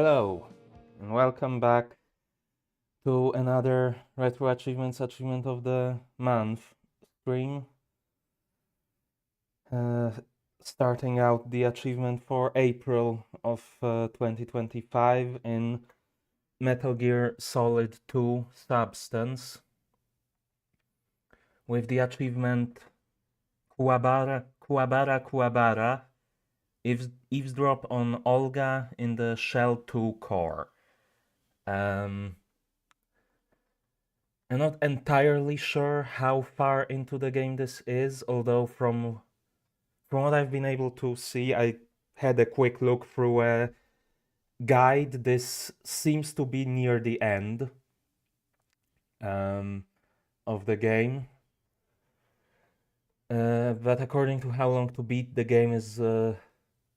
Hello, and welcome back to another Retro Achievements Achievement of the Month stream. Uh, Starting out the achievement for April of 2025 in Metal Gear Solid 2 Substance with the achievement Kuwabara, eavesdrop on Olga in the Shell 2 core. I'm not entirely sure how far into the game this is, although from what I've been able to see, I had a quick look through a guide. This seems to be near the end of the game. But according to How Long to Beat, the game is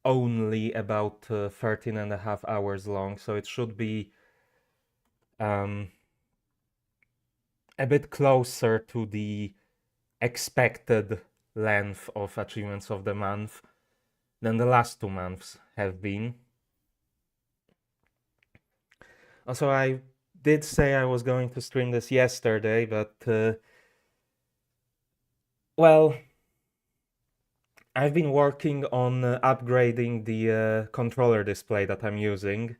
only about 13 and a half hours long, so it should be a bit closer to the expected length of achievements of the month than the last 2 months have been. Also, I did say I was going to stream this yesterday, but well, I've been working on upgrading the controller display that I'm using.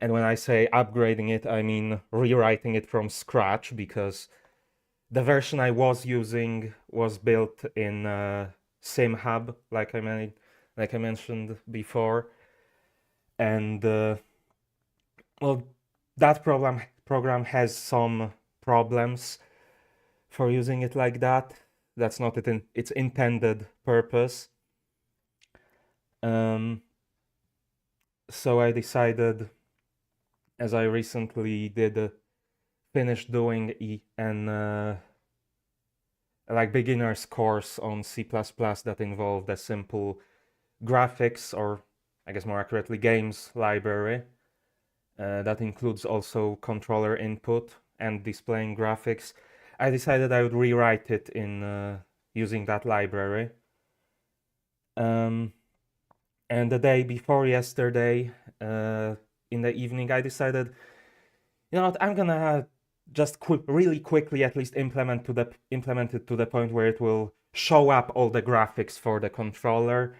And when I say upgrading it, I mean rewriting it from scratch, because the version I was using was built in SimHub, like I mentioned before, and well, that program has some problems for using it like that. That's not its intended purpose. So I decided, as I recently did finish doing an like beginner's course on C++ that involved a simple graphics, or I guess more accurately games library that includes also controller input and displaying graphics. I decided I would rewrite it in using that library. And the day before yesterday, in the evening, I decided, you know what, I'm gonna just really quickly at least implement it to the point where it will show up all the graphics for the controller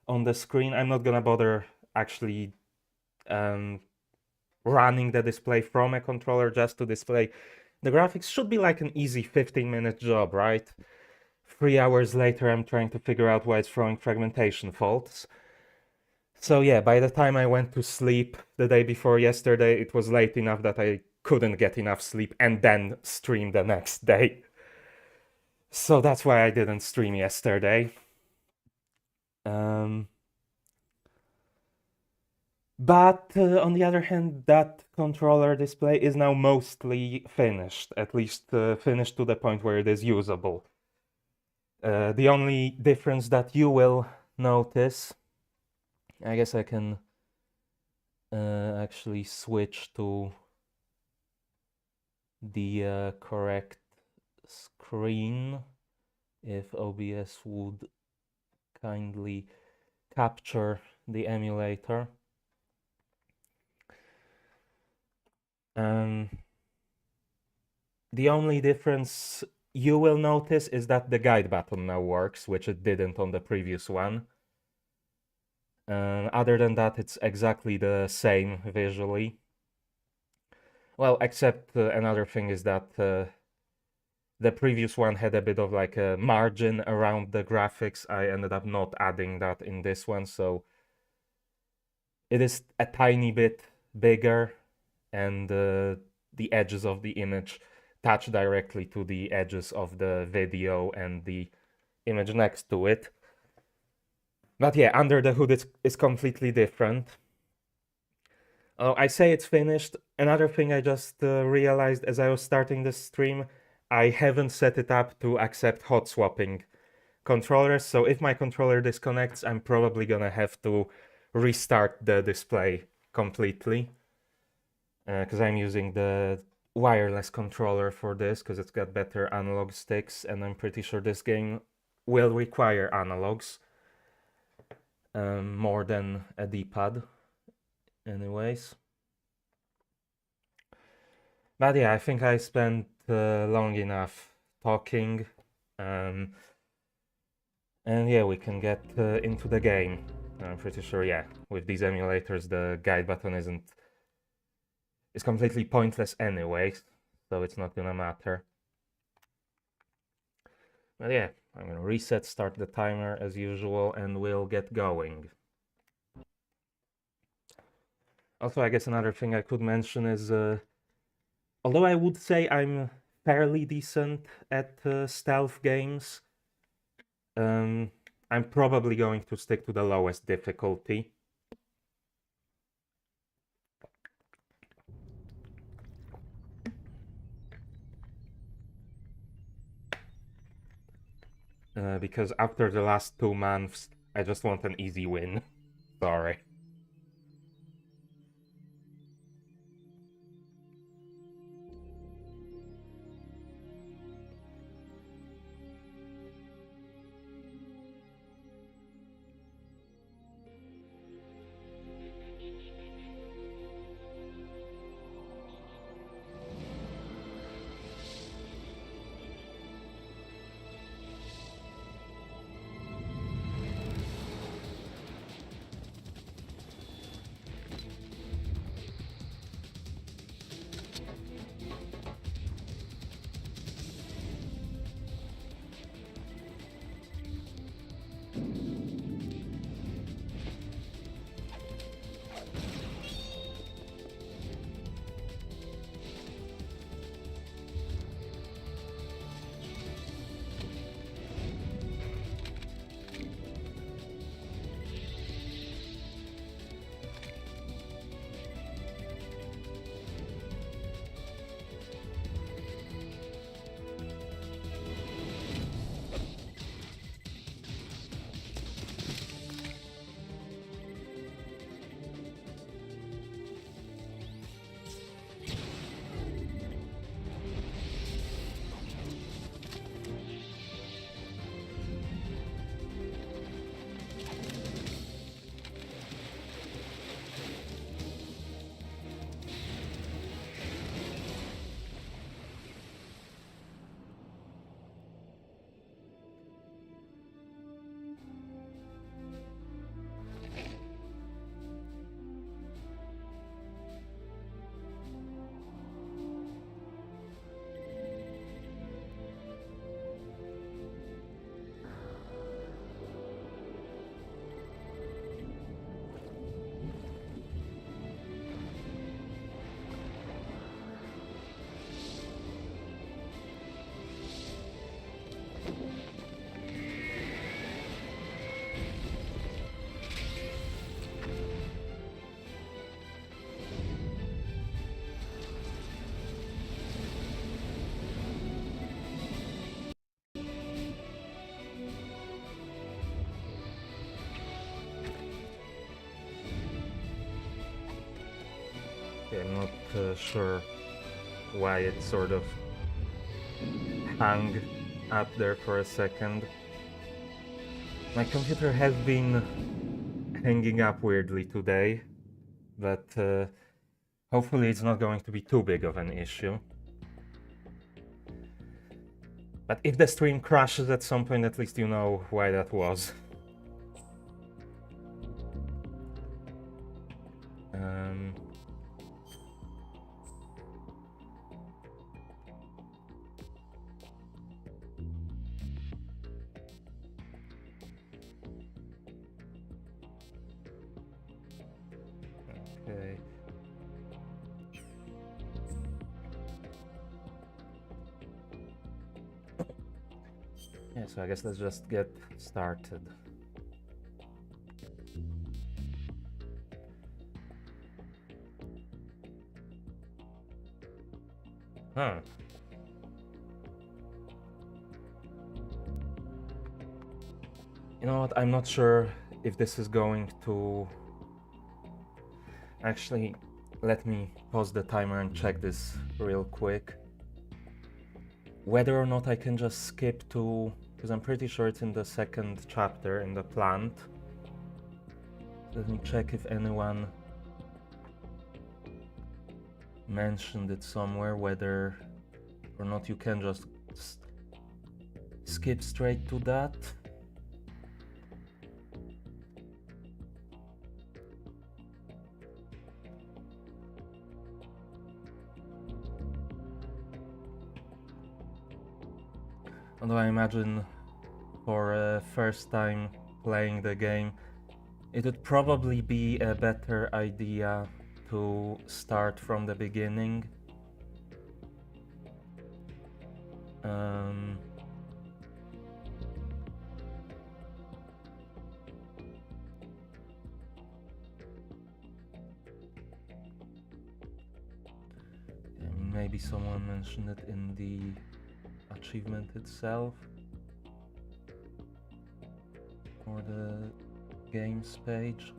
on the screen. I'm not gonna bother actually running the display from a controller just to display the graphics. Should be like an easy 15-minute job, right? 3 hours later, I'm trying to figure out why it's throwing fragmentation faults. So yeah, by the time I went to sleep the day before yesterday, it was late enough that I couldn't get enough sleep and then stream the next day. So that's why I didn't stream yesterday. But on the other hand, that controller display is now mostly finished, at least finished to the point where it is usable. The only difference that you will notice, I guess I can actually switch to the correct screen if OBS would kindly capture the emulator. The only difference you will notice is that the guide button now works, which it didn't on the previous one. Other than that, it's exactly the same visually. Well, except another thing is that the previous one had a bit of like a margin around the graphics. I ended up not adding that in this one, so it is a tiny bit bigger, and the edges of the image touch directly to the edges of the video and the image next to it. But yeah, under the hood it's completely different. Oh, I say it's finished. Another thing I just realized as I was starting this stream, I haven't set it up to accept hot swapping controllers, so if my controller disconnects, I'm probably gonna have to restart the display completely, because I'm using the wireless controller for this because it's got better analog sticks, and I'm pretty sure this game will require analogs more than a D-pad anyways. But yeah, I think I spent long enough talking. And yeah, we can get into the game. I'm pretty sure, yeah, with these emulators, the guide button is completely pointless anyway, so it's not gonna matter. But yeah, I'm gonna reset, start the timer as usual, and we'll get going. Also, I guess another thing I could mention is, although I would say I'm fairly decent at stealth games, I'm probably going to stick to the lowest difficulty. Because after the last 2 months, I just want an easy win. Sorry. Okay, I'm not sure why it sort of hung up there for a second. My computer has been hanging up weirdly today, but hopefully it's not going to be too big of an issue. But if the stream crashes at some point, at least you know why that was. Um, okay. Yeah, so I guess let's just get started. Huh. You know what, I'm not sure if this is going to... Actually, let me pause the timer and check this real quick. Whether or not I can just skip to... because I'm pretty sure it's in the second chapter, in the plant. Let me check if anyone mentioned it somewhere, whether or not you can just skip straight to that. Although I imagine for a first time playing the game, it would probably be a better idea to start from the beginning. Maybe someone mentioned it in the achievement itself or the games page.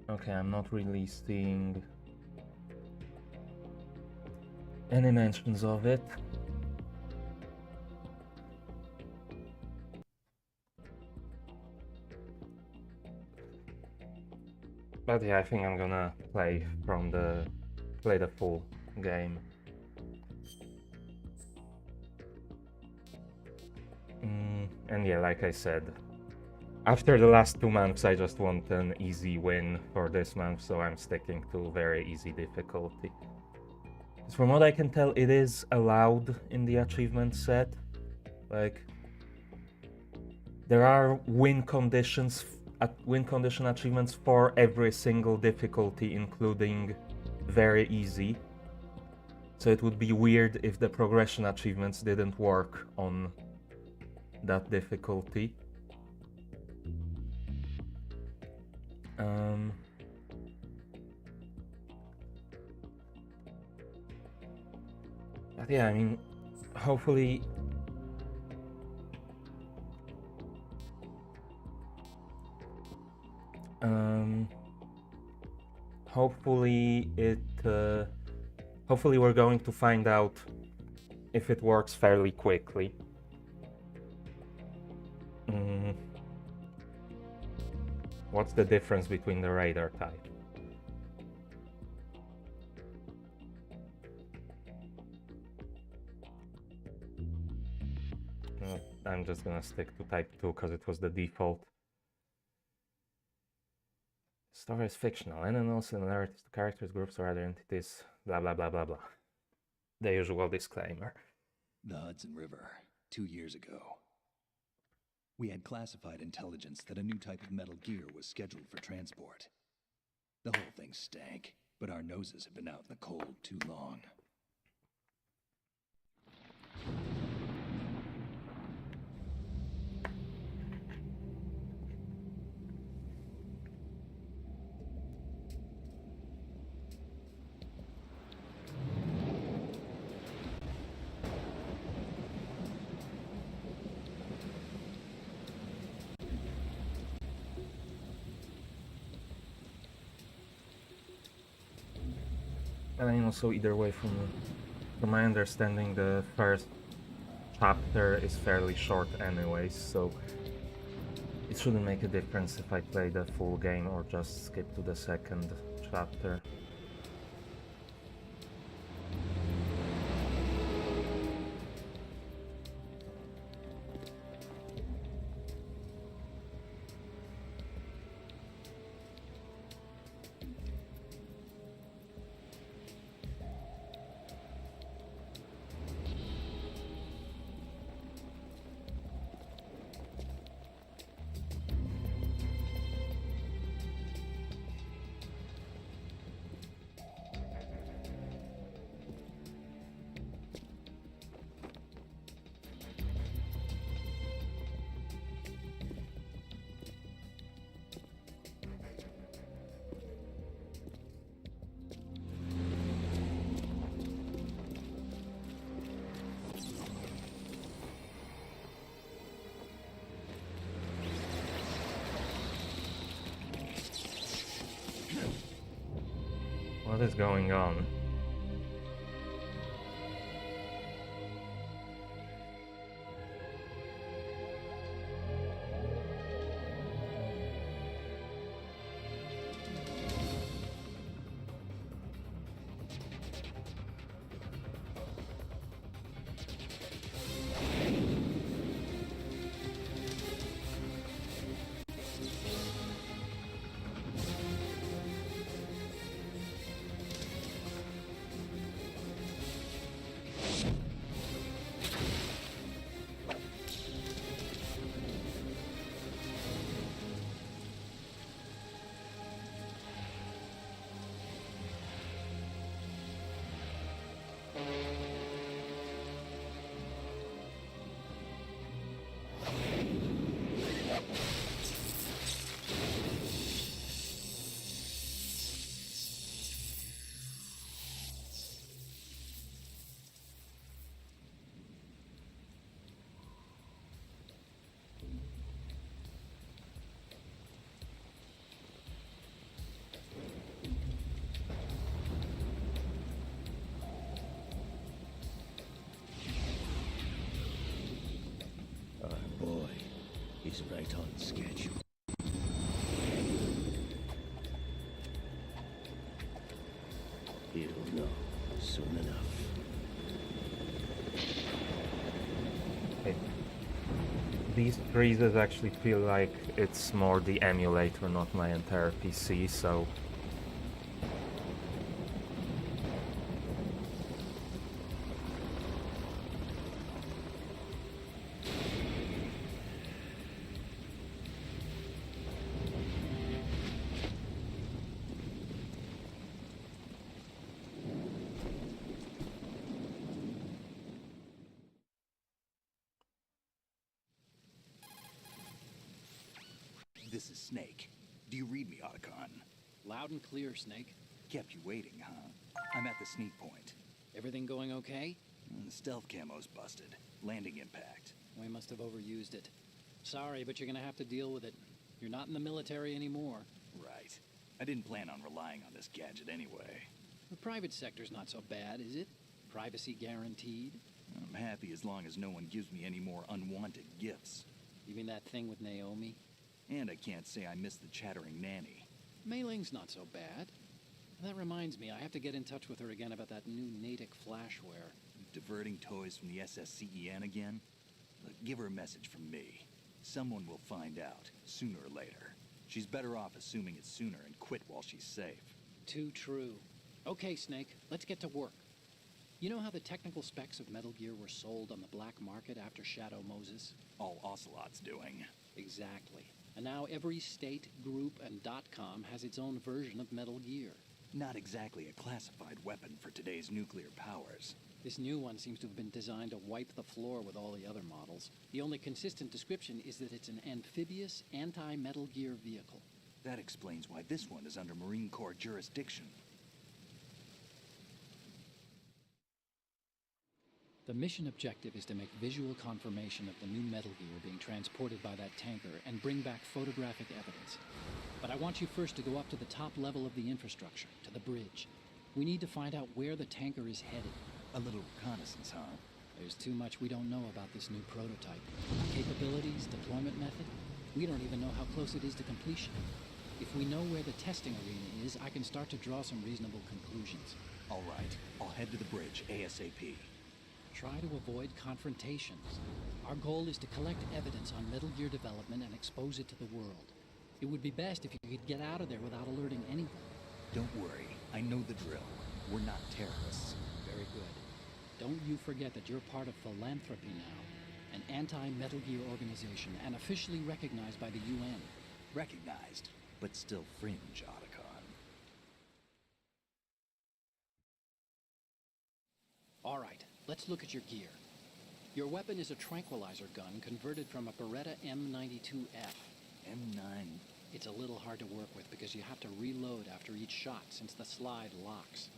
Okay, I'm not really seeing any mentions of it. But yeah, I think I'm gonna play the full game. And yeah, like I said, after the last 2 months, I just want an easy win for this month, so I'm sticking to very easy difficulty. From what I can tell, it is allowed in the achievement set. Like, there are win condition achievements for every single difficulty, including very easy. So it would be weird if the progression achievements didn't work on that difficulty. But yeah, I mean, hopefully hopefully we're going to find out if it works fairly quickly. What's the difference between the radar type? I'm just gonna stick to type 2 because it was the default. Story is fictional, and no similarities to characters, groups, or other entities, blah blah blah blah blah. The usual disclaimer. The Hudson River, 2 years ago. We had classified intelligence that a new type of metal gear was scheduled for transport. The whole thing stank, but our noses had been out in the cold too long. And I also, either way, from my understanding, the first chapter is fairly short anyways, so it shouldn't make a difference if I play the full game or just skip to the second chapter. What is going on? Boy, he's right on schedule. He'll know soon enough. Okay. These freezes actually feel like it's more the emulator, not my entire PC, so... This is Snake. Do you read me, Otacon? Loud and clear, Snake. Kept you waiting, huh? I'm at the sneak point. Everything going okay? The stealth camo's busted. Landing impact. We must have overused it. Sorry, but you're gonna have to deal with it. You're not in the military anymore. Right. I didn't plan on relying on this gadget anyway. The private sector's not so bad, is it? Privacy guaranteed? I'm happy as long as no one gives me any more unwanted gifts. You mean that thing with Naomi? And I can't say I miss the chattering nanny. Mei Ling's not so bad. That reminds me, I have to get in touch with her again about that new Natick flashware. Diverting toys from the SSCEN again? Look, give her a message from me. Someone will find out, sooner or later. She's better off assuming it sooner and quit while she's safe. Too true. Okay, Snake, let's get to work. You know how the technical specs of Metal Gear were sold on the black market after Shadow Moses? All Ocelot's doing. Exactly. And now every state, group, and .com has its own version of Metal Gear. Not exactly a classified weapon for today's nuclear powers. This new one seems to have been designed to wipe the floor with all the other models. The only consistent description is that it's an amphibious, anti-Metal Gear vehicle. That explains why this one is under Marine Corps jurisdiction. The mission objective is to make visual confirmation of the new Metal Gear being transported by that tanker and bring back photographic evidence. But I want you first to go up to the top level of the infrastructure, to the bridge. We need to find out where the tanker is headed. A little reconnaissance, huh? There's too much we don't know about this new prototype. Capabilities, deployment method. We don't even know how close it is to completion. If we know where the testing arena is, I can start to draw some reasonable conclusions. All right, I'll head to the bridge ASAP. Try to avoid confrontations. Our goal is to collect evidence on Metal Gear development and expose it to the world. It would be best if you could get out of there without alerting anyone. Don't worry, I know the drill. We're not terrorists. Very good. Don't you forget that you're part of Philanthropy now, an anti-Metal Gear organization and officially recognized by the UN. Recognized, but still fringe, Otacon. All right, let's look at your gear. Your weapon is a tranquilizer gun converted from a Beretta M92F. M9. It's a little hard to work with because you have to reload after each shot since the slide locks.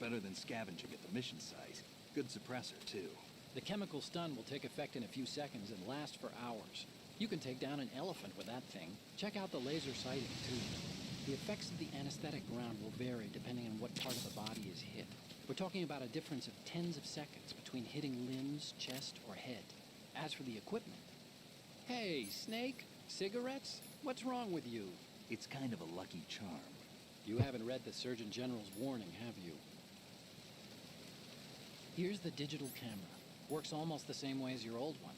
Better than scavenging at the mission site. Good suppressor, too. The chemical stun will take effect in a few seconds and last for hours. You can take down an elephant with that thing. Check out the laser sighting, too. The effects of the anesthetic round will vary depending on what part of the body is hit. We're talking about a difference of tens of seconds between hitting limbs, chest, or head. As for the equipment... Hey, Snake? Cigarettes? What's wrong with you? It's kind of a lucky charm. You haven't read the Surgeon General's warning, have you? Here's the digital camera. Works almost the same way as your old one.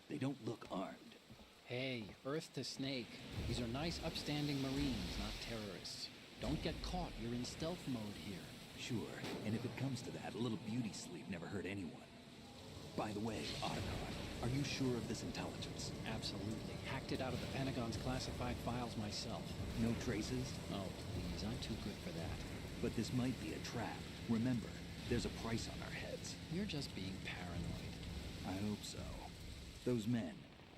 They don't look armed. Hey, Earth to Snake. These are nice, upstanding Marines, not terrorists. Don't get caught. You're in stealth mode here. Sure, and if it comes to that, a little beauty sleep never hurt anyone. By the way, Otacon, are you sure of this intelligence? Absolutely. Hacked it out of the Pentagon's classified files myself. No traces? Oh, please, I'm too good for that. But this might be a trap. Remember, there's a price on our heads. You're just being paranoid. I hope so. Those men,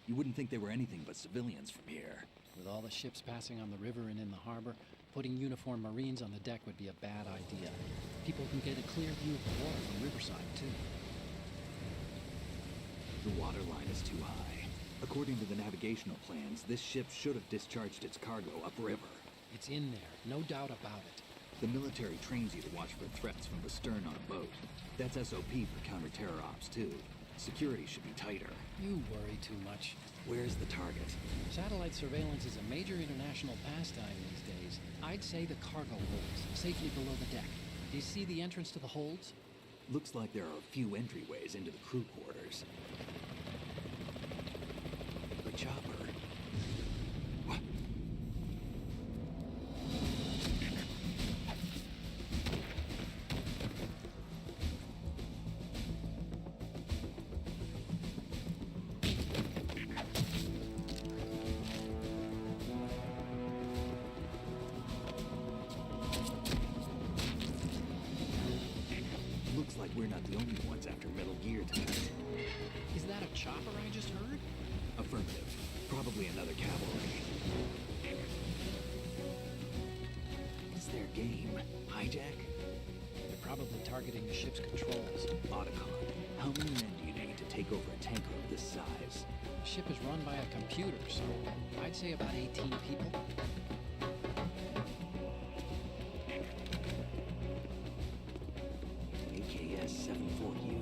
you wouldn't think they were anything but civilians from here. With all the ships passing on the river and in the harbor, putting uniformed Marines on the deck would be a bad idea. People can get a clear view of the water from Riverside, too. The water line is too high. According to the navigational plans, this ship should have discharged its cargo upriver. It's in there, no doubt about it. The military trains you to watch for threats from the stern on a boat. That's SOP for counter-terror ops, too. Security should be tighter. You worry too much. Where's the target? Satellite surveillance is a major international pastime these days. I'd say the cargo holds, safely below the deck. Do you see the entrance to the holds? Looks like there are a few entryways into the crew quarters. The chopper. What? Looks like we're not the only ones after Metal Gear tonight. Is that a chopper I just heard? Affirmative. Probably another cavalry. What's their game? Hijack? They're probably targeting the ship's controls. Otacon, how many men do you need to take over a tanker of this size? The ship is run by a computer, so I'd say about 18 people. AKS 74U.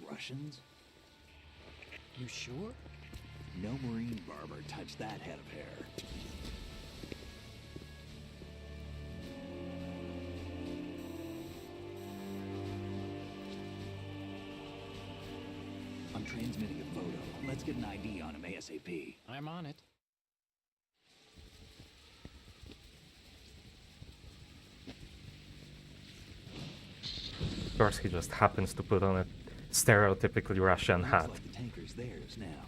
Russians? You sure? No Marine barber touched that head of hair. I'm transmitting a photo. Let's get an ID on him ASAP. I'm on it. Of course, he just happens to put on a stereotypically Russian Looks hat. like the tanker's theirs now.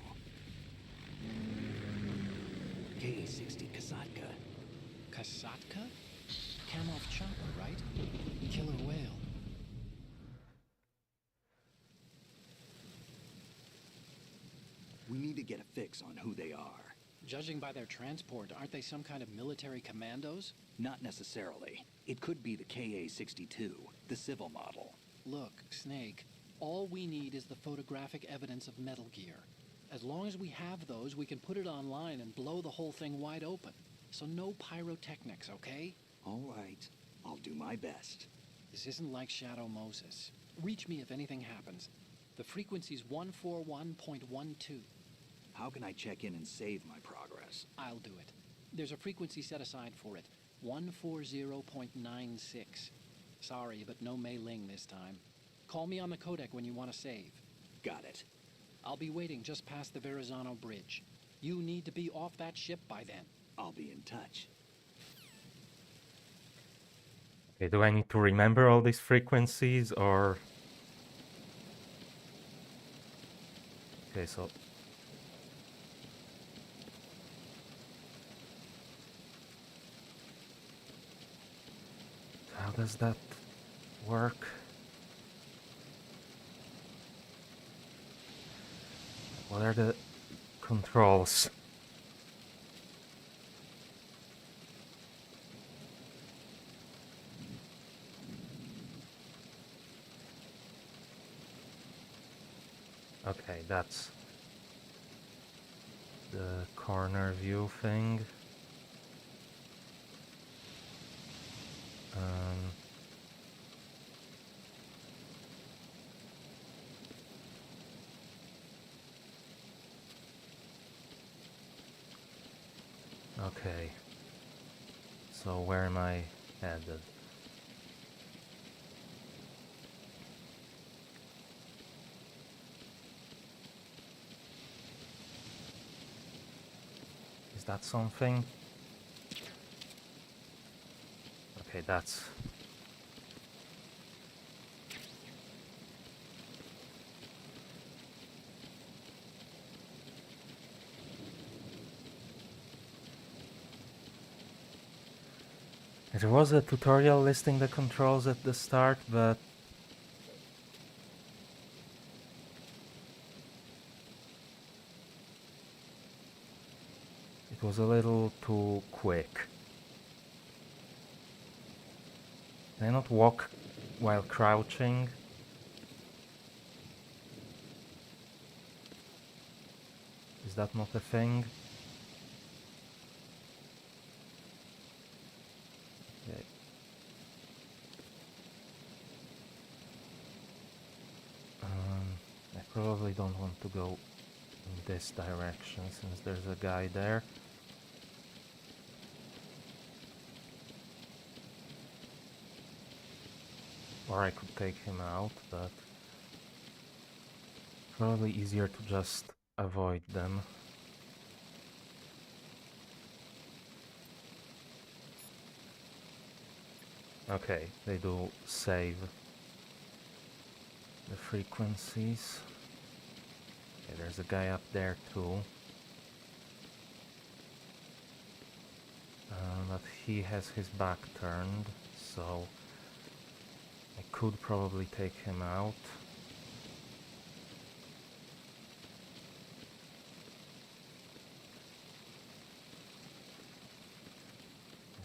K-60 Kasatka. Kasatka? Kamov chopper, right? Killer whale. We need to get a fix on who they are. Judging by their transport, aren't they some kind of military commandos? Not necessarily. It could be the KA-62, the civil model. Look, Snake, all we need is the photographic evidence of Metal Gear. As long as we have those, we can put it online and blow the whole thing wide open. So no pyrotechnics, okay? All right. I'll do my best. This isn't like Shadow Moses. Reach me if anything happens. The frequency's 141.12. How can I check in and save my progress? I'll do it. There's a frequency set aside for it. 140.96. Sorry, but no Mei Ling this time. Call me on the codec when you want to save. Got it. I'll be waiting just past the Verrazano Bridge. You need to be off that ship by then. I'll be in touch. Okay, do I need to remember all these frequencies or... Okay, so... How does that work? What are the controls? Okay, that's the corner view thing. Okay. So where am I headed? that something? Okay, that's... There was a tutorial listing the controls at the start, but it was a little too quick. Can I not walk while crouching? Is that not a thing? Okay. I probably don't want to go in this direction since there's a guy there. Or I could take him out, but probably easier to just avoid them. Okay, they do save the frequencies. Okay, there's a guy up there too. But he has his back turned, so I could probably take him out.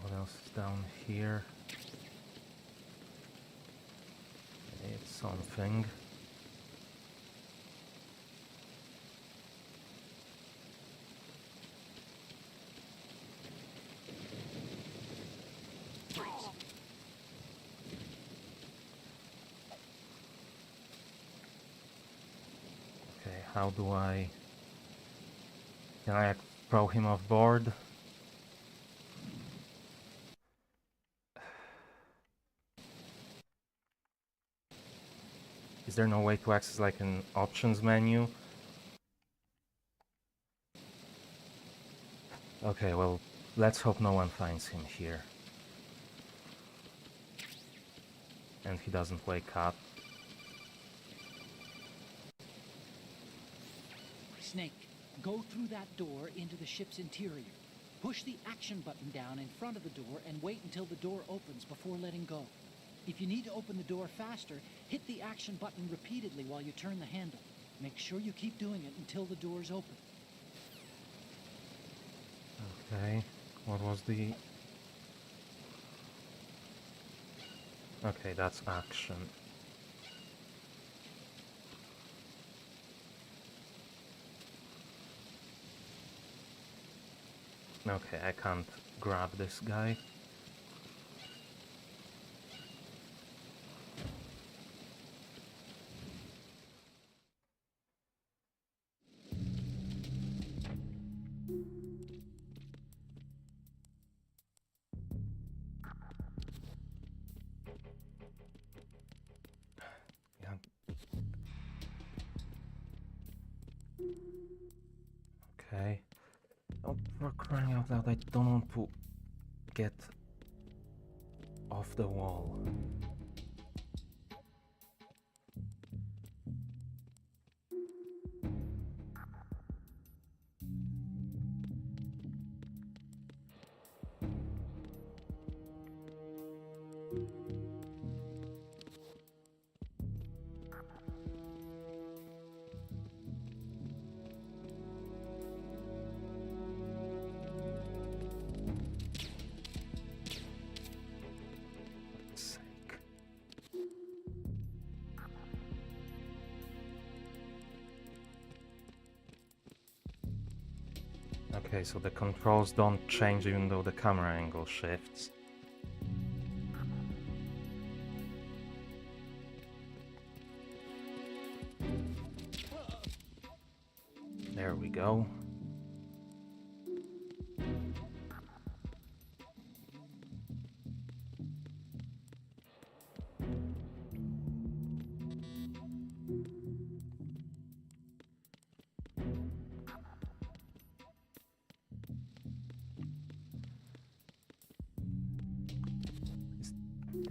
What else is down here? Okay, it's something. How do I... Can I throw him off board? Is there no way to access like an options menu? Okay, well, let's hope no one finds him here. And he doesn't wake up. Snake, go through that door into the ship's interior. Push the action button down in front of the door and wait until the door opens before letting go. If you need to open the door faster, hit the action button repeatedly while you turn the handle. Make sure you keep doing it until the door's open. Okay, what was the... Okay, that's action. Okay, I can't grab this guy. Yeah. Okay. Oh, for crying out loud, I don't want to get off the wall. Okay, so the controls don't change even though the camera angle shifts. There we go.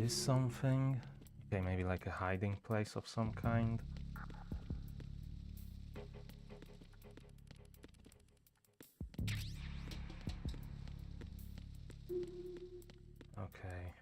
this something? Okay, maybe like a hiding place of some kind. Okay.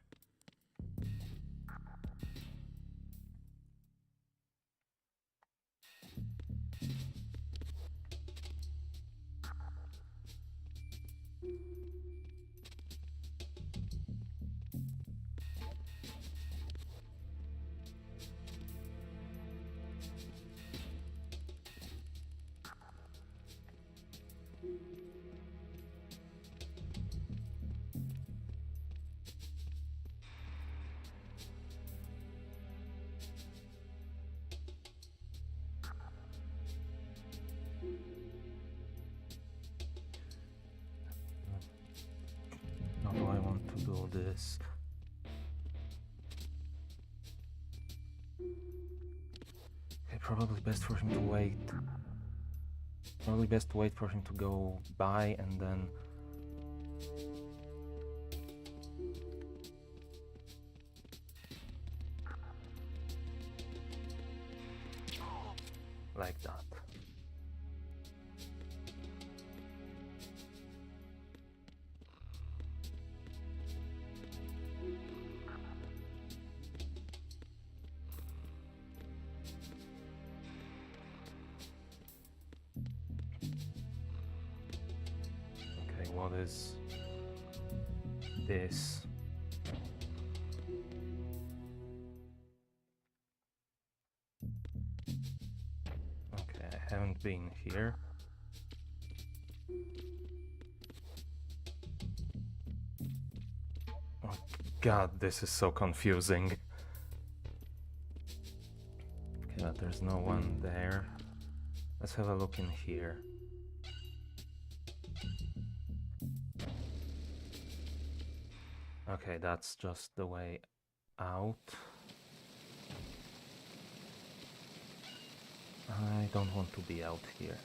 How do I want to do this? Okay, probably best for him to wait. Probably best to wait for him to go by and then... like that. Okay, what is this? Okay, I haven't been here. Oh god, this is so confusing. Okay, but there's no one there. Let's have a look in here. Okay, that's just the way out. I don't want to be out here.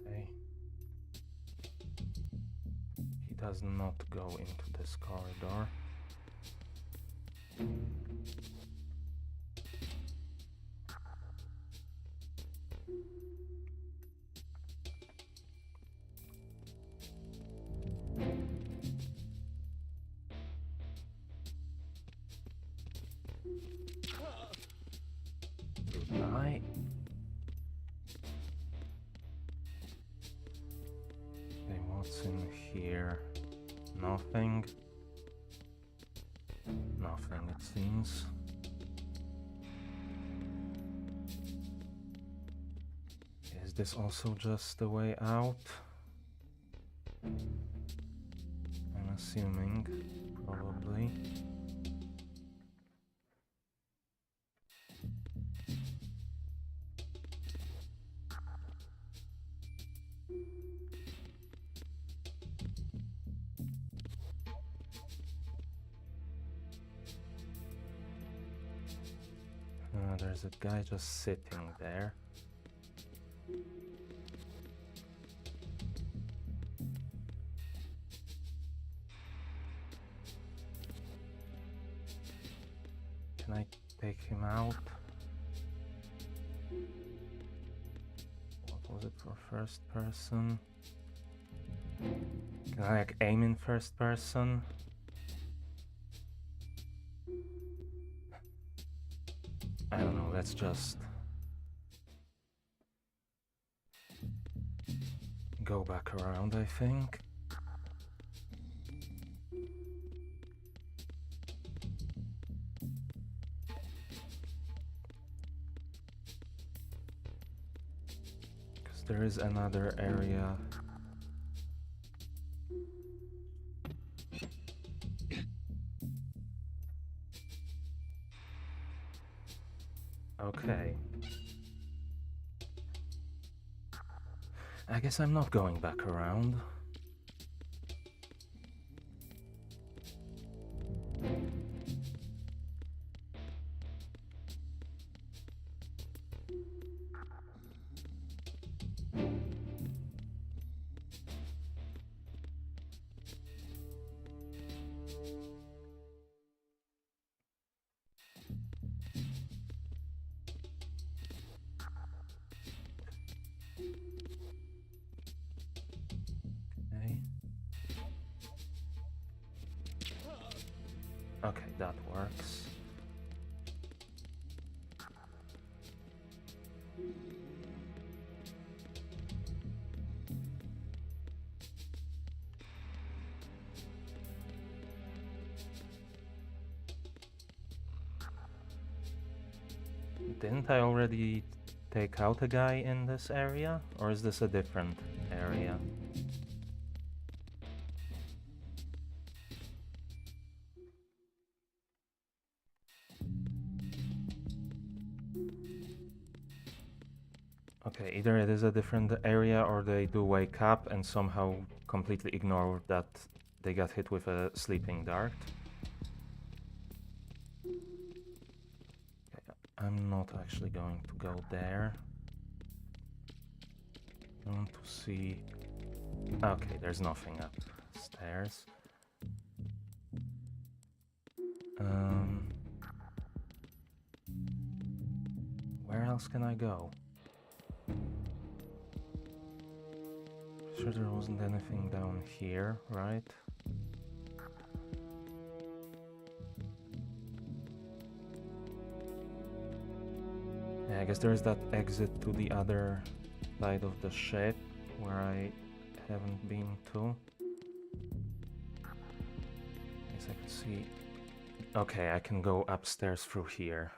Okay. He does not go into this corridor. Goodbye. Okay, what's in here? Nothing. Nothing, it seems. Is this also just the way out? I'm assuming, probably. There's a guy just sitting there. Can I take him out? What was it for first person? Can I like aim in first person? I don't know, let's just go back around, I think. Because there is another area. Okay. I guess I'm not going back around. Okay, that works. Didn't I already take out a guy in this area? Or is this a different area? Okay, either it is a different area or they do wake up and somehow completely ignore that they got hit with a sleeping dart. Okay, I'm not actually going to go there. I want to see... Okay, there's nothing upstairs. Where else can I go? Sure there wasn't anything down here, right? Yeah, I guess there's that exit to the other side of the ship where I haven't been to. I guess I can see... Okay, I can go upstairs through here.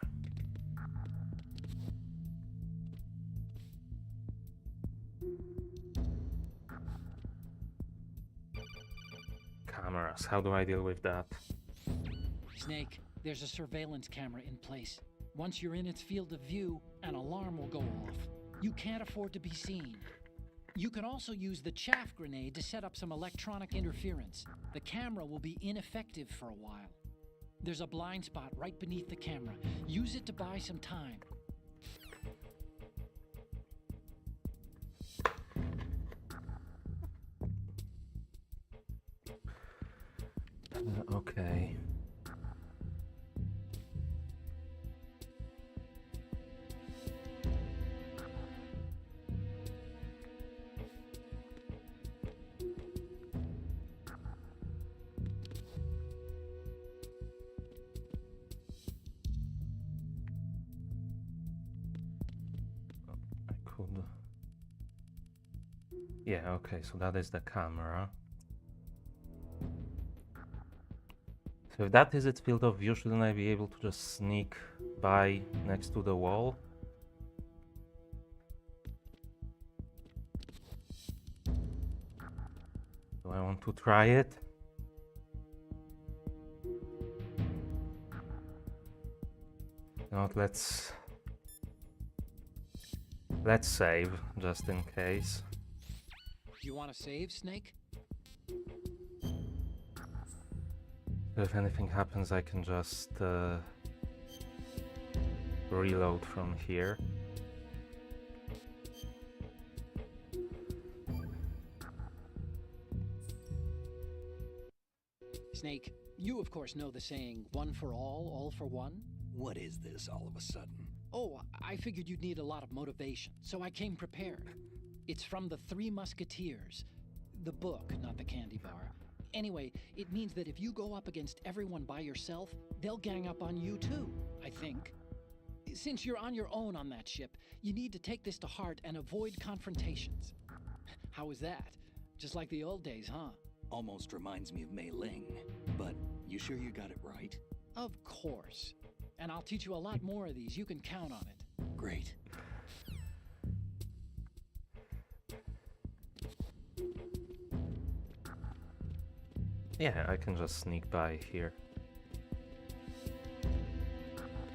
Cameras, how do I deal with that? Snake, there's a surveillance camera in place. Once you're in its field of view, an alarm will go off. You can't afford to be seen. You can also use the chaff grenade to set up some electronic interference. The camera will be ineffective for a while. There's a blind spot right beneath the camera. Use it to buy some time. Okay. Yeah, okay, so that is the camera. So if that is its field of view, shouldn't I be able to just sneak by next to the wall? Do I want to try it? No, let's save, just in case. You want to save, Snake? If anything happens, I can just reload from here. Snake, you of course know the saying, one for all for one? What is this all of a sudden? Oh, I figured you'd need a lot of motivation, so I came prepared. It's from the Three Musketeers. The book, not the candy bar. Anyway, it means that if you go up against everyone by yourself, they'll gang up on you too, I think. Since you're on your own on that ship, you need to take this to heart and avoid confrontations. How was that? Just like the old days, huh? Almost reminds me of Mei Ling, but you sure you got it right? Of course. And I'll teach you a lot more of these. You can count on it. Great. Yeah, I can just sneak by here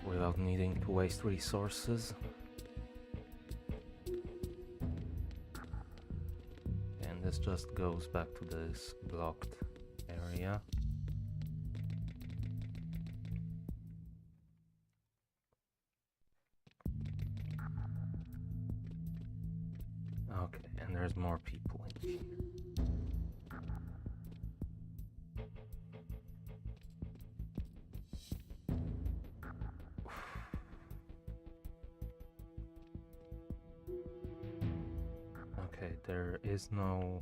without needing to waste resources. this just goes back to this blocked area. Okay, and there's more people in here. Okay, there is no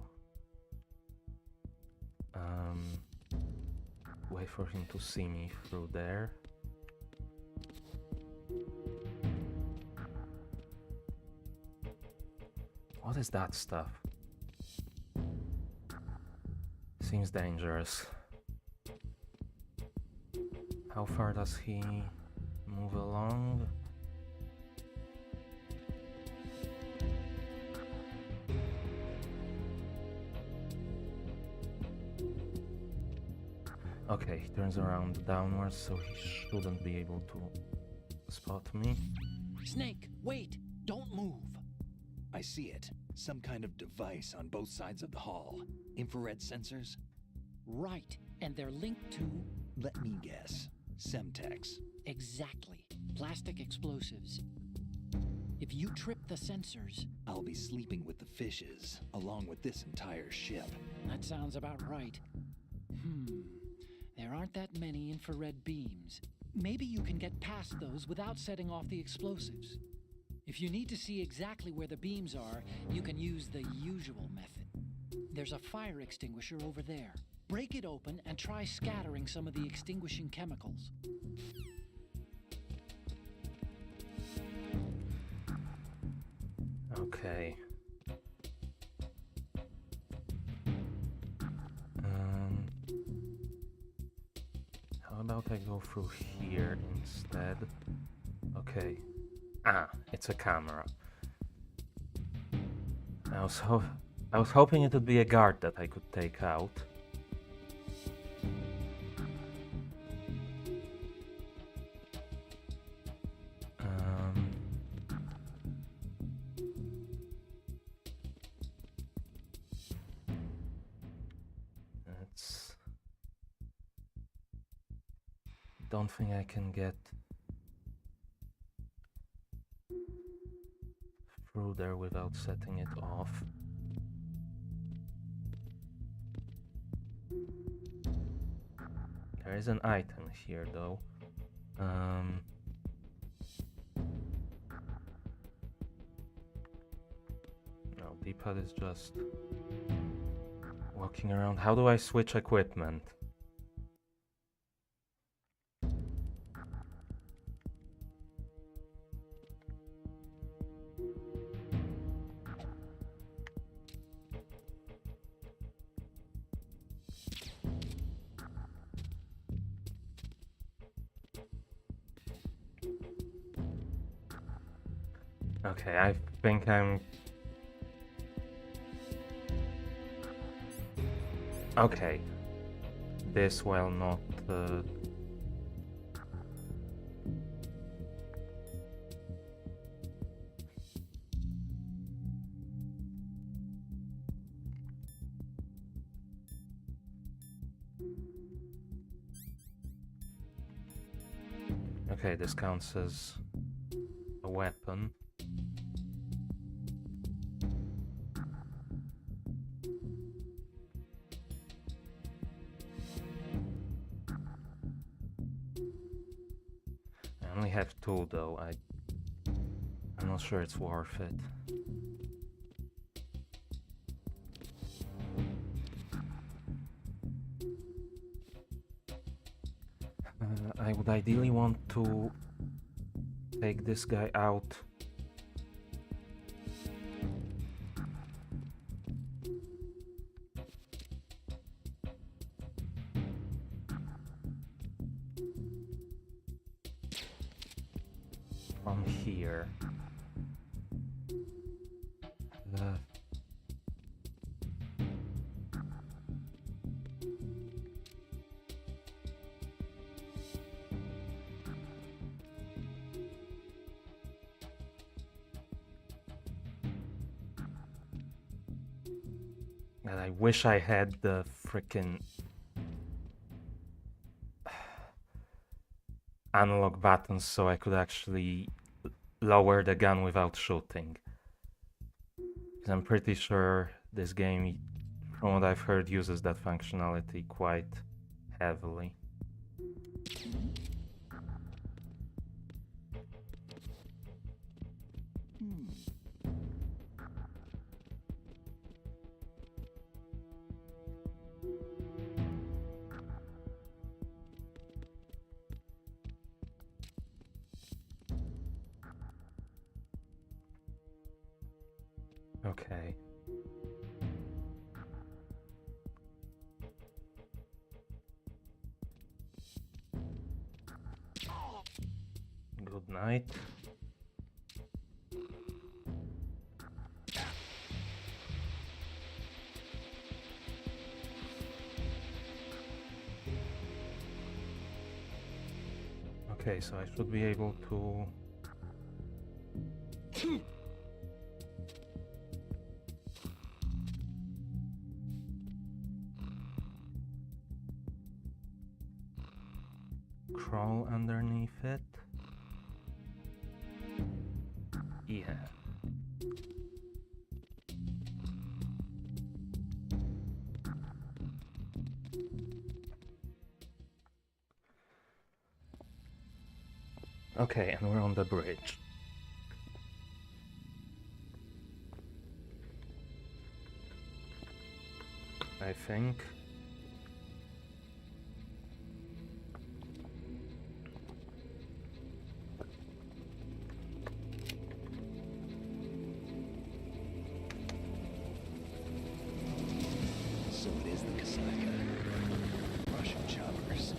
way for him to see me through there. What is that stuff? Seems dangerous. How far does he move along? Okay, he turns around downwards, so he shouldn't be able to spot me. Snake, wait! Don't move! I see it. Some kind of device on both sides of the hall. Infrared sensors? Right, and they're linked to... Let me guess. Semtex. Exactly. Plastic explosives. If you trip the sensors... I'll be sleeping with the fishes, along with this entire ship. That sounds about right. There aren't that many infrared beams. Maybe you can get past those without setting off the explosives. If you need to see exactly where the beams are, you can use the usual method. There's a fire extinguisher over there. Break it open and try scattering some of the extinguishing chemicals. Okay. How about I go through here instead? Okay. Ah, it's a camera. I was hoping it would be a guard that I could take out. Don't think I can get through there without setting it off. There is an item here though. No, D-pad is just walking around. How do I switch equipment? Okay, I think I'm... Okay. This will not... Okay, this counts as a weapon. I only have two though. I'm not sure it's worth it. I would ideally want to take this guy out. From here. And I wish I had the frickin' analog buttons so I could actually lower the gun without shooting. 'Cause I'm pretty sure this game, from what I've heard, uses that functionality quite heavily. Okay. Good night. Okay, so I should be able to... crawl underneath it. Yeah. Okay, and we're on the bridge. I think. So it is the Kasaka. Russian choppers.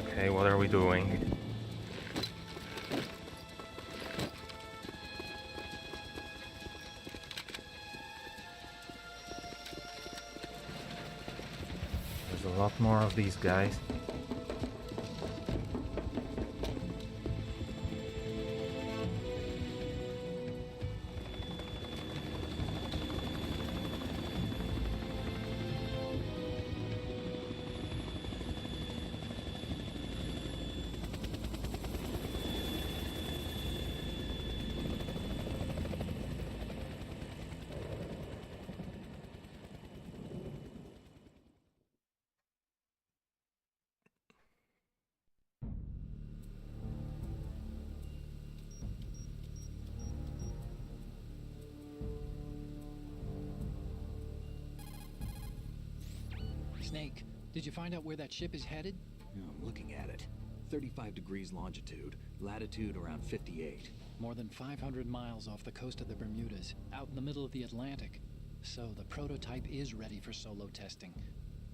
Okay, what are we doing? There's a lot more of these guys. Snake, did you find out where that ship is headed? Yeah, I'm looking at it. 35 degrees longitude, latitude around 58. More than 500 miles off the coast of the Bermudas, out in the middle of the Atlantic. So the prototype is ready for solo testing.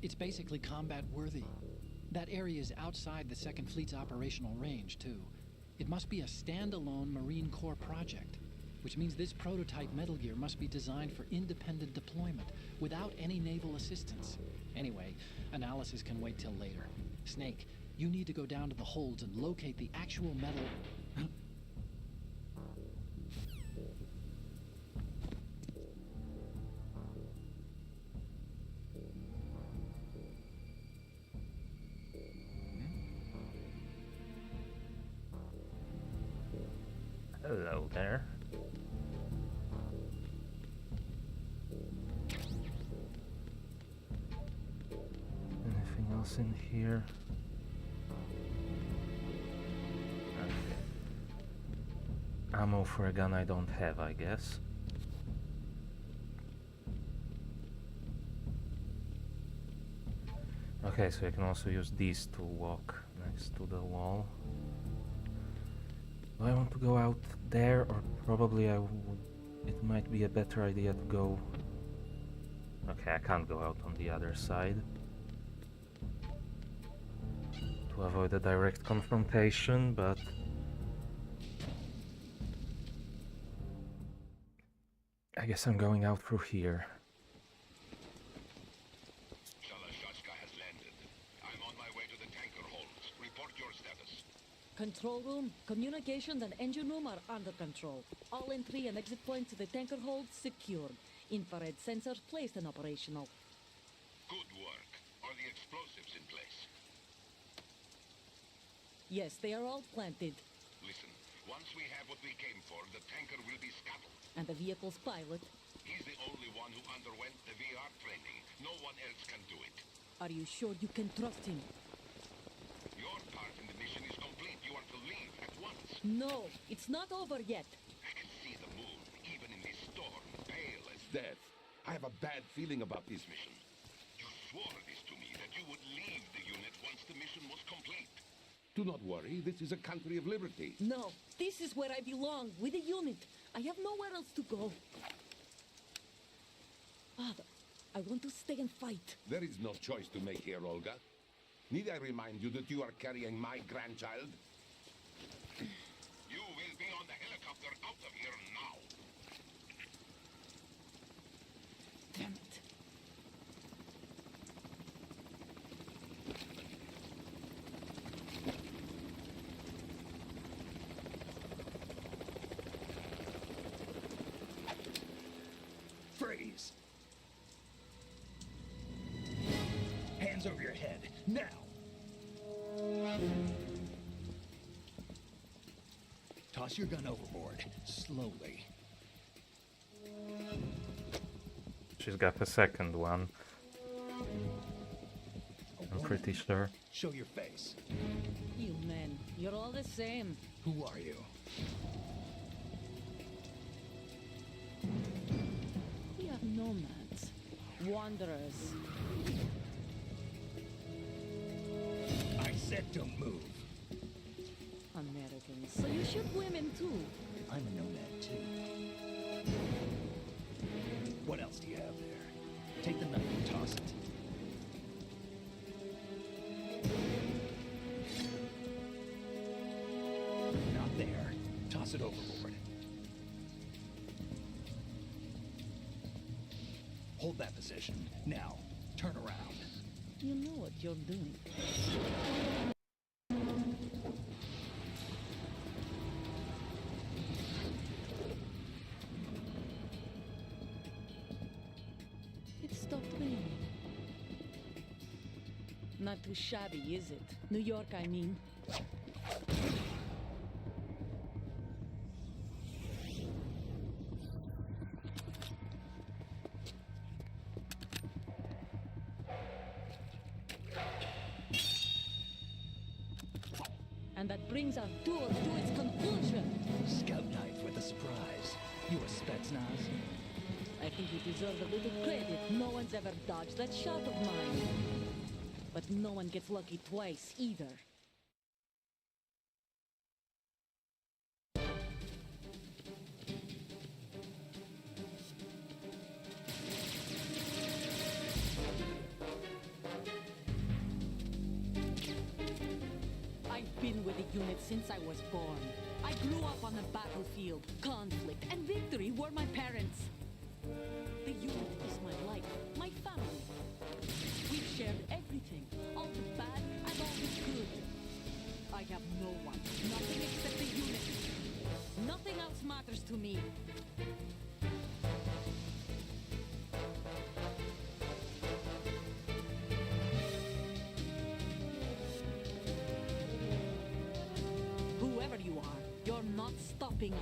It's basically combat worthy. That area is outside the Second Fleet's operational range, too. It must be a standalone Marine Corps project, which means this prototype Metal Gear must be designed for independent deployment, without any naval assistance. Anyway, analysis can wait till later. Snake, you need to go down to the holds and locate the actual metal... Hello there. Anything else in here? Okay. Ammo for a gun I don't have, I guess. Okay, so I can also use these to walk next to the wall. Do I want to go out there, or probably it might be a better idea to go... Okay, I can't go out on the other side. To avoid a direct confrontation, but... I guess I'm going out through here. Shalashaska has landed. Control room, communications, and engine room are under control. All entry and exit points to the tanker hold secured. Infrared sensors placed and operational. Good work. Are the explosives in place? Yes, they are all planted. Listen, once we have what we came for, the tanker will be scuttled. And the vehicle's pilot. He's the only one who underwent the VR training. No one else can do it. Are you sure you can trust him? Your part in the mission is complete. You are to leave at once. No, it's not over yet. I can see the moon, even in this storm, pale as death. I have a bad feeling about this mission. You swore this to me, that you would leave the unit once the mission was complete. Do not worry, this is a country of liberty. No, this is where I belong, with the unit. I have nowhere else to go. Father, I want to stay and fight. There is no choice to make here, Olga. Need I remind you that you are carrying my grandchild? You will be on the helicopter out of here now. Damn it. Freeze! Hands over your head, now! Toss your gun overboard, slowly. She's got a second one, I'm pretty sure. Show your face. You men, you're all the same. Who are you? We are nomads, wanderers. I said don't move. Americans, so you shoot women too. I'm a nomad too. What else do you have there? Take the knife and toss it. Not there. Toss it overboard. Hold that position. Now, turn around. You know what you're doing. It stopped raining. Not too shabby, is it? New York, I mean. And that brings our tour to its conclusion. Scout knife with a surprise. You a Spetsnaz? I think you deserve a little credit. No one's ever dodged that shot of mine. But no one gets lucky twice, either. I've been with the unit since I was born. I grew up on the battlefield. Conflict and victory were my parents. The unit is my life, my family. We've shared everything, all the bad and all the good. I have no one, nothing except the unit. Nothing else matters to me. Whoever you are, you're not stopping us.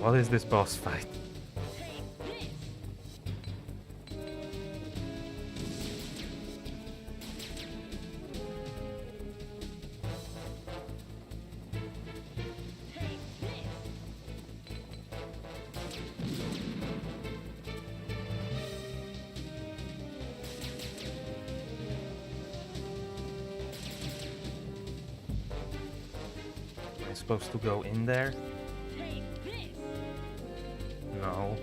What is this boss fight? I supposed to go in there? Take this. No.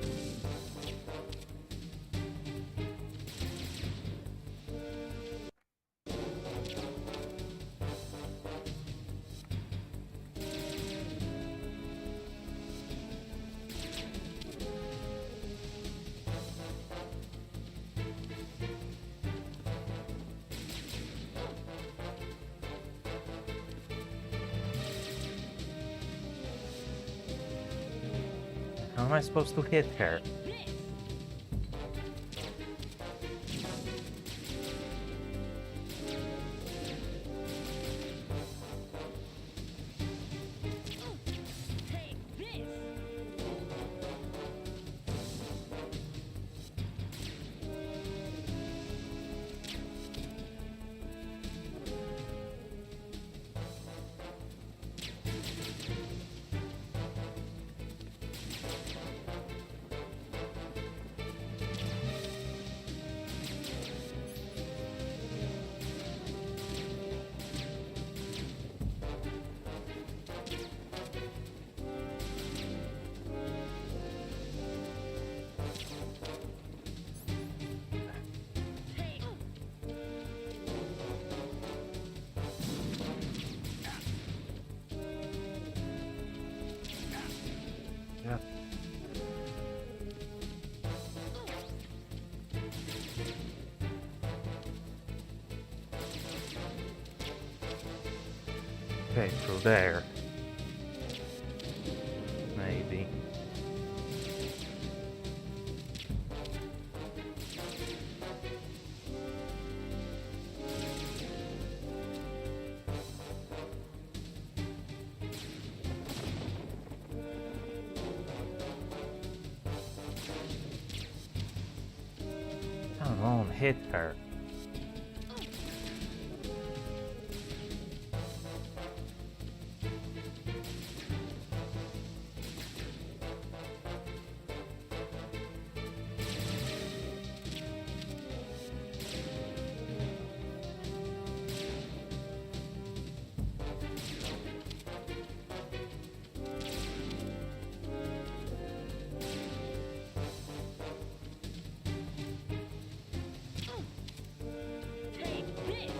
How am I supposed to hit her? Take this. Yeah. Okay, through there. Maybe. Come on, hit her. Take this.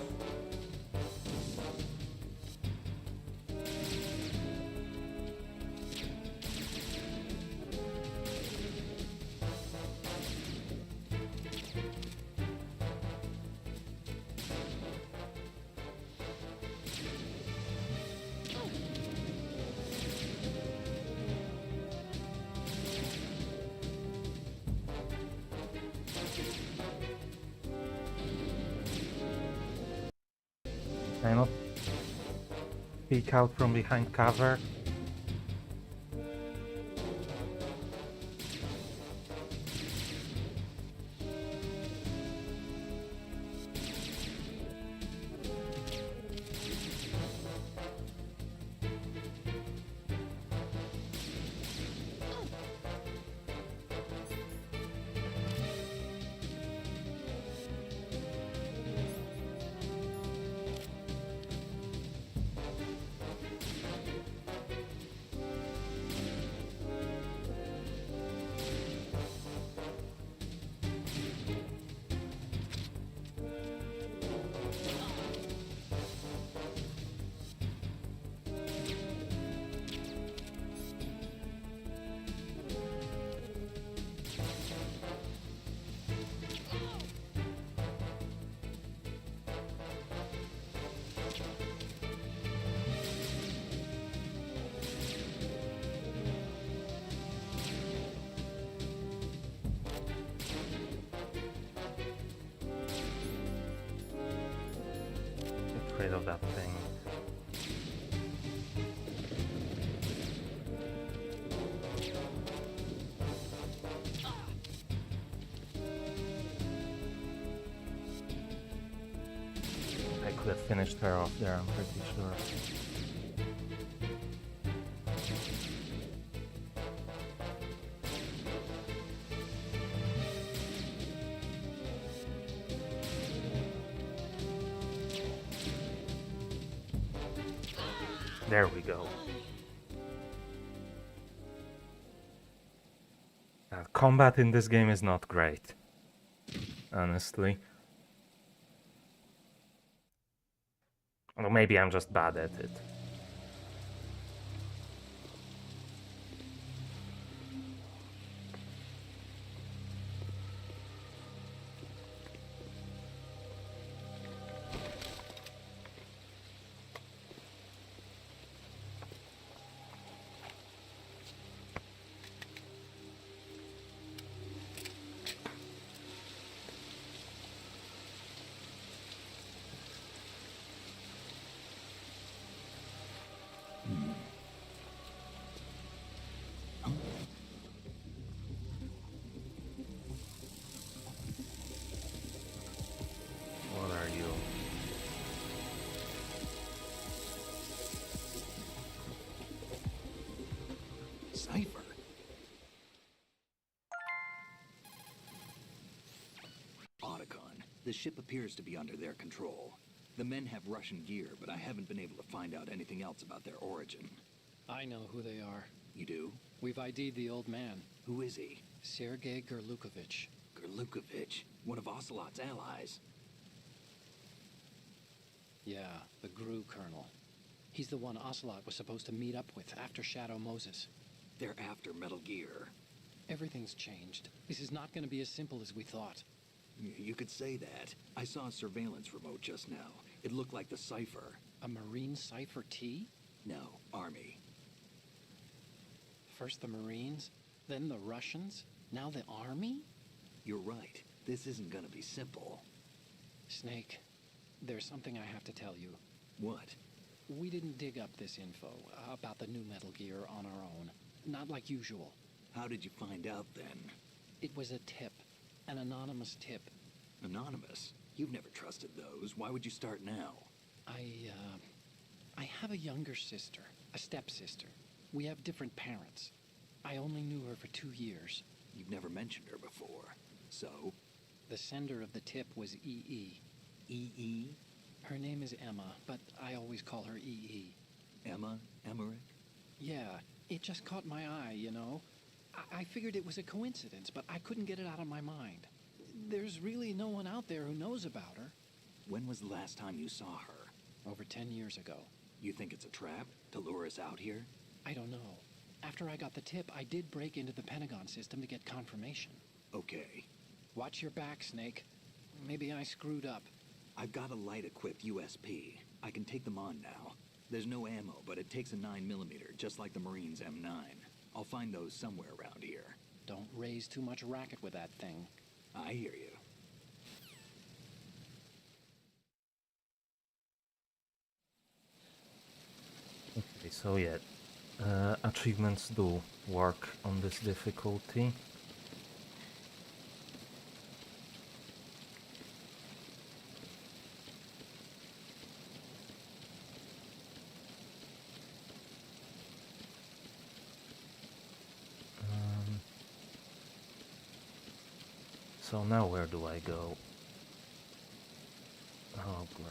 Kind of peek out from behind cover. Get rid of that thing. I could have finished her off there, I'm pretty sure. There we go. Combat in this game is not great, honestly. Or maybe I'm just bad at it. What are you? Cipher? Otacon, the ship appears to be under their control. The men have Russian gear, but I haven't been able to find out anything else about their origin. I know who they are. You do? We've ID'd the old man, Who is he? Sergei Gerlukovich. Gerlukovich, one of Ocelot's allies. Yeah, the GRU colonel. He's the one Ocelot was supposed to meet up with after Shadow Moses. They're after Metal Gear. Everything's changed. This is not going to be as simple as we thought. You could say that. I saw a surveillance remote just now. It looked like the Cipher. A Marine Cipher T? No, Army. First the Marines, then the Russians, now the Army? You're right. This isn't gonna be simple. Snake, there's something I have to tell you. What? We didn't dig up this info about the new Metal Gear on our own. Not like usual. How did you find out then? It was a tip. An anonymous tip. Anonymous? You've never trusted those. Why would you start now? I have a younger sister, a stepsister. We have different parents. I only knew her for 2 years. You've never mentioned her before. So? The sender of the tip was EE. EE? Her name is Emma, but I always call her EE. Emma? Emmerich? Yeah, it just caught my eye, you know? I figured it was a coincidence, but I couldn't get it out of my mind. There's really no one out there who knows about her. When was the last time you saw her? Over 10 years ago. You think it's a trap to lure us out here? I don't know. After I got the tip, I did break into the Pentagon system to get confirmation. Okay. Watch your back, Snake. Maybe I screwed up. I've got a light-equipped USP. I can take them on now. There's no ammo, but it takes a 9mm, just like the Marines' M9. I'll find those somewhere around here. Don't raise too much racket with that thing. I hear you. Okay, so yeah, achievements do work on this difficulty. So now where do I go? Oh, great.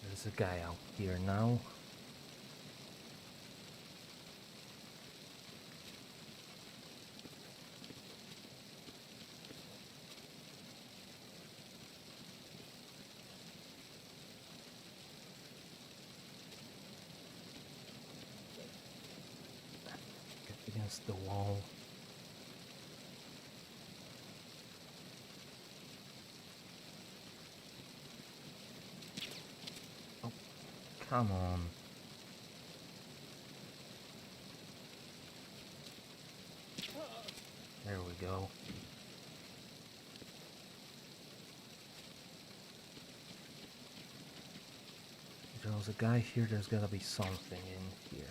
There's a guy out here now. Get against the wall. Oh, come on. There we go. If there's a guy here, there's gotta be something in here.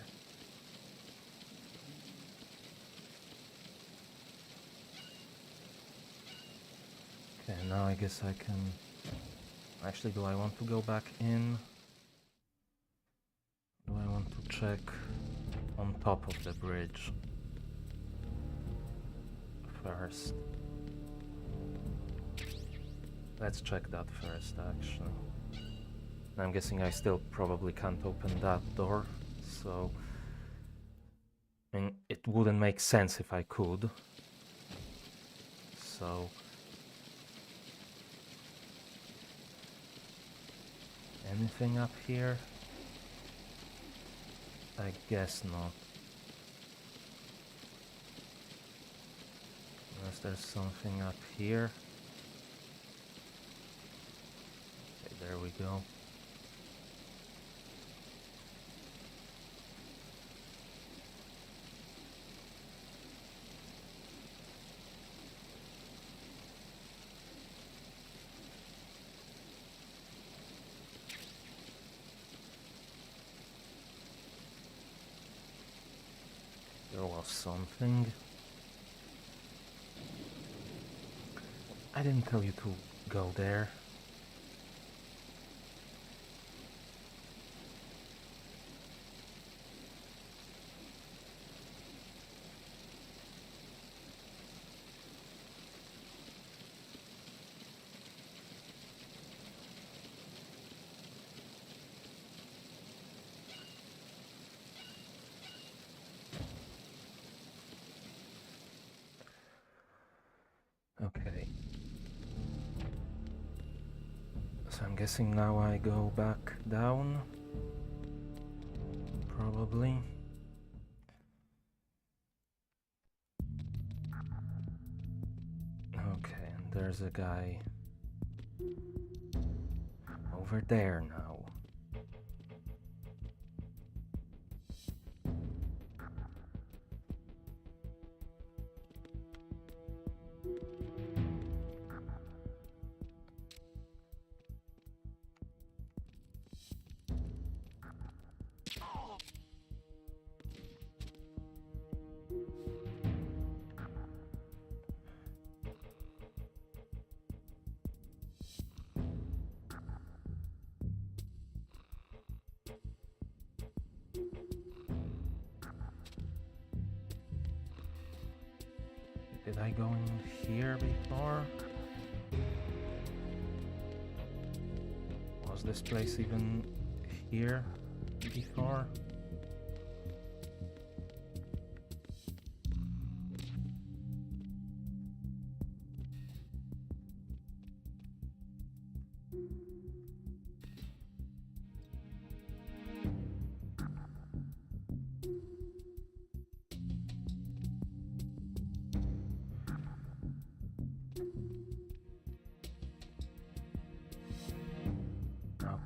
Okay, now I guess I Actually, do I want to go back in? Do I want to check on top of the bridge first? Let's check that first, actually. I'm guessing I still probably can't open that door, so... I mean, it wouldn't make sense if I could. So... anything up here? I guess not. Unless there's something up here. Okay, there we go. There was something. I didn't tell you to go there. Okay. So I'm guessing now I go back down. Probably. Okay, and there's a guy over there now. Did I go in here before? Was this place even here before?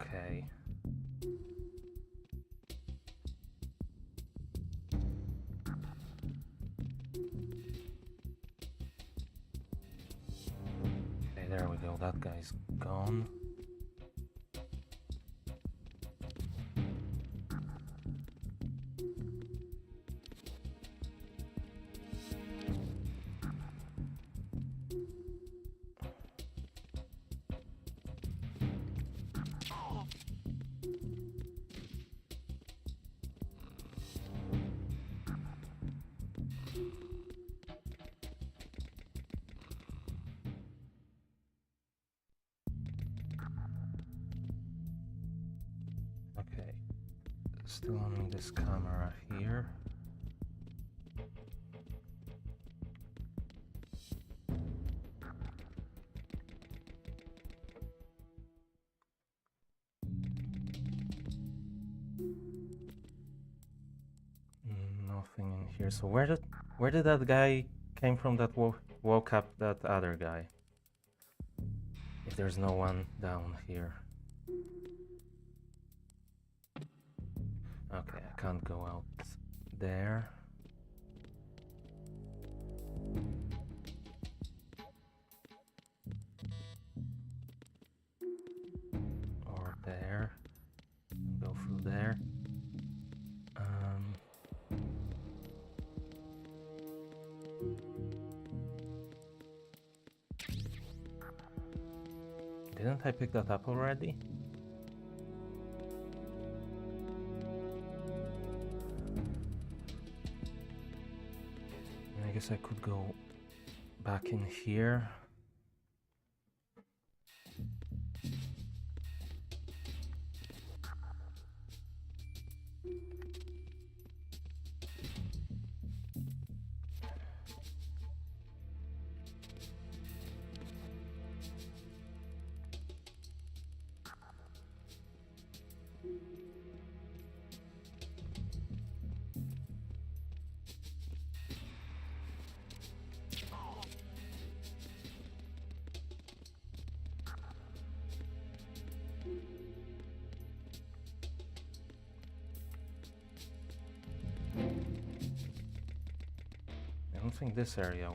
Okay. Okay, there we go. That guy's gone. Okay, still on this camera here. Nothing in here. So where did that guy came from that woke up that other guy? If there's no one down here. Okay, I can't go out there. Or there. Go through there. Didn't I pick that up already? I guess I could go back in here. I don't think this area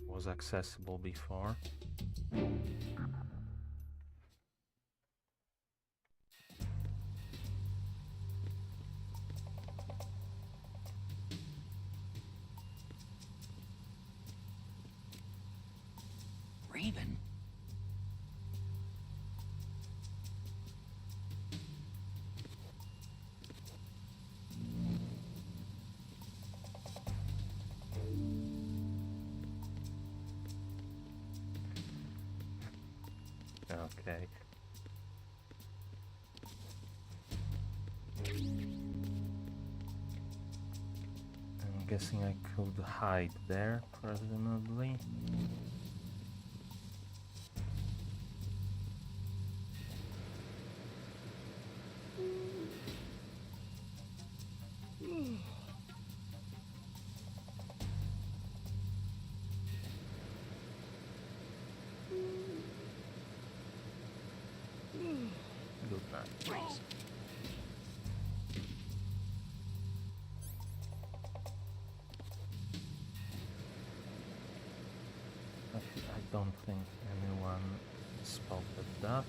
was accessible before. Raven? Okay. I'm guessing I could hide there, presumably. Good night. Freeze. I don't think anyone spotted that.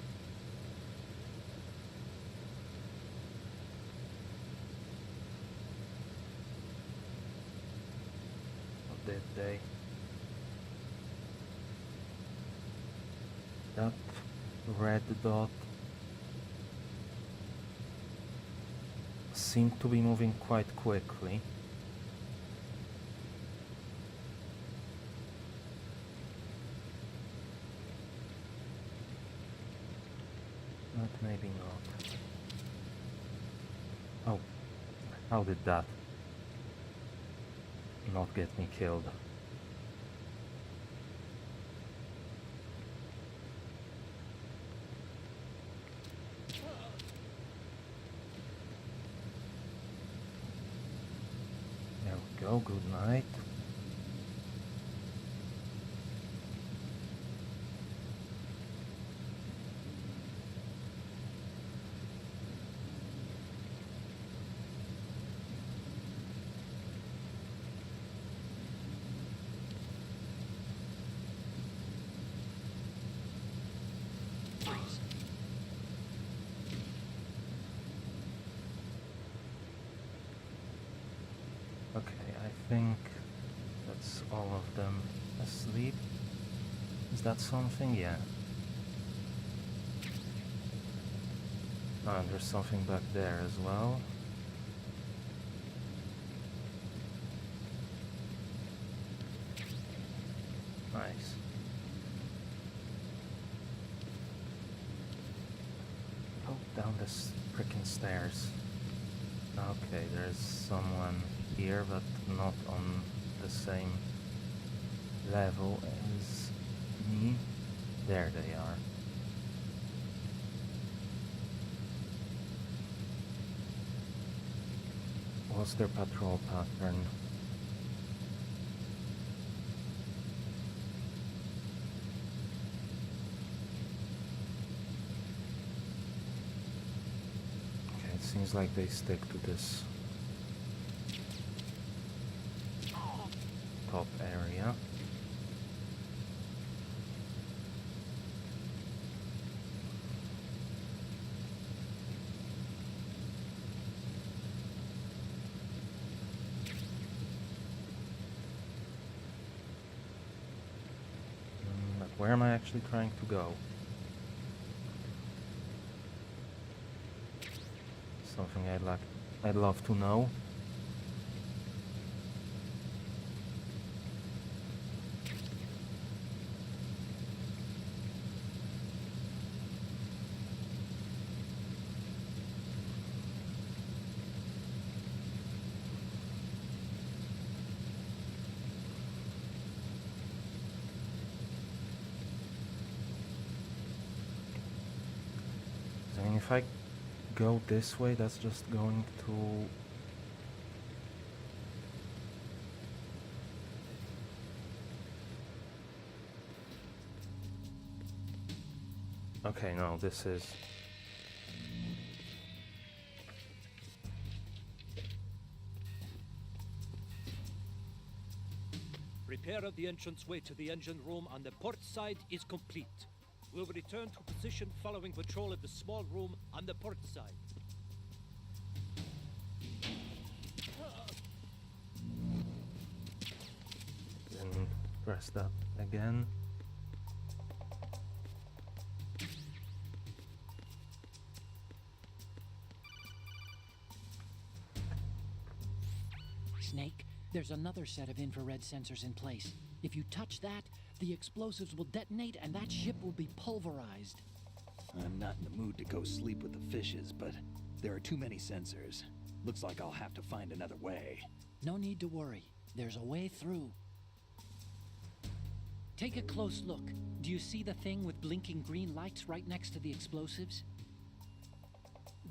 Or did they? That red dot seemed to be moving quite quickly. But maybe not. Oh, how did that not get me killed? There we go, good night. Freeze. Okay, I think that's all of them asleep. Is that something? Yeah. Oh, and there's something back there as well. Nice. Oh, down this frickin' stairs. Okay, there's someone here, but not on the same level as me. There they are. What's their patrol pattern? Okay, it seems like they stick to this top area. But Where am I actually trying to go? Something I'd love to know. I mean, if I go this way, that's just going to... Okay, no, this is... Repair of the entranceway to the engine room on the port side is complete. We'll return to position following patrol of the small room on the port side. Then press that again. Snake, there's another set of infrared sensors in place. If you touch that, the explosives will detonate and that ship will be pulverized. I'm not in the mood to go sleep with the fishes, but there are too many sensors. Looks like I'll have to find another way. No need to worry. There's a way through. Take a close look. Do you see the thing with blinking green lights right next to the explosives?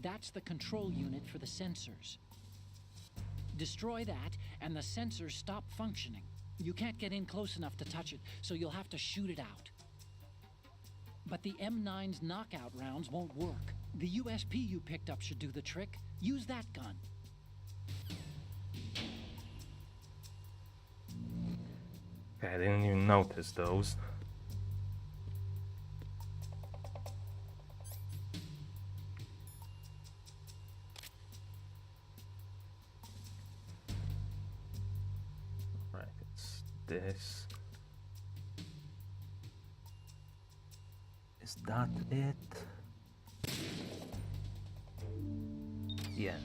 That's the control unit for the sensors. Destroy that, and the sensors stop functioning. You can't get in close enough to touch it, so you'll have to shoot it out. But the M9's knockout rounds won't work. The USP you picked up should do the trick. Use that gun. Okay, I didn't even notice those. Right, it's this. Is that it? Yeah.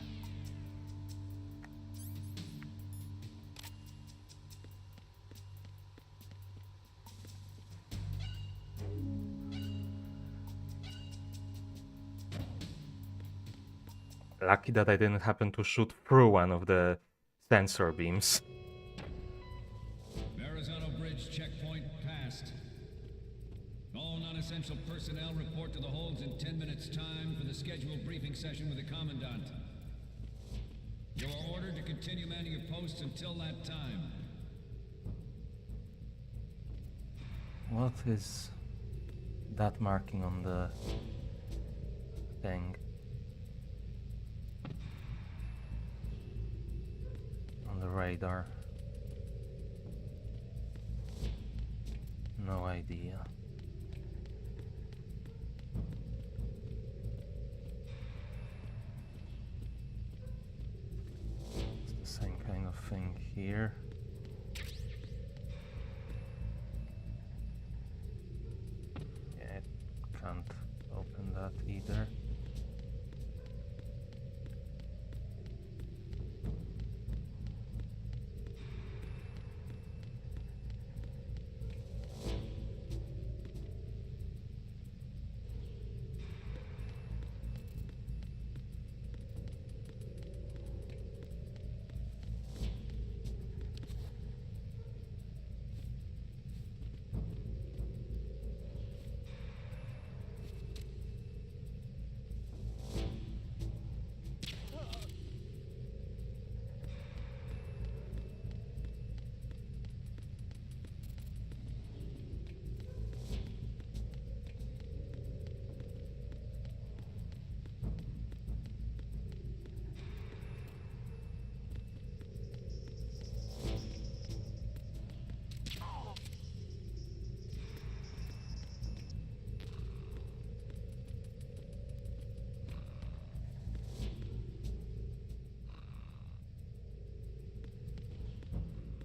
Lucky that I didn't happen to shoot through one of the sensor beams. Verrazano Bridge checkpoint passed. All non-essential personnel report to the holds in 10 minutes' time for the scheduled briefing session with the Commandant. You are ordered to continue manning your posts until that time. What is that marking on the thing? On the radar? No idea. It's the same kind of thing here. Yeah, it can't open that either.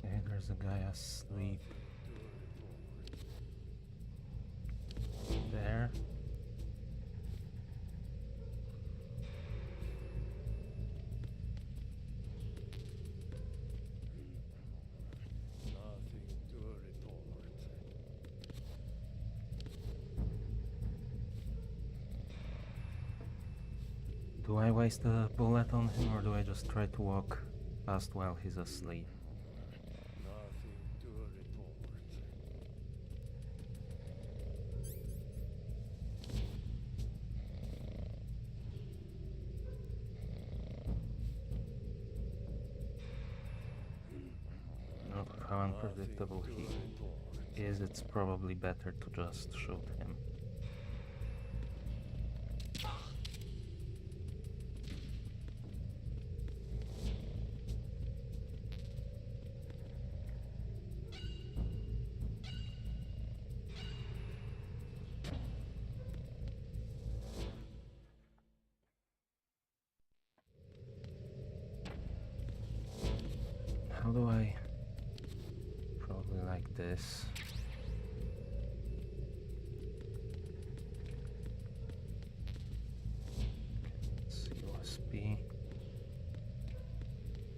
Okay, there's a guy asleep. Do I waste a bullet on him, or do I just try to walk past while he's asleep? Nothing to report. Look how unpredictable Nothing to he report. is, it's probably better to just shoot him. How do I... Probably like this. USB.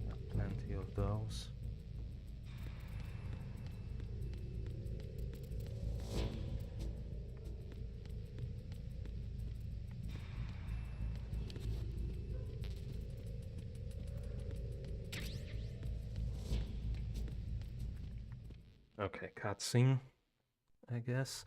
Got plenty of those. Okay, cutscene, I guess.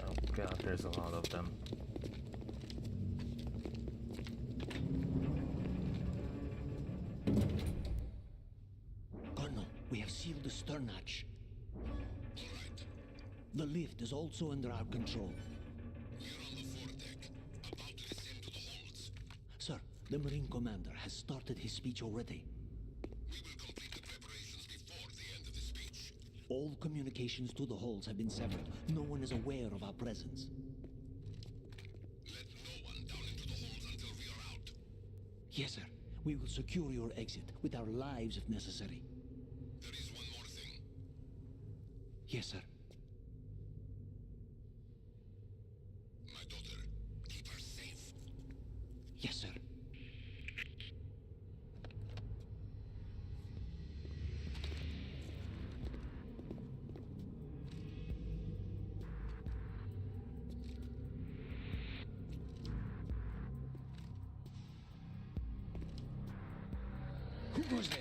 Oh god, there's a lot of them. Colonel, we have sealed the stern hatch. The lift is also under our control. Sir, the Marine Commander has started his speech already. All communications to the halls have been severed. No one is aware of our presence. Yes, sir. We will secure your exit with our lives if necessary. There is one more thing. Yes, sir. My daughter, keep her safe. Yes, sir. Who goes there?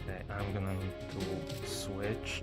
Okay, I'm gonna need to switch.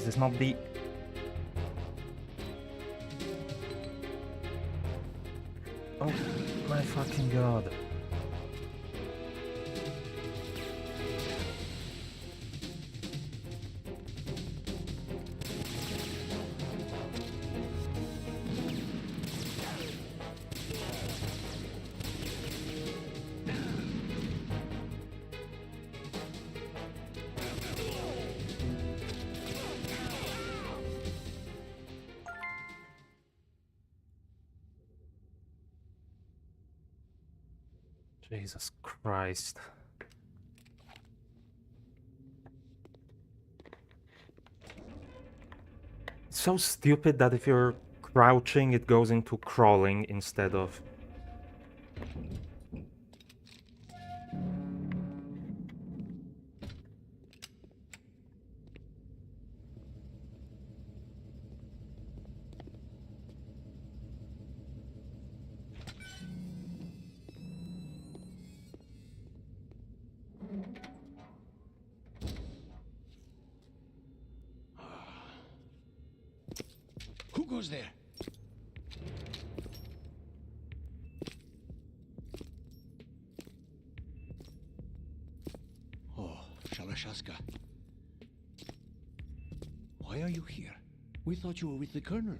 this not the... Oh my fucking god. Jesus Christ. It's so stupid that if you're crouching, it goes into crawling instead of... Who goes there? Oh, Shalashaska. Why are you here? We thought you were with the Colonel.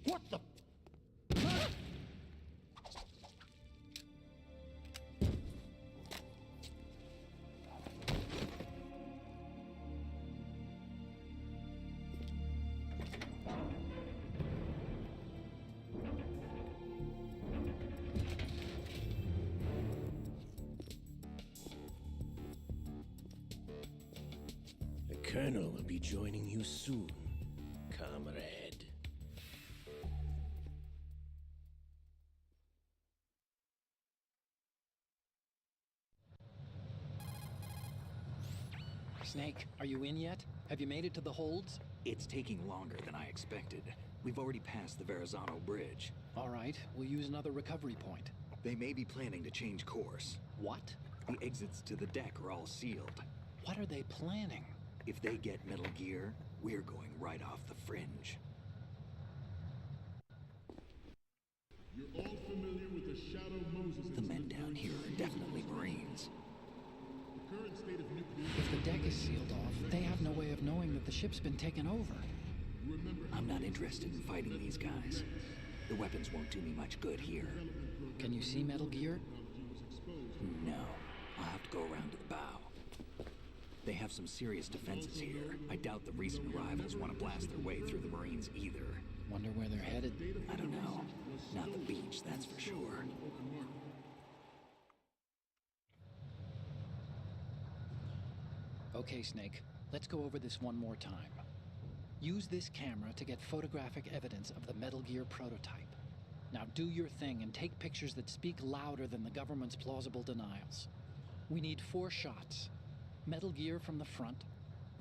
What the... The Colonel will be joining you soon, comrade. Snake, are you in yet? Have you made it to the holds? It's taking longer than I expected. We've already passed the Verrazano Bridge. All right, we'll use another recovery point. They may be planning to change course. What? The exits to the deck are all sealed. What are they planning? If they get Metal Gear, we're going right off the fringe. You're all familiar with the Shadow Moses. The men down here are definitely Marines. The current state of nuclear... If the deck is sealed off, they have no way of knowing that the ship's been taken over. I'm not interested in fighting these guys. The weapons won't do me much good here. Can you see Metal Gear? No. I'll have to go around to the bow. They have some serious defenses here. I doubt the recent arrivals want to blast their way through the Marines either. Wonder where they're headed? I don't know. Not the beach, that's for sure. Okay, Snake. Let's go over this one more time. Use this camera to get photographic evidence of the Metal Gear prototype. Now do your thing and take pictures that speak louder than the government's plausible denials. We need 4 shots. Metal Gear from the front,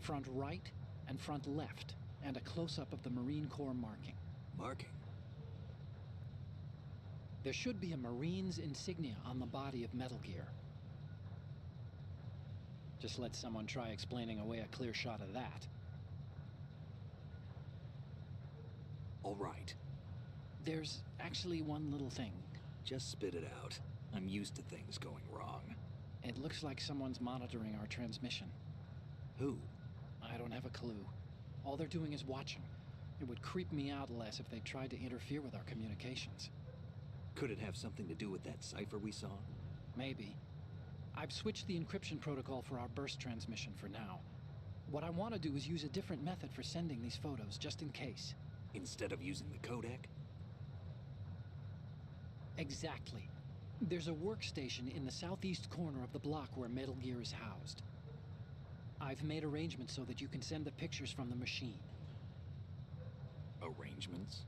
front right, and front left, and a close-up of the Marine Corps marking. Marking? There should be a Marine's insignia on the body of Metal Gear. Just let someone try explaining away a clear shot of that. All right. There's actually one little thing. Just spit it out. I'm used to things going wrong. It looks like someone's monitoring our transmission. Who? I don't have a clue. All they're doing is watching. It would creep me out less if they tried to interfere with our communications. Could it have something to do with that cipher we saw? Maybe. I've switched the encryption protocol for our burst transmission for now. What I want to do is use a different method for sending these photos, just in case. Instead of using the codec? Exactly. There's a workstation in the southeast corner of the block where Metal Gear is housed. I've made arrangements so that you can send the pictures from the machine. Arrangements?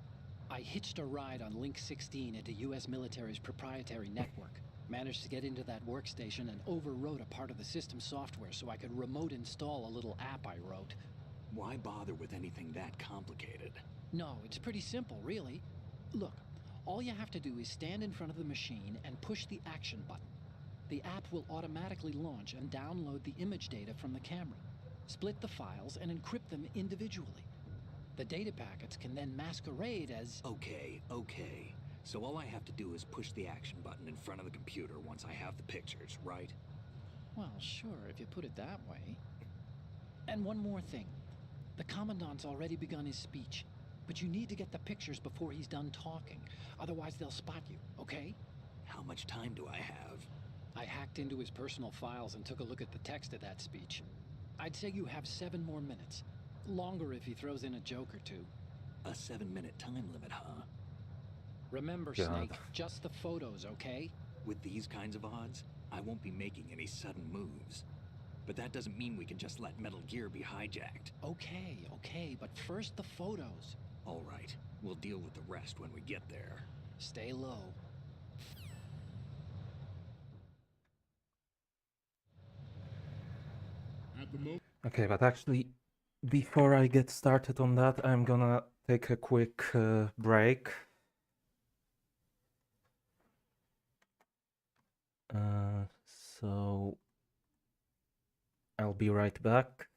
I hitched a ride on Link 16 into US military's proprietary network. Managed to get into that workstation and overwrote a part of the system software so I could remote install a little app I wrote. Why bother with anything that complicated? No, it's pretty simple, really. Look, all you have to do is stand in front of the machine and push the action button. The app will automatically launch and download the image data from the camera. Split the files and encrypt them individually. The data packets can then masquerade as... Okay. So all I have to do is push the action button in front of the computer once I have the pictures, right? Well, sure, if you put it that way. And one more thing. The Commandant's already begun his speech, but you need to get the pictures before he's done talking. Otherwise, they'll spot you, okay? How much time do I have? I hacked into his personal files and took a look at the text of that speech. I'd say you have 7 more minutes. Longer if he throws in a joke or two. A 7-minute time limit, huh? Remember, God. Snake, just the photos, okay? With these kinds of odds, I won't be making any sudden moves. But that doesn't mean we can just let Metal Gear be hijacked. Okay, but first the photos. All right, we'll deal with the rest when we get there. Stay low. At the moment, Okay, but actually, before I get started on that, I'm gonna take a quick break. So I'll be right back.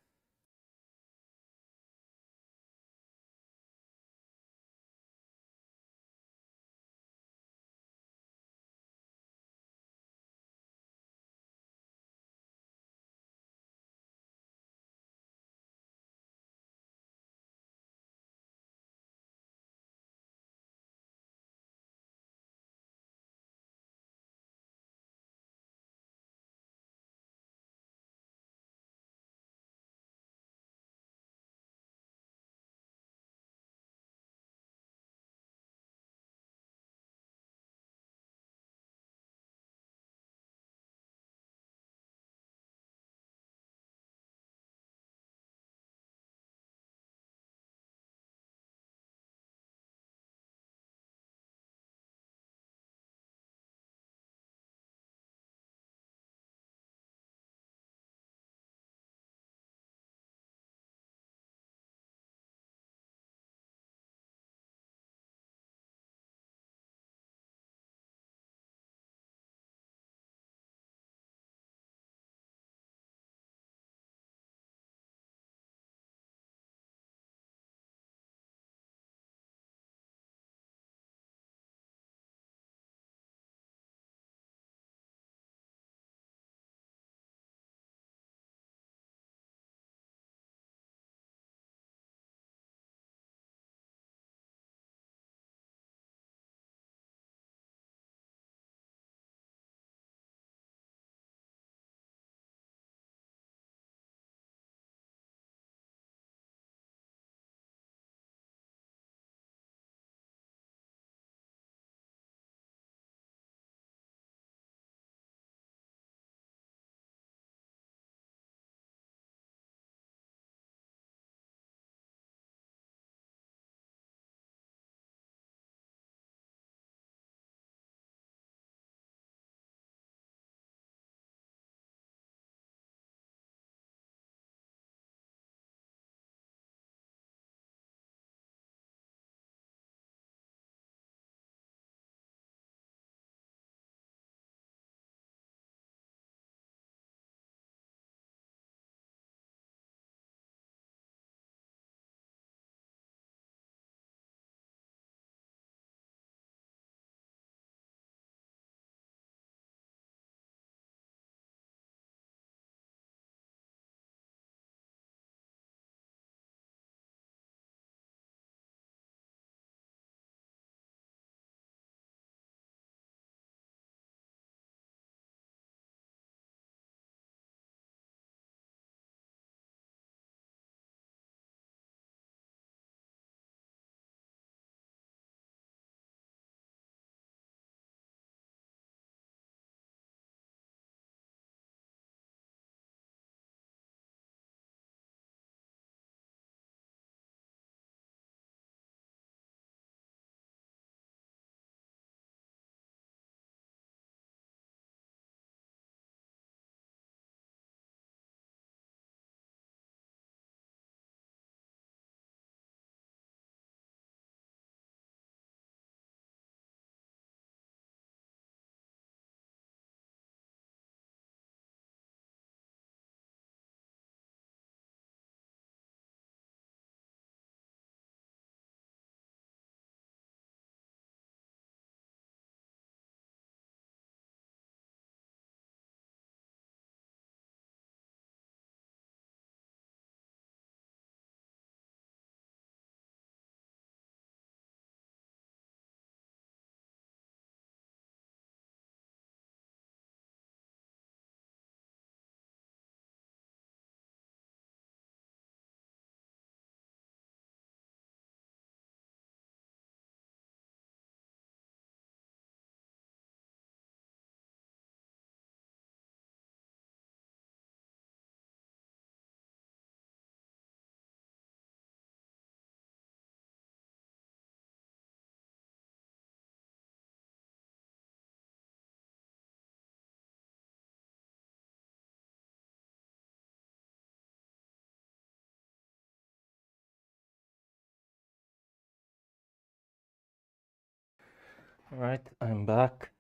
Alright, I'm back.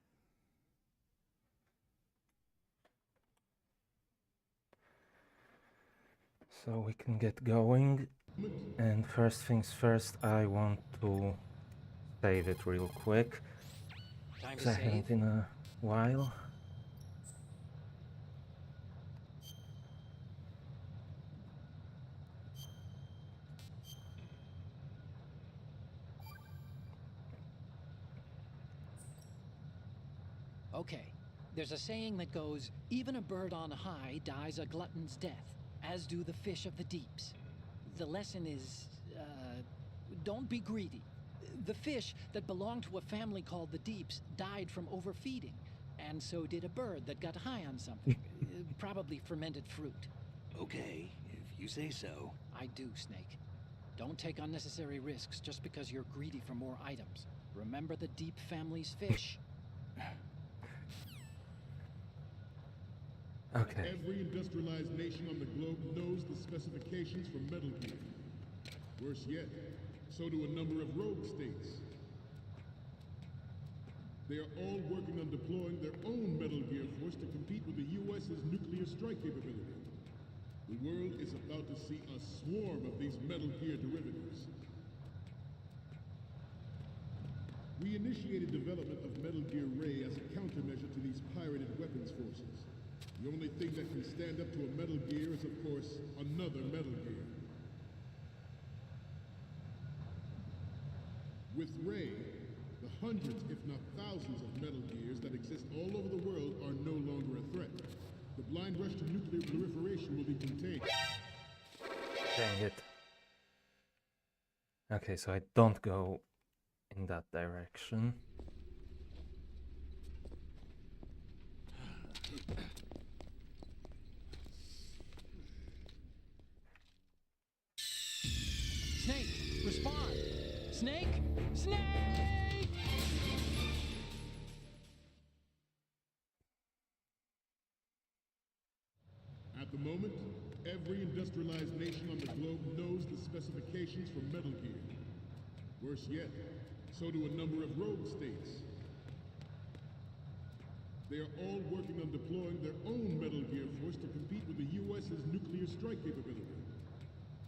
So we can get going. And first things first, I want to save it real quick. Time Because to I haven't save? in a while. Okay. There's a saying that goes, even a bird on high dies a glutton's death, as do the fish of the deeps. The lesson is, don't be greedy. The fish that belonged to a family called the Deeps died from overfeeding, and so did a bird that got high on something, probably fermented fruit. Okay, if you say so. I do, Snake. Don't take unnecessary risks just because you're greedy for more items. Remember the Deep family's fish. Okay. Every industrialized nation on the globe knows the specifications for Metal Gear. Worse yet, so do a number of rogue states. They are all working on deploying their own Metal Gear force to compete with the US's nuclear strike capability. The world is about to see a swarm of these Metal Gear derivatives. We initiated development of Metal Gear Ray as a countermeasure to these pirated weapons forces. The only thing that can stand up to a Metal Gear is, of course, another Metal Gear. With Ray, the hundreds, if not thousands, of Metal Gears that exist all over the world are no longer a threat. The blind rush to nuclear proliferation will be contained. Dang it. Okay, so I don't go in that direction. Snake, respond! Snake? Snake! At the moment, every industrialized nation on the globe knows the specifications for Metal Gear. Worse yet, so do a number of rogue states. They are all working on deploying their own Metal Gear force to compete with the US's nuclear strike capability.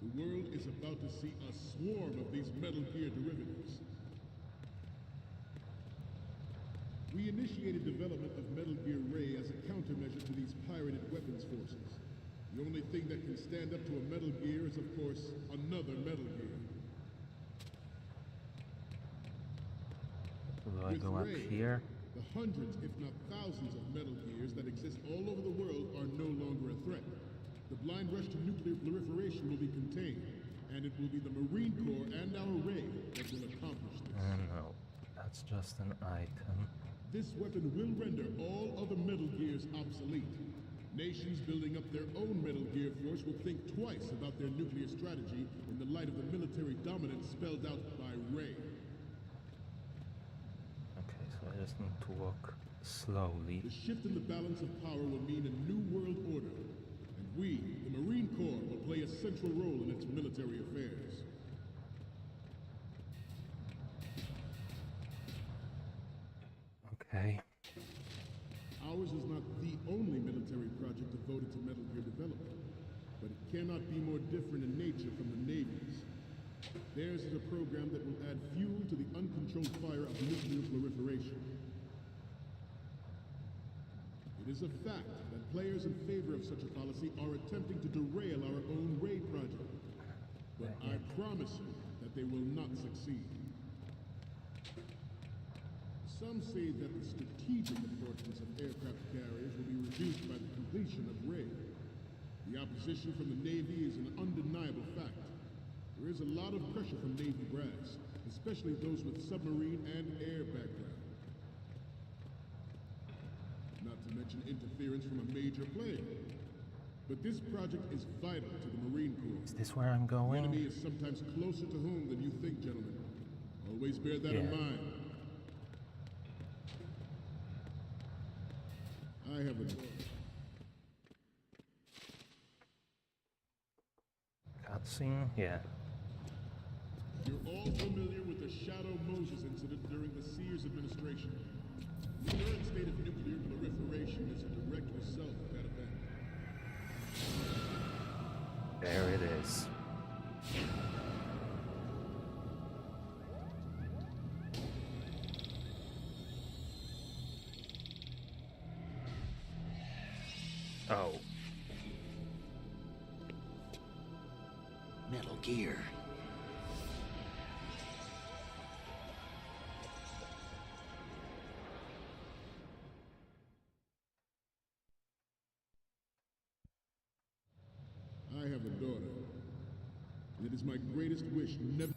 The world is about to see a swarm of these Metal Gear derivatives. We initiated development of Metal Gear Ray as a countermeasure to these pirated weapons forces. The only thing that can stand up to a Metal Gear is, of course, another Metal Gear. Do I go up Ray, here? the hundreds, if not thousands, of Metal Gears that exist all over the world are no longer a threat. The blind rush to nuclear proliferation will be contained, and it will be the Marine Corps and our Ray that will accomplish this. No, that's just an item. This weapon will render all other Metal Gears obsolete. Nations building up their own Metal Gear force will think twice about their nuclear strategy in the light of the military dominance spelled out by Ray. Okay, so I just need to walk slowly. The shift in the balance of power will mean a new world order. And we, the Marine Corps, will play a central role in its military affairs. Okay. Ours is not the only military project devoted to Metal Gear development, but it cannot be more different in nature from the Navy's. Theirs is a program that will add fuel to the uncontrolled fire of nuclear proliferation. It is a fact that players in favor of such a policy are attempting to derail our own Ray project. But I promise you that they will not succeed. Some say that the strategic importance of aircraft carriers will be reduced by the completion of Ray. The opposition from the Navy is an undeniable fact. There is a lot of pressure from Navy brass, especially those with submarine and air background. Not to mention interference from a major player. But this project is vital to the Marine Corps. Is this where I'm going? The enemy is sometimes closer to home than you think, gentlemen. Always bear that in mind. I have a... Cutscene? Yeah. Your You're all familiar with the Shadow Moses incident during the Sears administration. The current state of nuclear proliferation is a direct result of that event. There it is. Oh. Metal Gear. I have a daughter, and it is my greatest wish never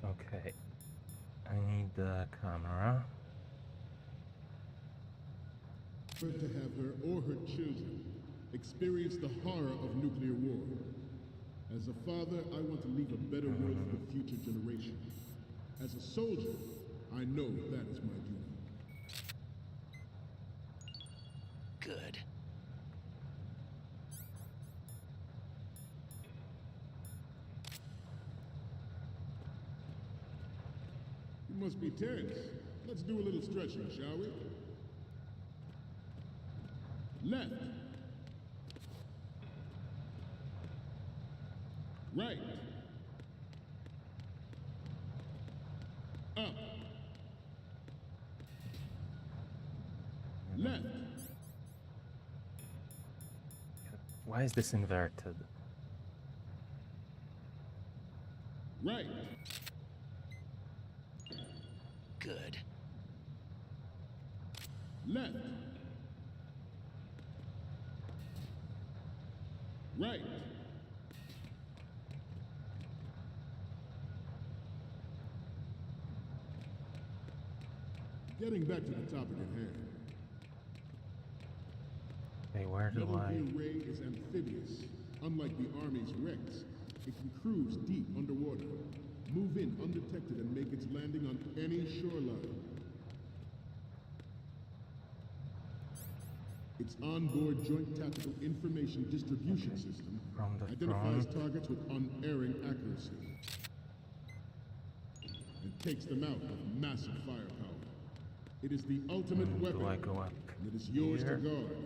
Okay. I need the camera. to have her or her children experience the horror of nuclear war. As a father, I want to leave a better world for the future generation. As a soldier, I know that is my duty. Good. You must be tense. Let's do a little stretching, shall we? Left. Right. Up. Left. Why is this inverted? Right. Good. Left. Right. Getting back to the topic at hand. Okay, where do Metal I... Gear Ray is amphibious. Unlike the Army's Rex, it can cruise deep underwater, move in undetected, and make its landing on any shoreline. Its onboard Joint Tactical Information Distribution System From the identifies front. targets with unerring accuracy and takes them out with massive firepower. It is the ultimate weapon, Do I go up and it is yours to here? guard.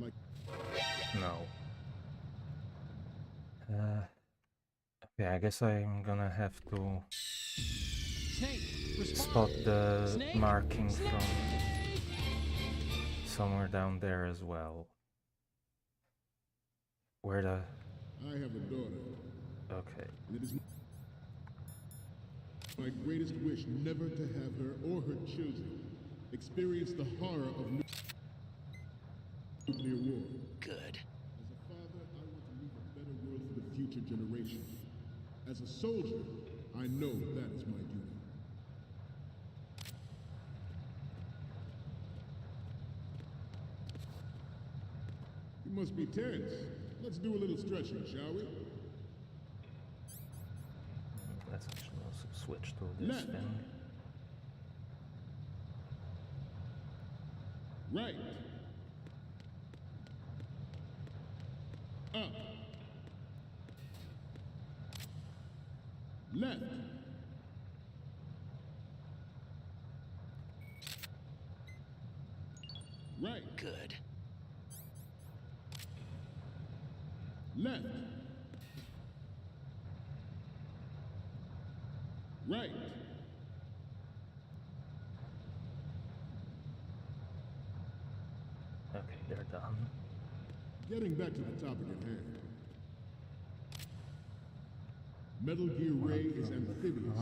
Like No. Okay, I guess I'm gonna have to Snake, spot respond. the Snake? marking Snake? from somewhere down there as well. Where the... I have a daughter, Okay. and it is my greatest wish never to have her or her children experience the horror of nuclear war. Good. As a father, I want to leave a better world for the future generation. As a soldier, I know that is my duty. You must be tense. Let's do a little stretching, shall we? Let's actually also switch to this Left. thing. Right. Up. Left. Right. Good. Left. Right. Okay, they're done. Getting back to the topic at hand. Metal Gear Ray is amphibious.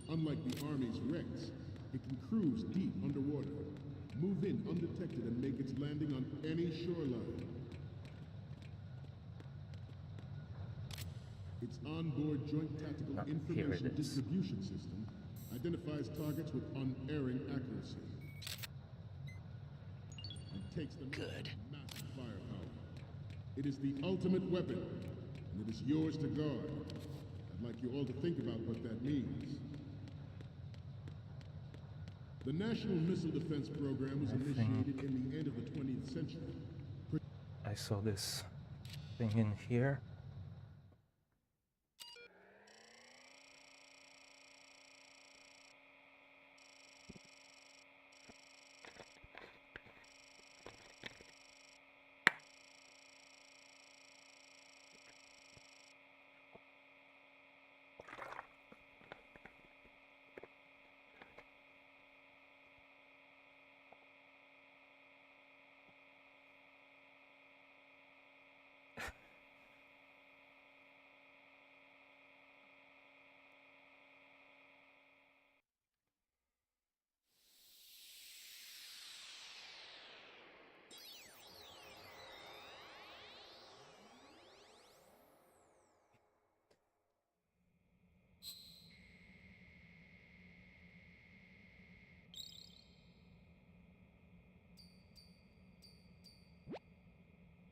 Unlike the Army's Rex, it can cruise deep underwater, move in undetected, and make its landing on any shoreline. Its onboard Joint Tactical Here it Information is. Distribution System identifies targets with unerring accuracy and takes them out with massive firepower. It is the ultimate weapon, and it is yours to guard. I'd like you all to think about what that means. The National Missile Defense Program was initiated in the end of the 20th century. I saw this thing in here.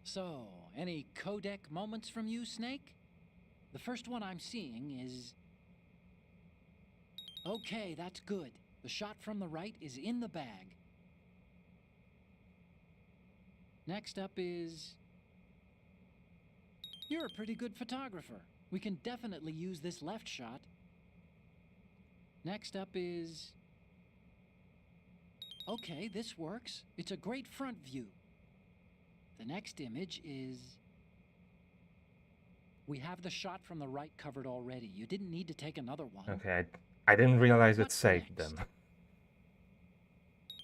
So, any codec moments from you, Snake? The first one I'm seeing is... Okay, that's good. The shot from the right is in the bag. Next up is... You're a pretty good photographer. We can definitely use this left shot. Next up is... Okay, this works. It's a great front view. The next image is... We have the shot from the right covered already. You didn't need to take another one. Okay, I didn't realize it What's saved next? them.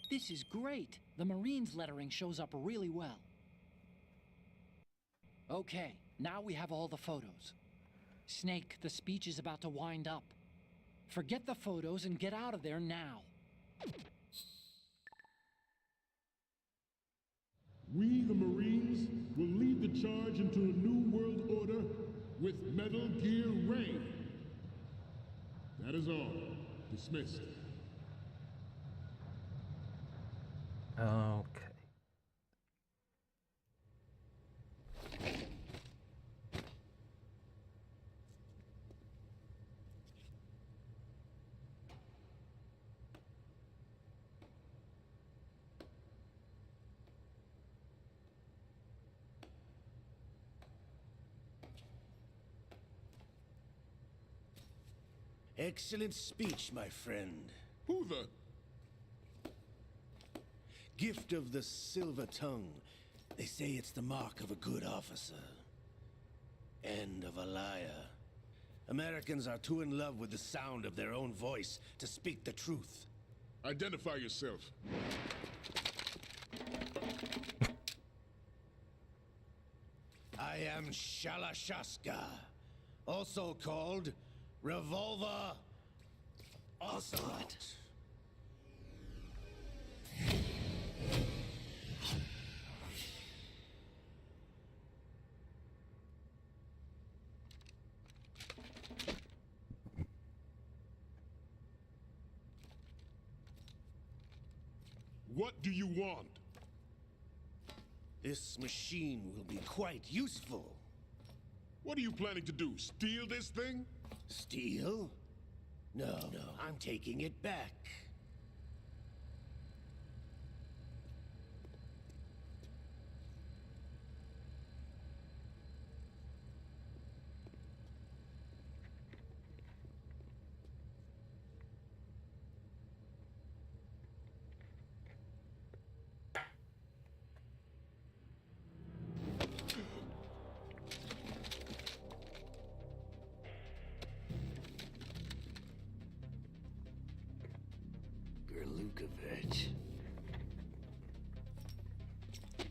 This is great. The Marines lettering shows up really well. Okay, now we have all the photos. Snake, the speech is about to wind up. Forget the photos and get out of there now. We, the Marines, will lead the charge into a new world order with Metal Gear Ray. That is all. Dismissed. Okay. Excellent speech, my friend. Who the... Gift of the silver tongue. They say it's the mark of a good officer. And of a liar. Americans are too in love with the sound of their own voice to speak the truth. Identify yourself. I am Shalashaska, also called Revolver Ocelot. What do you want? This machine will be quite useful. What are you planning to do? Steal this thing? Steal? No, I'm taking it back.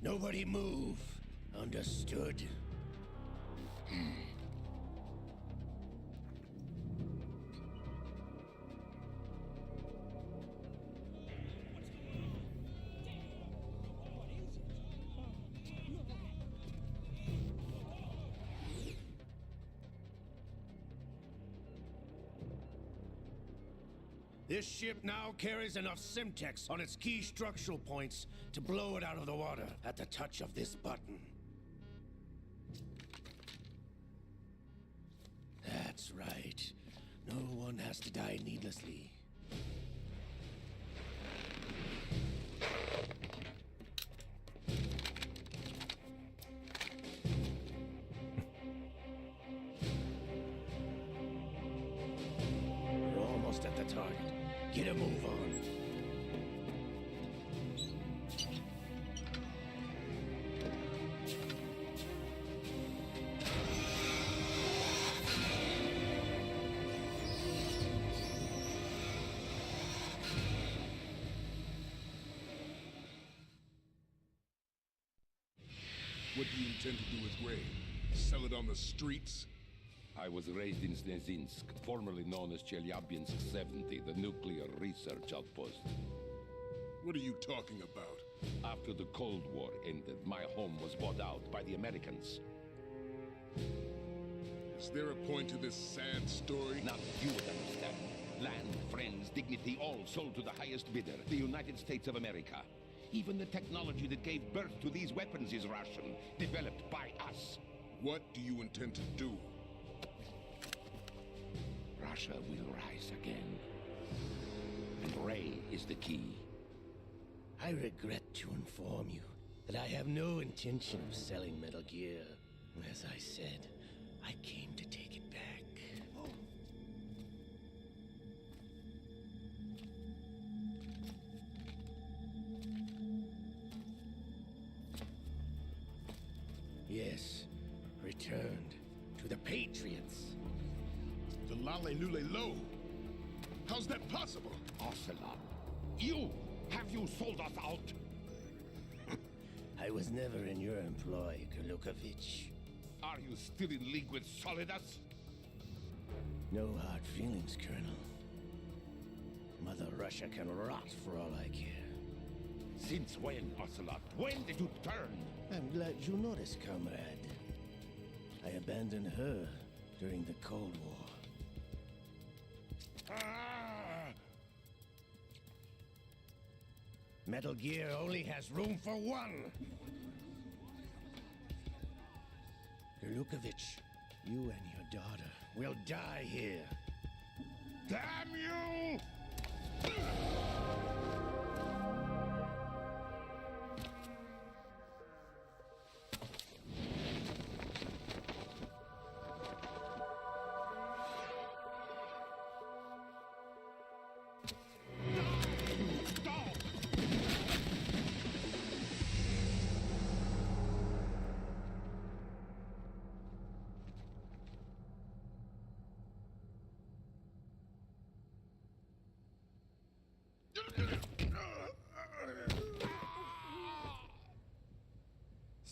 Nobody move. Understood? This ship now carries enough Simtex on its key structural points to blow it out of the water at the touch of this button. That's right. No one has to die needlessly. We're almost at the target. Get a move on. What do you intend to do with Ray? Sell it on the streets? I was raised in Snezinsk, formerly known as Chelyabinsk 70, the nuclear research outpost. What are you talking about? After the Cold War ended, my home was bought out by the Americans. Is there a point to this sad story? Now you would understand. Land, friends, dignity, all sold to the highest bidder, the United States of America. Even the technology that gave birth to these weapons is Russian, developed by us. What do you intend to do? Russia will rise again. And Ray is the key. I regret to inform you that I have no intention of selling Metal Gear. As I said, I came to take it back. Yes, returned to the Patriots. The Lale Lule Lo? How's that possible? Ocelot, have you sold us out? I was never in your employ, Kurlukovich. Are you still in league with Solidus? No hard feelings, Colonel. Mother Russia can rot for all I care. Since when, Ocelot? When did you turn? I'm glad you noticed, comrade. I abandoned her during the Cold War. Metal Gear only has room for one! Kurlukovich, you and your daughter will die here. Damn you!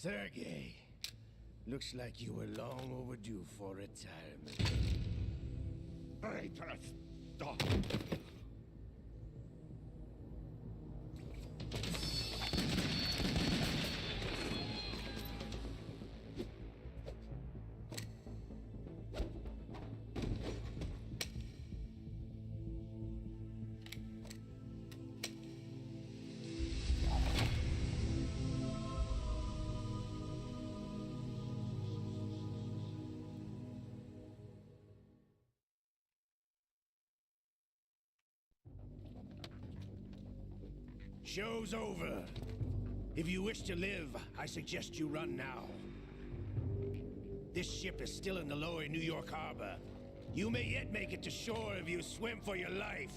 Sergei, looks like you were long overdue for retirement. Traitorous dog! Show's over. If you wish to live, I suggest you run now. This ship is still in the lower New York harbor. You may yet make it to shore if you swim for your life.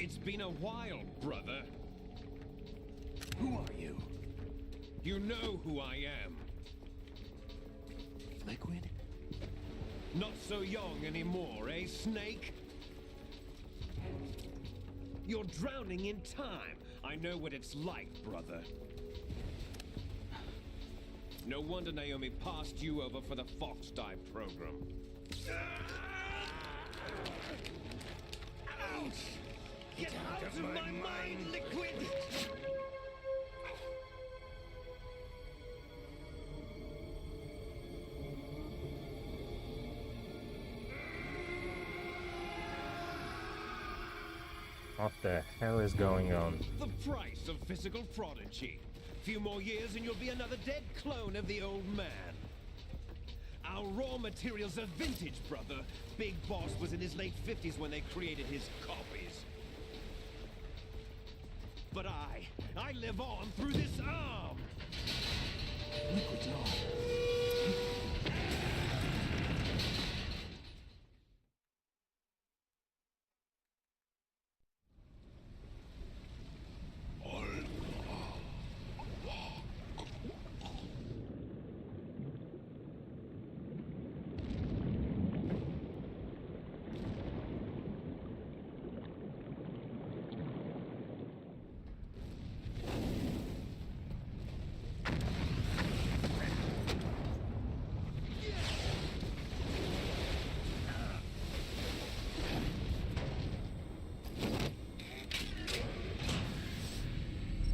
It's been a while, brother. Who are you? You know who I am. Liquid? Not so young anymore, eh, Snake? You're drowning in time. I know what it's like, brother. No wonder Naomi passed you over for the Fox Dive program. Ouch! Get out of my mind, Liquid! What the hell is going on? The price of physical prodigy. Few more years and you'll be another dead clone of the old man. Our raw materials are vintage, brother. Big Boss was in his late 50s when they created his copies. But I live on through this arm! Liquid's on.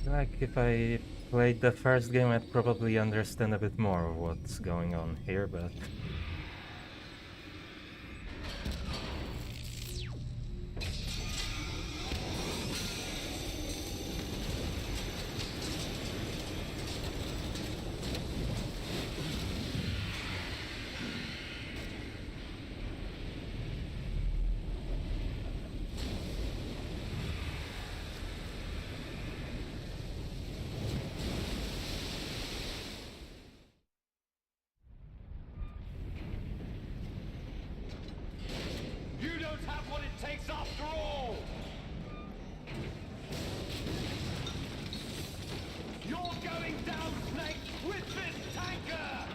Like, if I played the first game, I'd probably understand a bit more of what's going on here, but... You don't have what it takes after all! You're going down, Snake, with this tanker!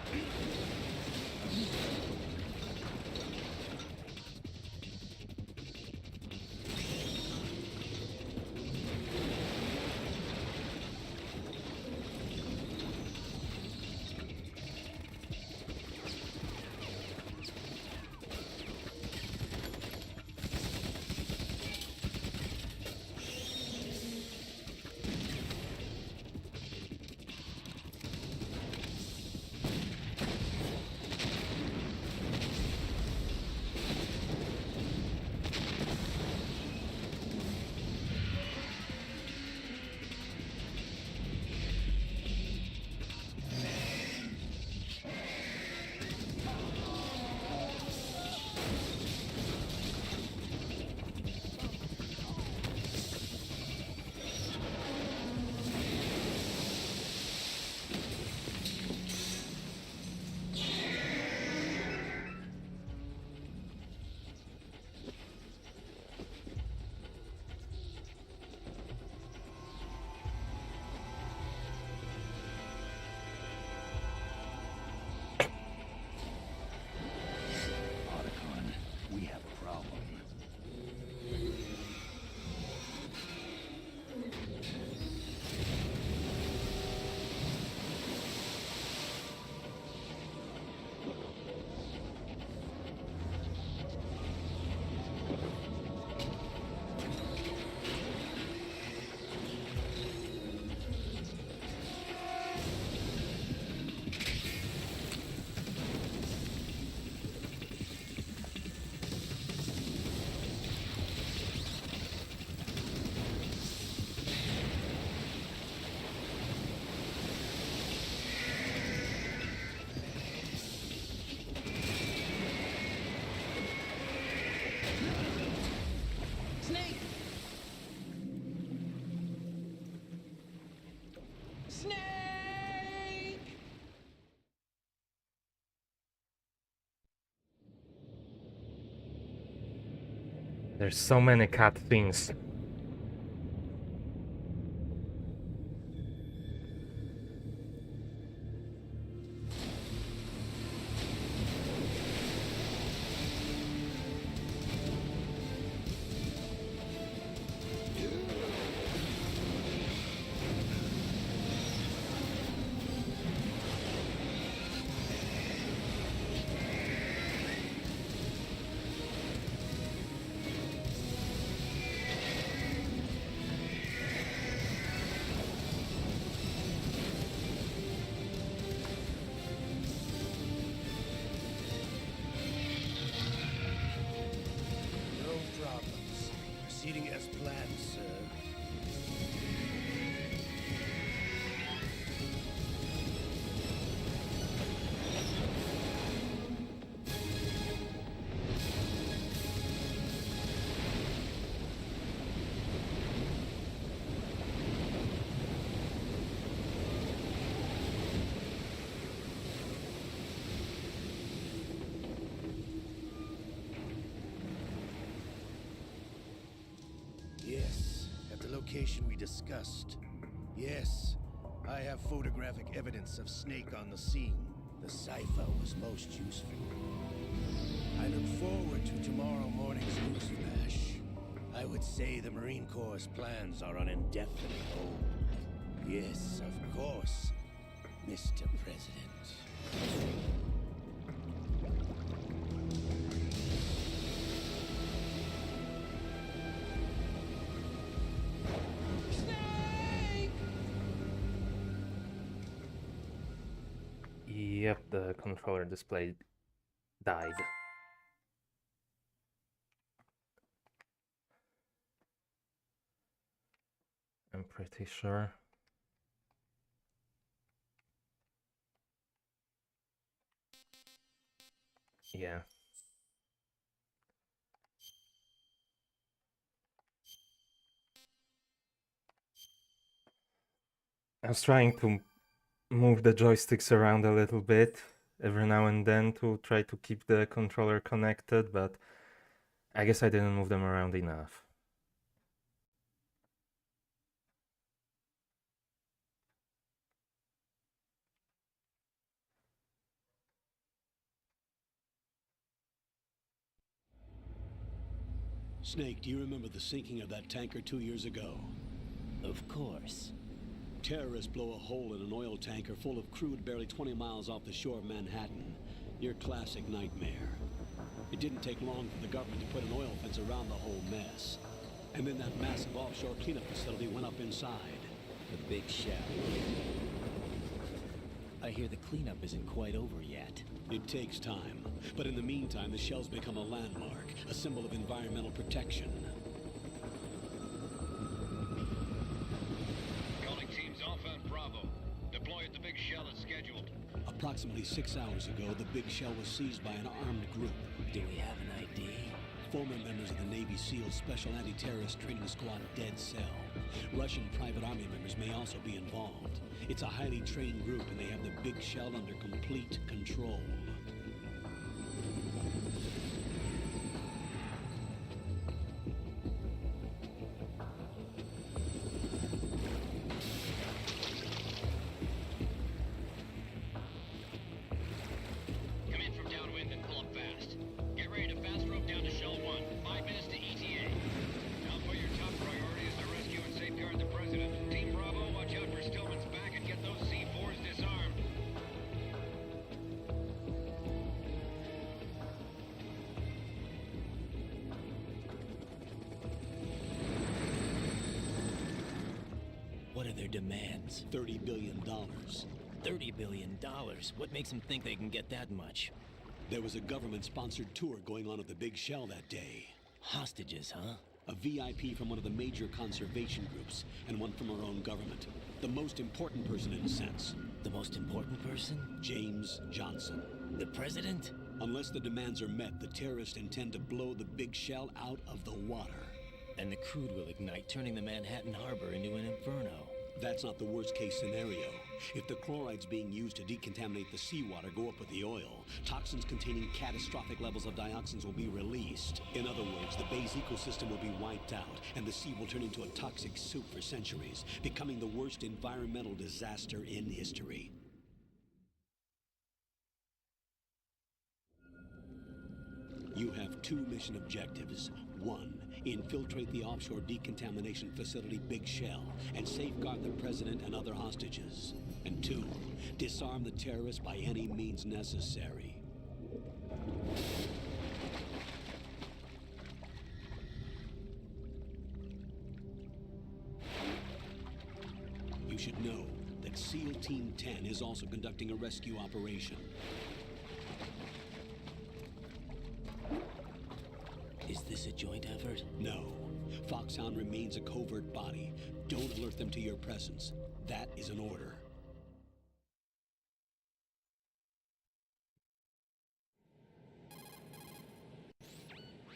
We have a problem. Snake! Snake! There's so many cat things. No problems. Proceeding as planned, sir. location we discussed. Yes, I have photographic evidence of Snake on the scene. The cipher was most useful. I look forward to tomorrow morning's news flash. I would say the Marine Corps' plans are on indefinite hold. Yes, of course, Mr. President. Yep, the controller display died. I'm pretty sure. Yeah. I was trying to move the joysticks around a little bit every now and then to try to keep the controller connected, but I guess I didn't move them around enough. Snake, do you remember the sinking of that tanker 2 years ago? Of course. Terrorists blow a hole in an oil tanker full of crude barely 20 miles off the shore of Manhattan. Your classic nightmare. It didn't take long for the government to put an oil fence around the whole mess. And then that massive offshore cleanup facility went up inside. The big shell. I hear the cleanup isn't quite over yet. It takes time. But in the meantime, the shell's become a landmark, a symbol of environmental protection. Calling teams Alpha and Bravo. Deploy at the big shell as scheduled. Approximately 6 hours ago, the big shell was seized by an armed group. Do we have an ID? Former members of the Navy SEAL Special Anti-Terrorist Training Squad Dead Cell. Russian private army members may also be involved. It's a highly trained group and they have the big shell under complete control. Come in from downwind and pull up fast. Get ready to fast rope down to Shell 1. 5 minutes to ETA. Now for your top priority is to rescue and safeguard the President. Team Bravo, watch out for Stillman's back and get those C4s disarmed. What are their demands? $30 billion. $30 billion? What makes them think they can get that much? There was a government-sponsored tour going on at the big shell that day. Hostages, huh? A VIP from one of the major conservation groups, and one from our own government. The most important person in a sense. The most important person? James Johnson. The president? Unless the demands are met, the terrorists intend to blow the big shell out of the water. And the crude will ignite, turning the Manhattan Harbor into an inferno. That's not the worst-case scenario. If the chlorides being used to decontaminate the seawater go up with the oil, toxins containing catastrophic levels of dioxins will be released. In other words, the bay's ecosystem will be wiped out, and the sea will turn into a toxic soup for centuries, becoming the worst environmental disaster in history. You have 2 mission objectives. 1, infiltrate the offshore decontamination facility Big Shell and safeguard the president and other hostages. And 2, disarm the terrorists by any means necessary. You should know that SEAL Team 10 is also conducting a rescue operation. Is this a joint effort? No. Foxhound remains a covert body. Don't alert them to your presence. That is an order.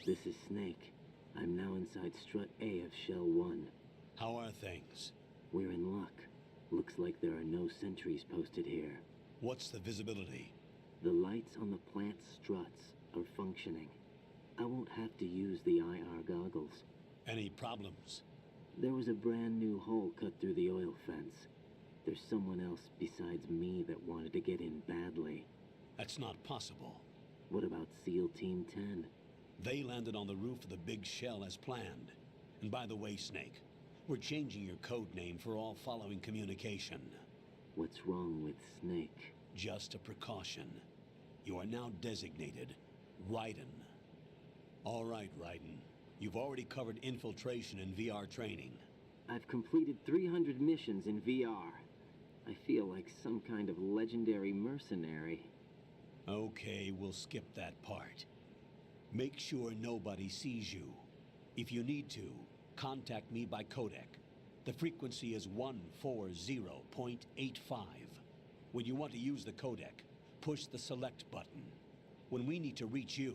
This is Snake. I'm now inside Strut A of Shell 1. How are things? We're in luck. Looks like there are no sentries posted here. What's the visibility? The lights on the plant struts are functioning. I won't have to use the IR goggles. Any problems? There was a brand new hole cut through the oil fence. There's someone else besides me that wanted to get in badly. That's not possible. What about SEAL Team 10? They landed on the roof of the big shell as planned. And by the way, Snake, we're changing your code name for all following communication. What's wrong with Snake? Just a precaution. You are now designated Raiden. All right, Raiden. You've already covered infiltration and VR training. I've completed 300 missions in VR. I feel like some kind of legendary mercenary. Okay, we'll skip that part. Make sure nobody sees you. If you need to, contact me by codec. The frequency is 140.85. When you want to use the codec, push the select button. When we need to reach you,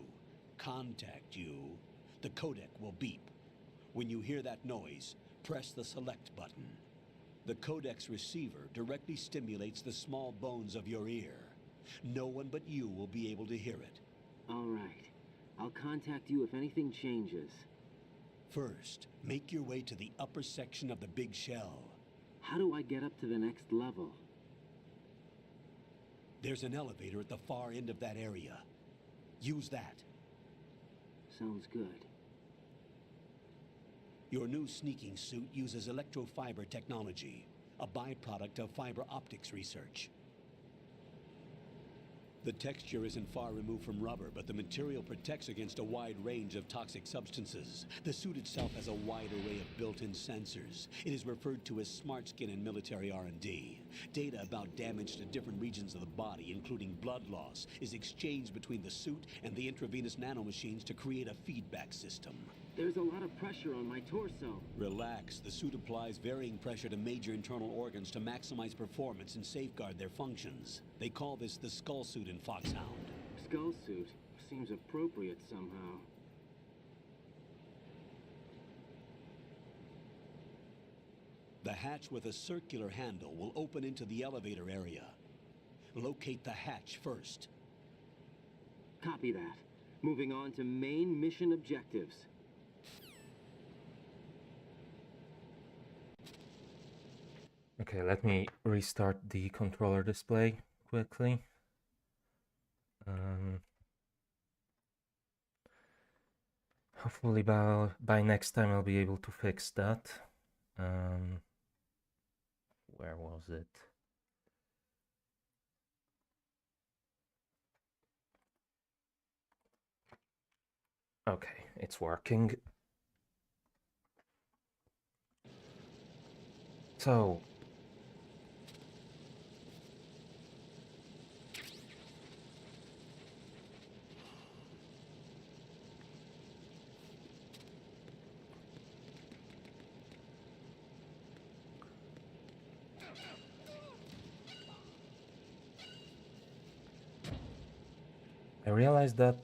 contact you, the codec will beep. When you hear that noise, press the select button. The codec's receiver directly stimulates the small bones of your ear. No one but you will be able to hear it. All right. I'll contact you if anything changes. First, make your way to the upper section of the big shell. How do I get up to the next level? There's an elevator at the far end of that area. Use that. Sounds good. Your new sneaking suit uses electrofiber technology, a byproduct of fiber optics research. The texture isn't far removed from rubber, but the material protects against a wide range of toxic substances. The suit itself has a wide array of built-in sensors. It is referred to as smart skin in military R&D. Data about damage to different regions of the body, including blood loss, is exchanged between the suit and the intravenous nanomachines to create a feedback system. There's a lot of pressure on my torso. Relax. The suit applies varying pressure to major internal organs to maximize performance and safeguard their functions. They call this the skull suit in Foxhound. Skull suit? Seems appropriate somehow. The hatch with a circular handle will open into the elevator area. Locate the hatch first. Copy that. Moving on to main mission objectives. Okay, let me restart the controller display quickly. Hopefully by next time I'll be able to fix that. Where was it? Okay, it's working. So I realized that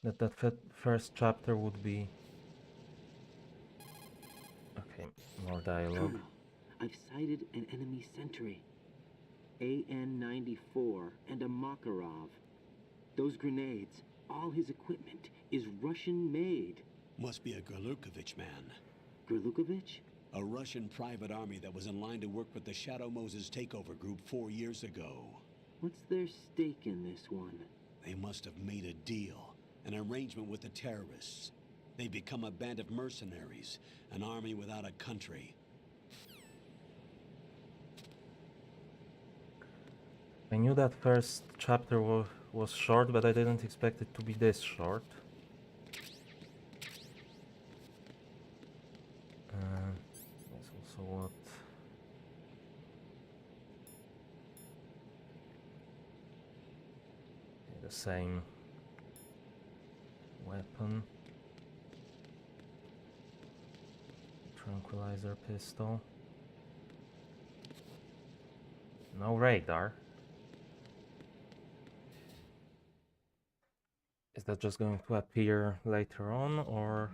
that first chapter would be okay. More dialogue. Colonel, I've sighted an enemy sentry. AN-94 and a Makarov. Those grenades, all his equipment, is Russian-made. Must be a Gerlukovich man. Gerlukovich? A Russian private army that was in line to work with the Shadow Moses takeover group 4 years ago. What's their stake in this one? They must have made a deal, an arrangement with the terrorists. They become a band of mercenaries, an army without a country. I knew that first chapter was short, but I didn't expect it to be this short. That's also what... the same weapon. Tranquilizer pistol. No radar. Is that just going to appear later on, or...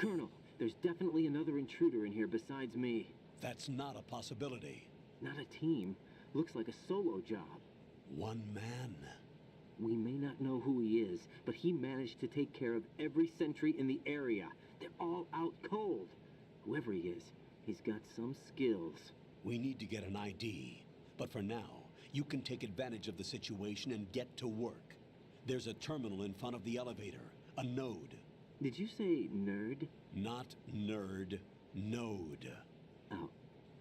Colonel, there's definitely another intruder in here besides me. That's not a possibility. Not a team. Looks like a solo job. One man. We may not know who he is, but he managed to take care of every sentry in the area. They're all out cold. Whoever he is, he's got some skills. We need to get an ID. But for now, you can take advantage of the situation and get to work. There's a terminal in front of the elevator. A node. Did you say nerd? Not nerd. Node. Oh.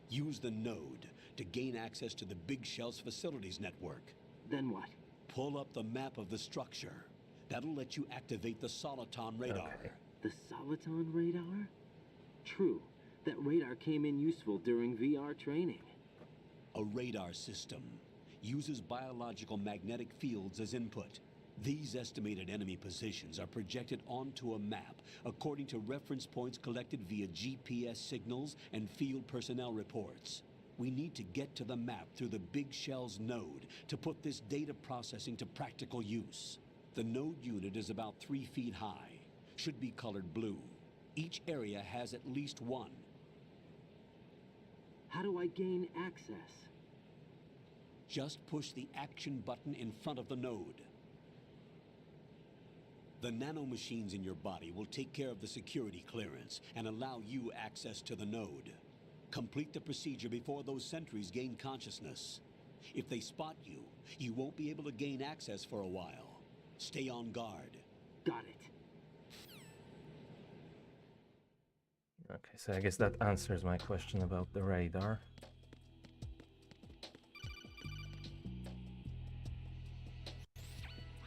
Use the node to gain access to the Big Shell's facilities network. Then what? Pull up the map of the structure. That'll let you activate the Soliton radar. Okay. The Soliton radar? True. That radar came in useful during VR training. A radar system uses biological magnetic fields as input. These estimated enemy positions are projected onto a map according to reference points collected via GPS signals and field personnel reports. We need to get to the map through the Big Shell's node to put this data processing to practical use. The node unit is about 3 feet high, should be colored blue. Each area has at least one. How do I gain access? Just push the action button in front of the node. The nanomachines in your body will take care of the security clearance and allow you access to the node. Complete the procedure before those sentries gain consciousness. If they spot you, you won't be able to gain access for a while. Stay on guard. Got it. Okay, so I guess that answers my question about the radar.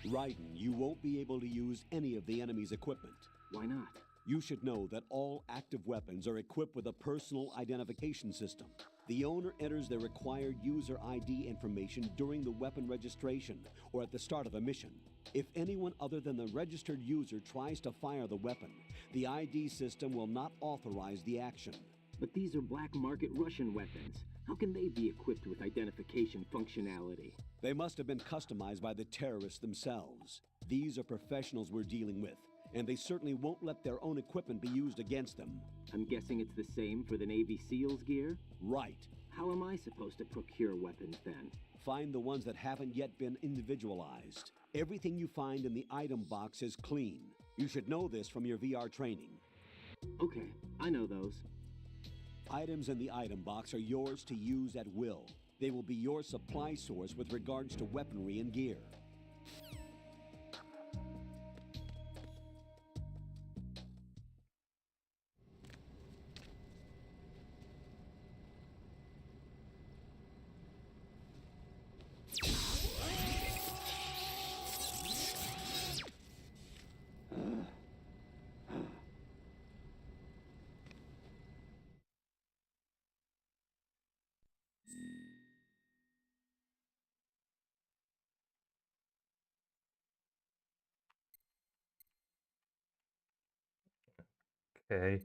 Raiden, you won't be able to use any of the enemy's equipment. Why not? You should know that all active weapons are equipped with a personal identification system. The owner enters their required user ID information during the weapon registration or at the start of a mission. If anyone other than the registered user tries to fire the weapon, the ID system will not authorize the action. But these are black market Russian weapons. How can they be equipped with identification functionality? They must have been customized by the terrorists themselves. These are professionals we're dealing with, and they certainly won't let their own equipment be used against them. I'm guessing it's the same for the Navy SEALs gear? Right. How am I supposed to procure weapons then? Find the ones that haven't yet been individualized. Everything you find in the item box is clean. You should know this from your VR training. Okay, I know those. Items in the item box are yours to use at will. They will be your supply source with regards to weaponry and gear. Okay.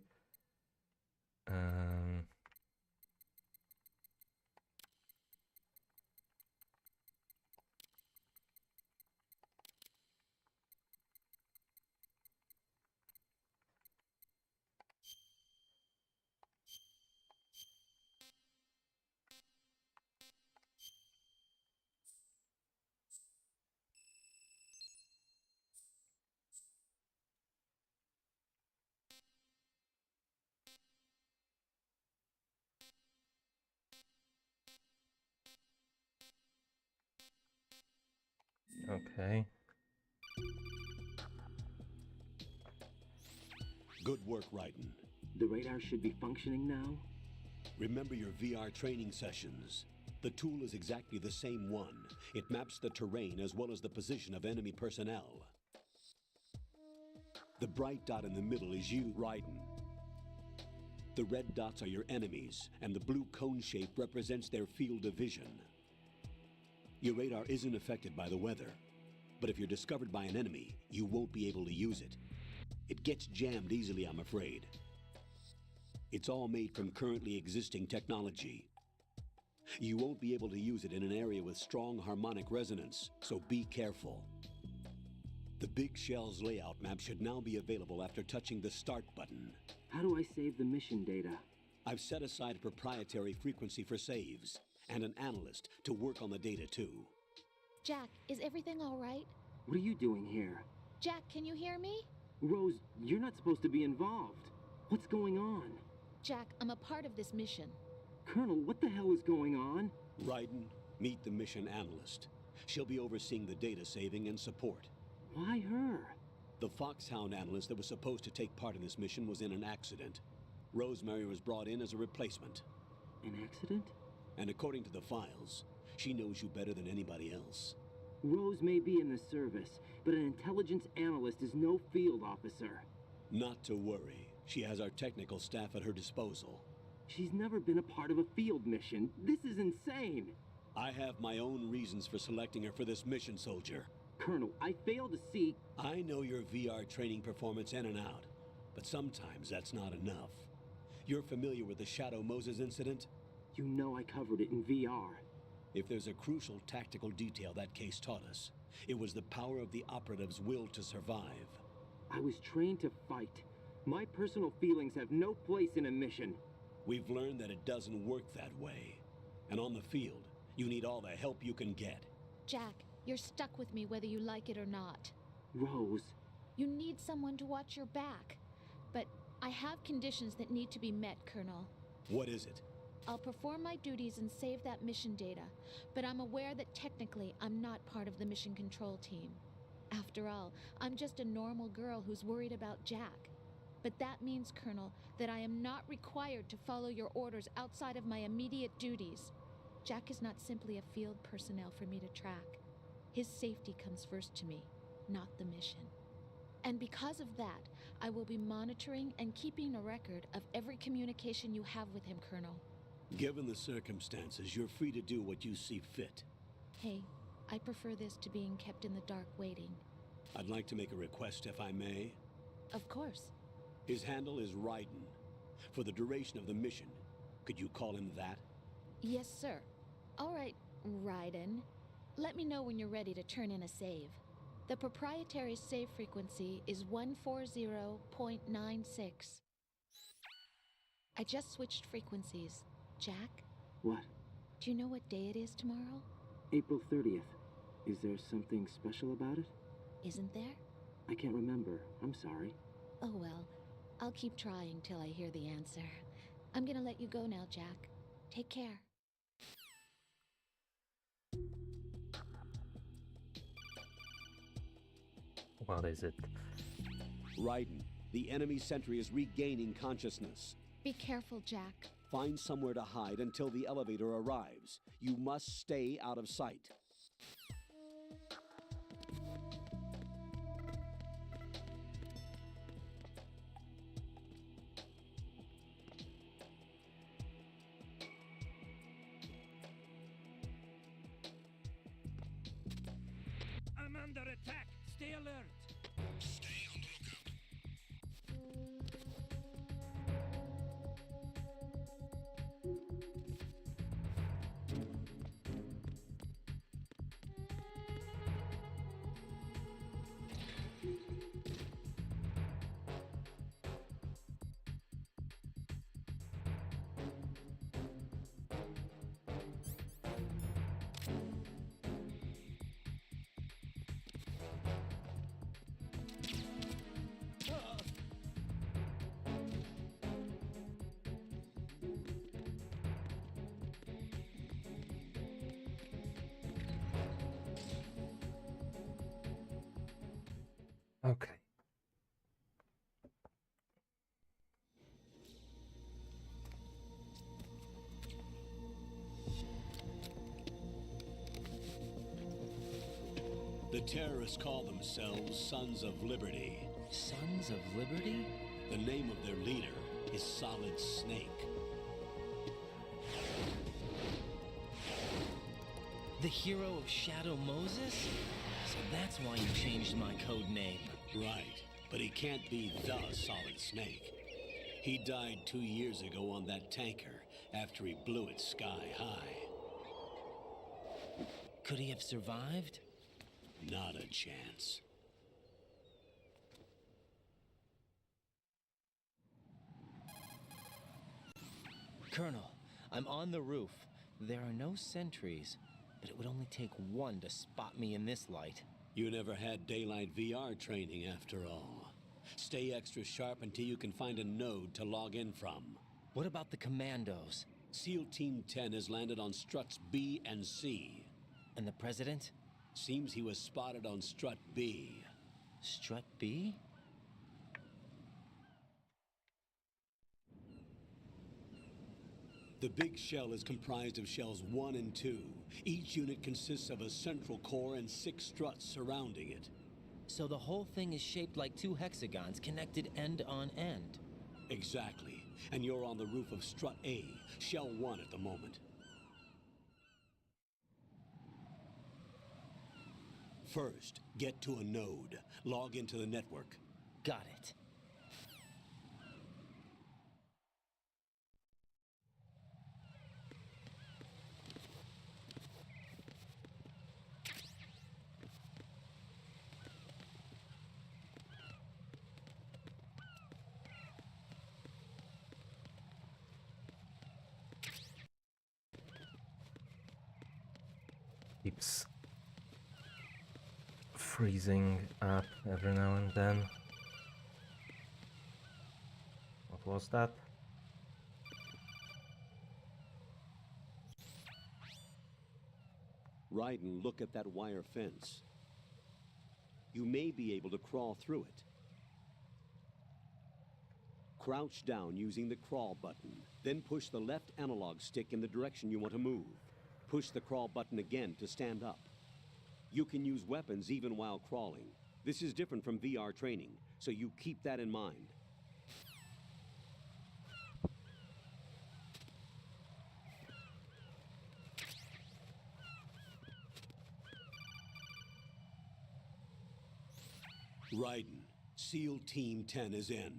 Okay. Good work, Raiden. The radar should be functioning now? Remember your VR training sessions. The tool is exactly the same one. It maps the terrain as well as the position of enemy personnel. The bright dot in the middle is you, Raiden. The red dots are your enemies, and the blue cone shape represents their field of vision. Your radar isn't affected by the weather, but if you're discovered by an enemy, you won't be able to use it. It gets jammed easily, I'm afraid. It's all made from currently existing technology. You won't be able to use it in an area with strong harmonic resonance, so be careful. The Big Shell's layout map should now be available after touching the Start button. How do I save the mission data? I've set aside a proprietary frequency for saves, and an analyst to work on the data too. Jack, is everything all right? What are you doing here? Jack, can you hear me? Rose, you're not supposed to be involved. What's going on? Jack, I'm a part of this mission. Colonel, what the hell is going on? Raiden, meet the mission analyst. She'll be overseeing the data saving and support. Why her? The Foxhound analyst that was supposed to take part in this mission was in an accident. Rosemary was brought in as a replacement. An accident? And according to the files, she knows you better than anybody else. Rose may be in the service, but an intelligence analyst is no field officer. Not to worry. She has our technical staff at her disposal. She's never been a part of a field mission. This is insane. I have my own reasons for selecting her for this mission, soldier. Colonel, I fail to see... I know your VR training performance in and out, but sometimes that's not enough. You're familiar with the Shadow Moses incident? You know I covered it in VR. If there's a crucial tactical detail that case taught us, it was the power of the operative's will to survive. I was trained to fight. My personal feelings have no place in a mission. We've learned that it doesn't work that way. And on the field, you need all the help you can get. Jack, you're stuck with me whether you like it or not. Rose. You need someone to watch your back. But I have conditions that need to be met, Colonel. What is it? I'll perform my duties and save that mission data, but I'm aware that technically I'm not part of the mission control team. After all, I'm just a normal girl who's worried about Jack. But that means, Colonel, that I am not required to follow your orders outside of my immediate duties. Jack is not simply a field personnel for me to track. His safety comes first to me, not the mission. And because of that, I will be monitoring and keeping a record of every communication you have with him, Colonel. Given the circumstances, you're free to do what you see fit. Hey, I prefer this to being kept in the dark waiting. I'd like to make a request, if I may. Of course. His handle is Raiden. For the duration of the mission, could you call him that? Yes, sir. All right, Raiden. Let me know when you're ready to turn in a save. The proprietary save frequency is 140.96. I just switched frequencies. Jack? What? Do you know what day it is tomorrow? April 30th. Is there something special about it? Isn't there? I can't remember. I'm sorry. Oh well, I'll keep trying till I hear the answer. I'm gonna let you go now, Jack. Take care. What is it? Raiden, the enemy sentry is regaining consciousness. Be careful, Jack. Find somewhere to hide until the elevator arrives. You must stay out of sight. I'm under attack! Stay alert! Stay on the lookout. Okay. The terrorists call themselves Sons of Liberty. Sons of Liberty? The name of their leader is Solid Snake. The hero of Shadow Moses? So that's why you changed my code name. Right, but he can't be the Solid Snake. He died 2 years ago on that tanker after he blew it sky high. Could he have survived? Not a chance. Colonel, I'm on the roof. There are no sentries, but it would only take one to spot me in this light. You never had daylight VR training after all. Stay extra sharp until you can find a node to log in from. What about the commandos? SEAL Team 10 has landed on struts B and C. And the president? Seems he was spotted on strut B. Strut B? The big shell is comprised of shells 1 and 2. Each unit consists of a central core and 6 struts surrounding it. So the whole thing is shaped like 2 hexagons connected end on end. Exactly. And you're on the roof of strut A, shell 1 at the moment. First, get to a node. Log into the network. Got it. Keeps freezing up every now and then. What was that? Raiden, look at that wire fence. You may be able to crawl through it. Crouch down using the crawl button. Then push the left analog stick in the direction you want to move. Push the crawl button again to stand up. You can use weapons even while crawling. This is different from VR training, so you keep that in mind. Raiden, SEAL Team 10 is in.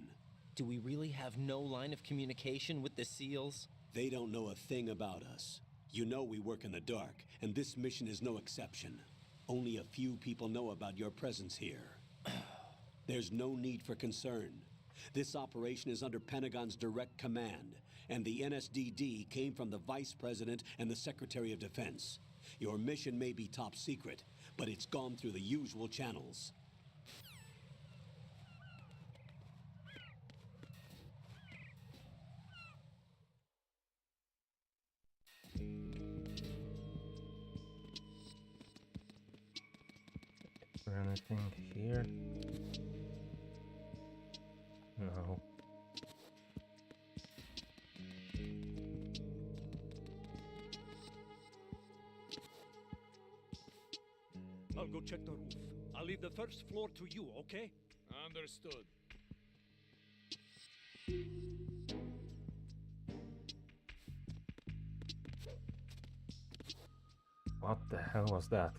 Do we really have no line of communication with the SEALs? They don't know a thing about us. You know we work in the dark, and this mission is no exception. Only a few people know about your presence here. There's no need for concern. This operation is under Pentagon's direct command, and the NSDD came from the Vice President and the Secretary of Defense. Your mission may be top secret, but it's gone through the usual channels. Anything here? No. I'll go check the roof. I'll leave the first floor to you, okay? Understood. What the hell was that?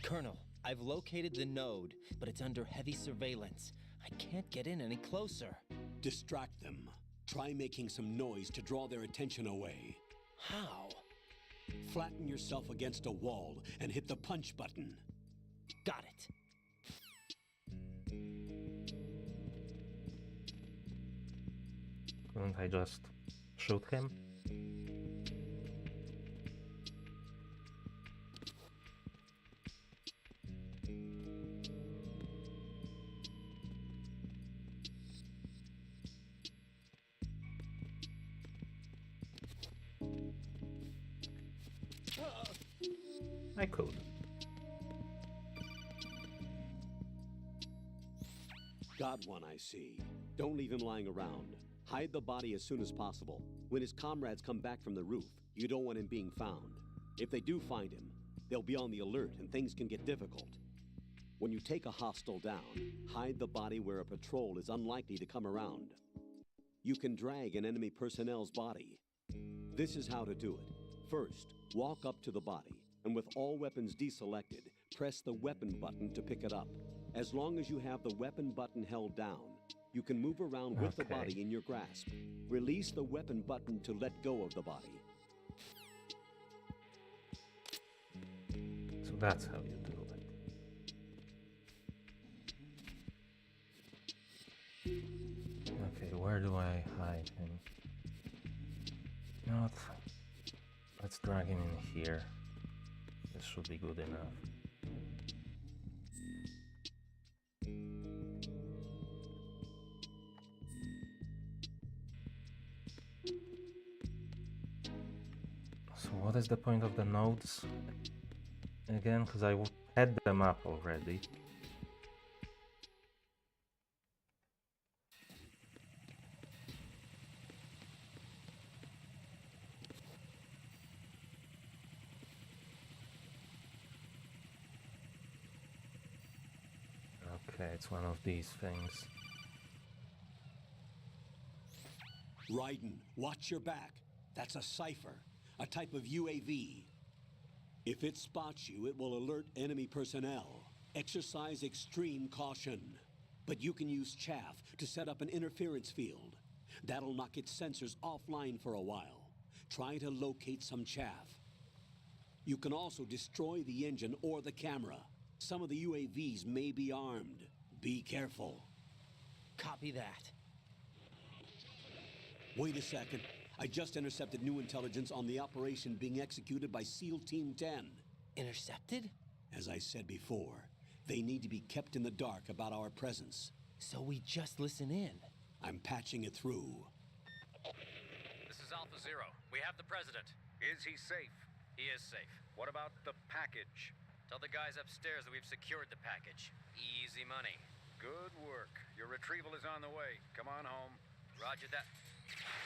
Colonel, I've located the node, but it's under heavy surveillance. I can't get in any closer. Distract them. Try making some noise to draw their attention away. How? Flatten yourself against a wall and hit the punch button. Got it. Couldn't I just shoot him? I could. Got one, I see. Don't leave him lying around. Hide the body as soon as possible. When his comrades come back from the roof, you don't want him being found. If they do find him, they'll be on the alert and things can get difficult. When you take a hostile down, hide the body where a patrol is unlikely to come around. You can drag an enemy personnel's body. This is how to do it. First, walk up to the body, and with all weapons deselected, press the weapon button to pick it up. As long as you have the weapon button held down, you can move around with the body in your grasp. Release the weapon button to let go of the body. So that's how you do it. Okay, where do I hide him? You know what? Let's drag him in here. This should be good enough. So what is the point of the nodes again? Because I had them up already. Okay, it's one of these things. Raiden, watch your back. That's a cipher, a type of UAV. If it spots you, it will alert enemy personnel. Exercise extreme caution. But you can use chaff to set up an interference field. That'll knock its sensors offline for a while. Try to locate some chaff. You can also destroy the engine or the camera. Some of the UAVs may be armed. Be careful. Copy that. Wait a second. I just intercepted new intelligence on the operation being executed by SEAL Team 10. Intercepted? As I said before, they need to be kept in the dark about our presence. So we just listen in. I'm patching it through. This is Alpha Zero. We have the president. Is he safe? He is safe. What about the package? Tell the guys upstairs that we've secured the package. Easy money. Good work. Your retrieval is on the way. Come on home. Roger that.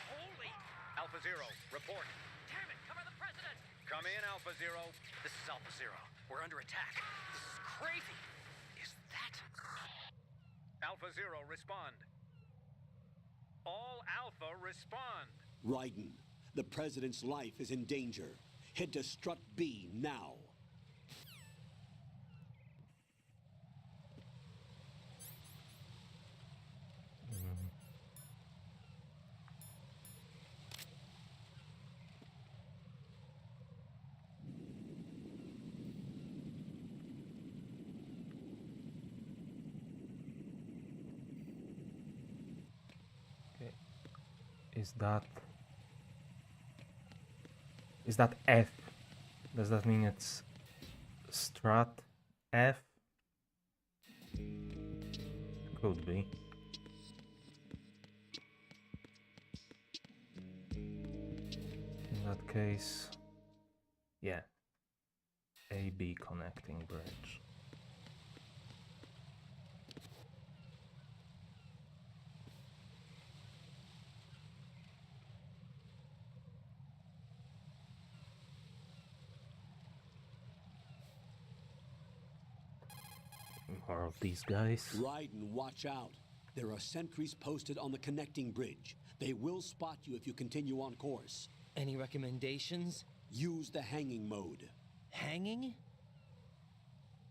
Holy! Alpha Zero, report. Damn it! Cover the president! Come in, Alpha Zero. This is Alpha Zero. We're under attack. This is crazy. Is that... Alpha Zero, respond. All Alpha, respond. Raiden, the president's life is in danger. Head to Strut B now. Is that F? Does that mean it's Strat F? Could be. In that case, yeah. AB connecting bridge. More of these guys. Raiden, watch out. There are sentries posted on the connecting bridge. They will spot you if you continue on course. Any recommendations? Use the hanging mode. Hanging?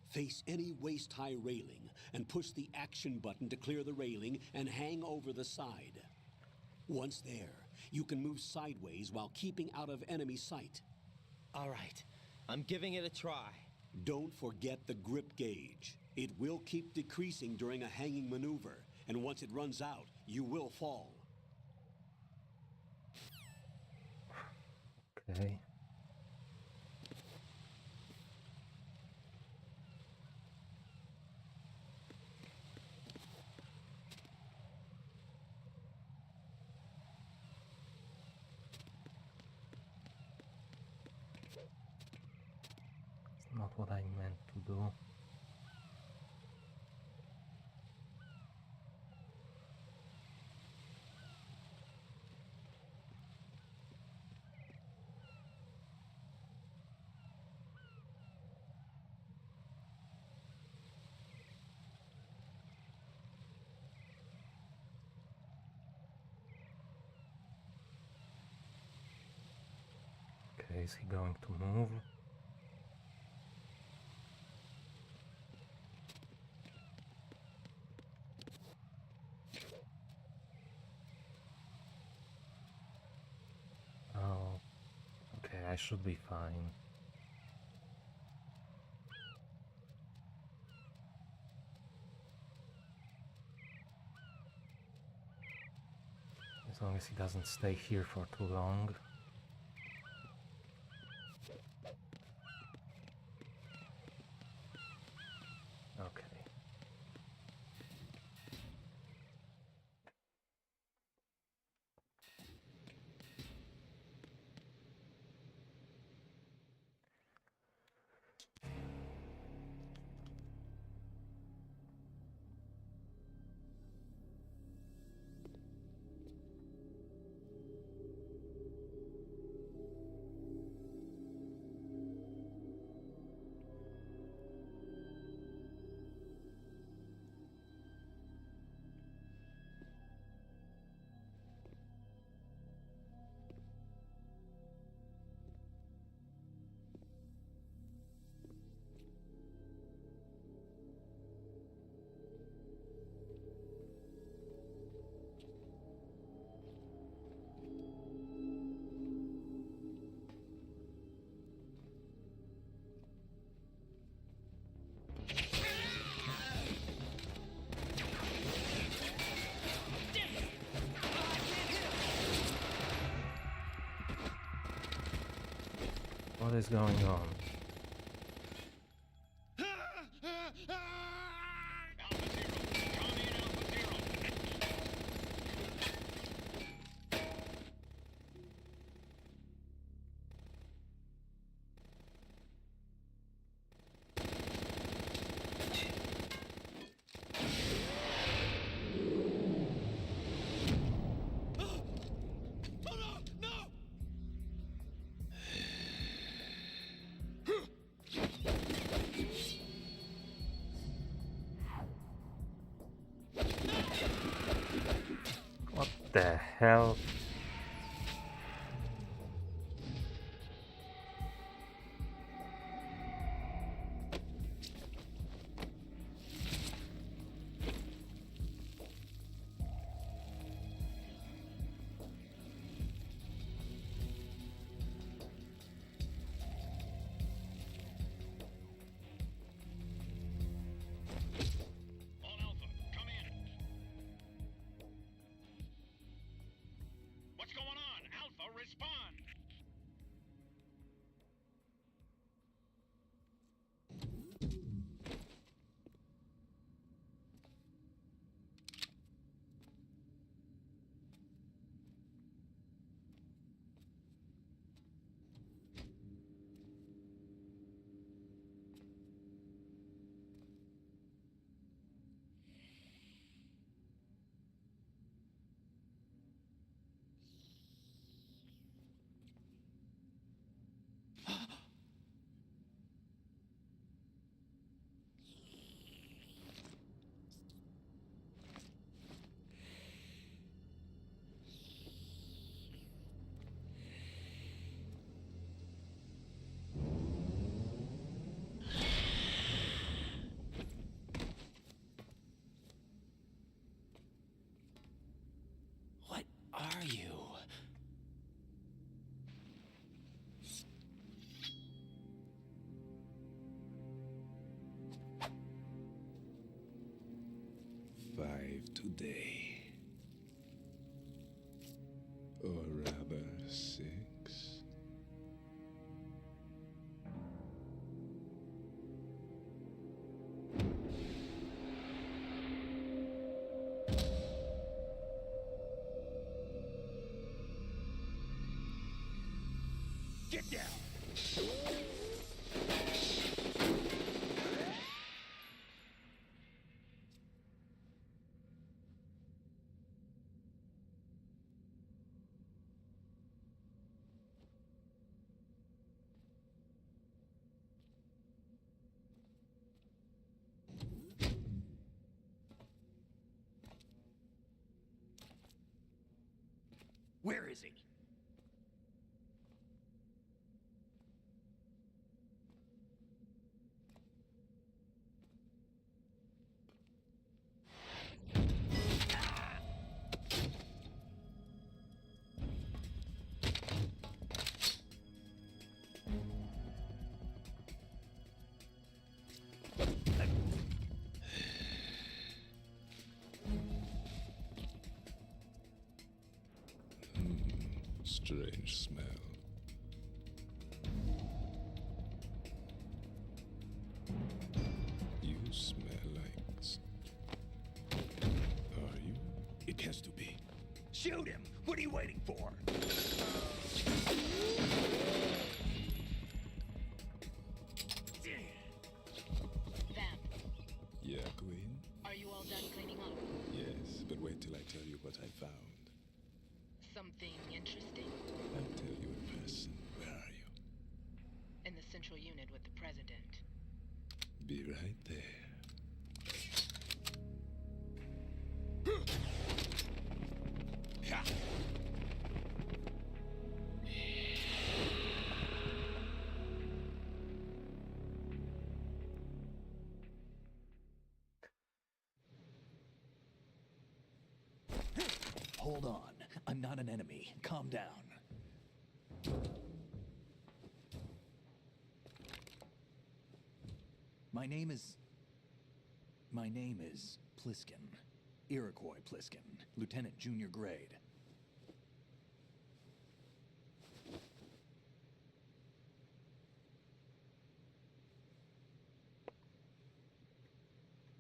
Face any waist-high railing and push the action button to clear the railing and hang over the side. Once there, you can move sideways while keeping out of enemy sight. All right, I'm giving it a try. Don't forget the grip gauge. It will keep decreasing during a hanging maneuver, and once it runs out, you will fall. Okay. It's not what I meant to do. Okay, is he going to move? Oh, okay, I should be fine. As long as he doesn't stay here for too long. Okay. What is going on? What the hell? What's going on? Alpha, respond! What are you? Five today. Or rather, 6. Get down! Where is he? strange smell. You smell like... Are you? It has to be. Shoot him! What are you waiting for? Vamp, Yeah, Queen? are you all done cleaning up? Yes, but wait till I tell you what I found. Something interesting? I'll tell you in person. Where are you? In the central unit with the president. Be right there. Hold on. I'm not an enemy. Calm down. My name is Pliskin. Iroquois Pliskin, Lieutenant Junior Grade.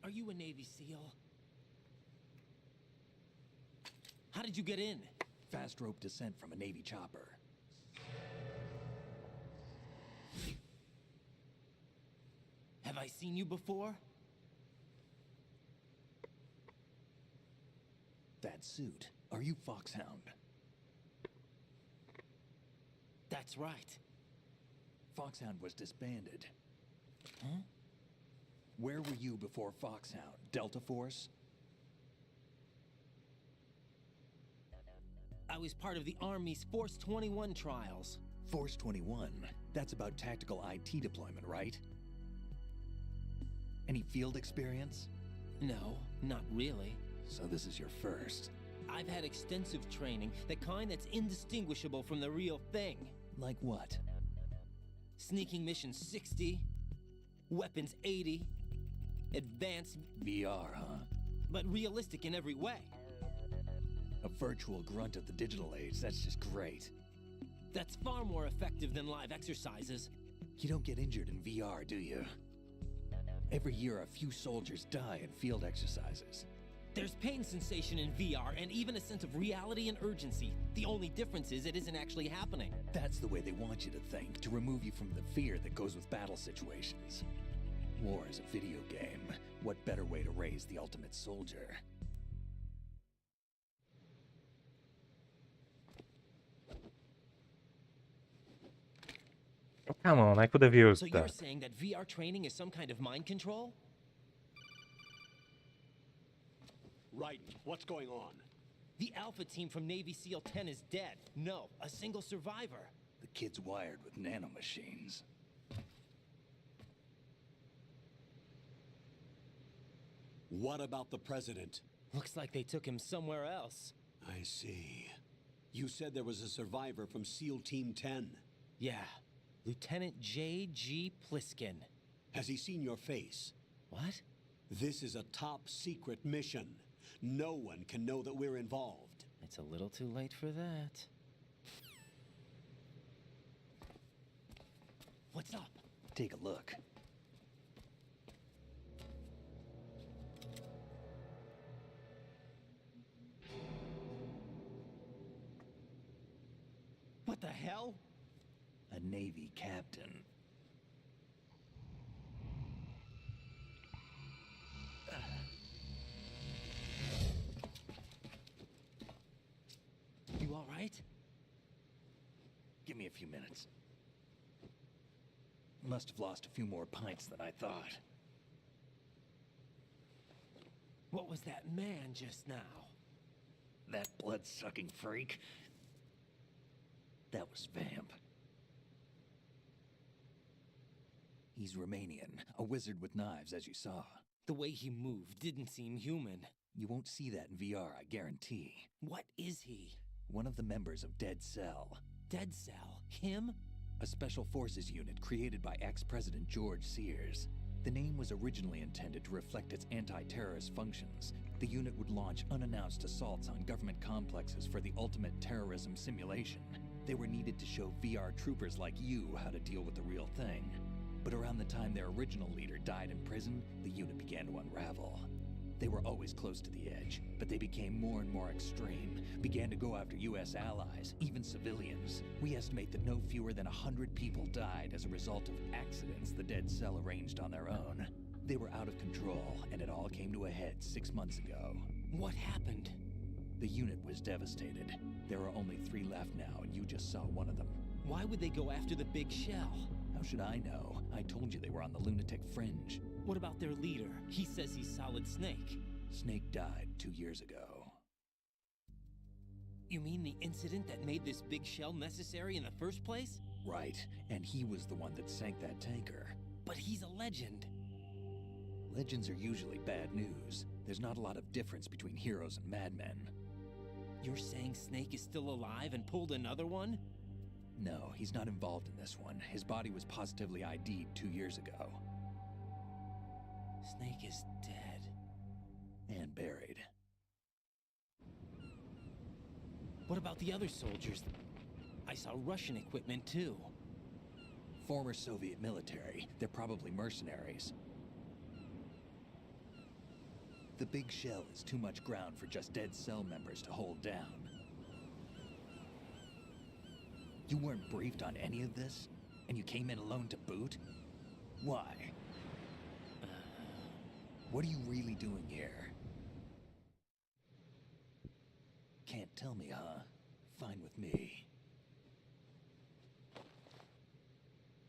Are you a Navy SEAL? How did you get in? Fast rope descent from a Navy chopper. Have I seen you before? That suit. Are you Foxhound? That's right. Foxhound was disbanded. Huh? Where were you before Foxhound? Delta Force? I was part of the Army's Force 21 trials. Force 21? That's about tactical IT deployment, right? Any field experience? No, not really. So this is your first. I've had extensive training, the kind that's indistinguishable from the real thing. Like what? Sneaking mission 60, weapons 80, advanced... VR, huh? But realistic in every way. A virtual grunt of the digital age, that's just great. That's far more effective than live exercises. You don't get injured in VR, do you? Every year, a few soldiers die in field exercises. There's pain sensation in VR and even a sense of reality and urgency. The only difference is it isn't actually happening. That's the way they want you to think, to remove you from the fear that goes with battle situations. War is a video game. What better way to raise the ultimate soldier? Come on, I could have used So that. you're saying that VR training is some kind of mind control? Right. What's going on? The Alpha team from Navy SEAL 10 is dead. No, a single survivor. The kid's wired with nanomachines. What about the president? Looks like they took him somewhere else. I see. You said there was a survivor from SEAL Team 10. Yeah, Lieutenant J.G. Pliskin. Has he seen your face? What? This is a top secret mission. No one can know that we're involved. It's a little too late for that. What's up? Take a look. What the hell? A Navy captain. You all right? Give me a few minutes. Must have lost a few more pints than I thought. What was that man just now? That blood-sucking freak? That was Vamp. He's Romanian, a wizard with knives, as you saw. The way he moved didn't seem human. You won't see that in VR, I guarantee. What is he? One of the members of Dead Cell. Dead Cell? Him? A special forces unit created by ex-President George Sears. The name was originally intended to reflect its anti-terrorist functions. The unit would launch unannounced assaults on government complexes for the ultimate terrorism simulation. They were needed to show VR troopers like you how to deal with the real thing. But around the time their original leader died in prison, the unit began to unravel. They were always close to the edge, but they became more and more extreme, began to go after US allies, even civilians. We estimate that no fewer than 100 people died as a result of accidents the Dead Cell arranged on their own. They were out of control, and it all came to a head 6 months ago. What happened? The unit was devastated. There are only 3 left now, and you just saw one of them. Why would they go after the big shell? How should I know? I told you they were on the lunatic fringe. What about their leader? He says he's Solid Snake. Snake died 2 years ago. You mean the incident that made this big shell necessary in the first place? Right, and he was the one that sank that tanker. But he's a legend. Legends are usually bad news. There's not a lot of difference between heroes and madmen. You're saying Snake is still alive and pulled another one? No, he's not involved in this one. His body was positively ID'd 2 years ago. Snake is dead. And buried. What about the other soldiers? I saw Russian equipment too. Former Soviet military. They're probably mercenaries. The big shell is too much ground for just Dead Cell members to hold down. You weren't briefed on any of this? And you came in alone to boot? Why? What are you really doing here? Can't tell me, huh? Fine with me.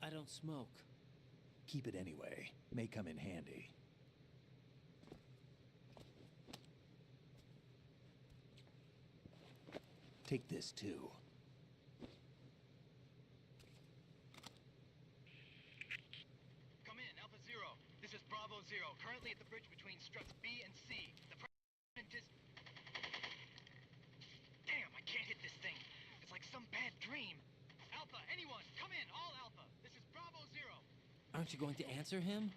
I don't smoke. Keep it anyway. May come in handy. Take this too. Come in, Alpha Zero. This is Bravo Zero, currently at the bridge between struts B and C. The president is... Damn, I can't hit this thing. It's like some bad dream. Alpha, anyone, come in, all Alpha. This is Bravo Zero. Aren't you going to answer him?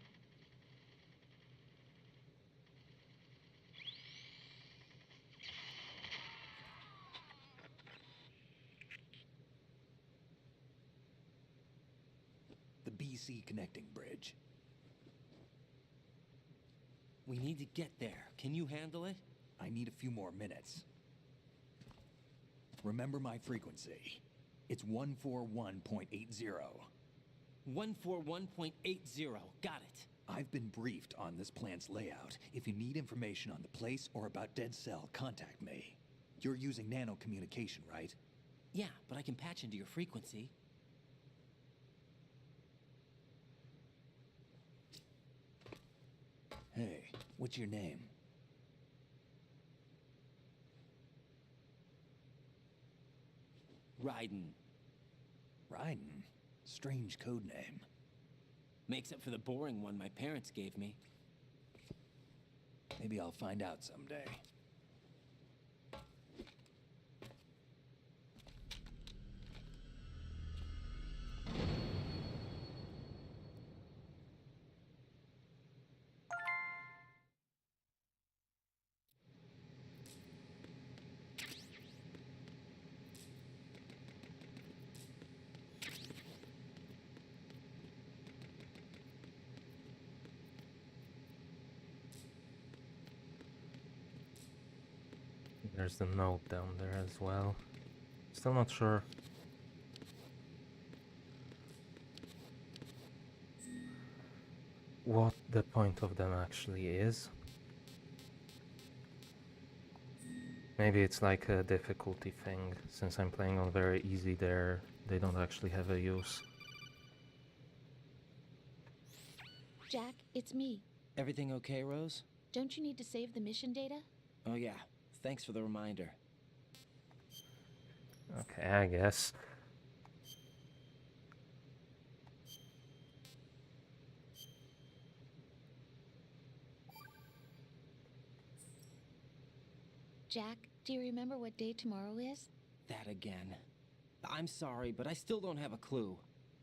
The BC connecting bridge. We need to get there. Can you handle it? I need a few more minutes. Remember my frequency. It's 141.80. 141.80. Got it. I've been briefed on this plant's layout. If you need information on the place or about Dead Cell, contact me. You're using nano communication, right? Yeah, but I can patch into your frequency. Hey, what's your name? Raiden. Raiden? Strange code name. Makes up for the boring one my parents gave me. Maybe I'll find out someday. There's the note down there as well. Still not sure what the point of them actually is. Maybe it's like a difficulty thing. Since I'm playing on very easy there, they don't actually have a use. Jack, it's me. Everything okay, Rose? Don't you need to save the mission data? Oh yeah. Thanks for the reminder. Okay, I guess. Jack, do you remember what day tomorrow is? That again. I'm sorry, but I still don't have a clue.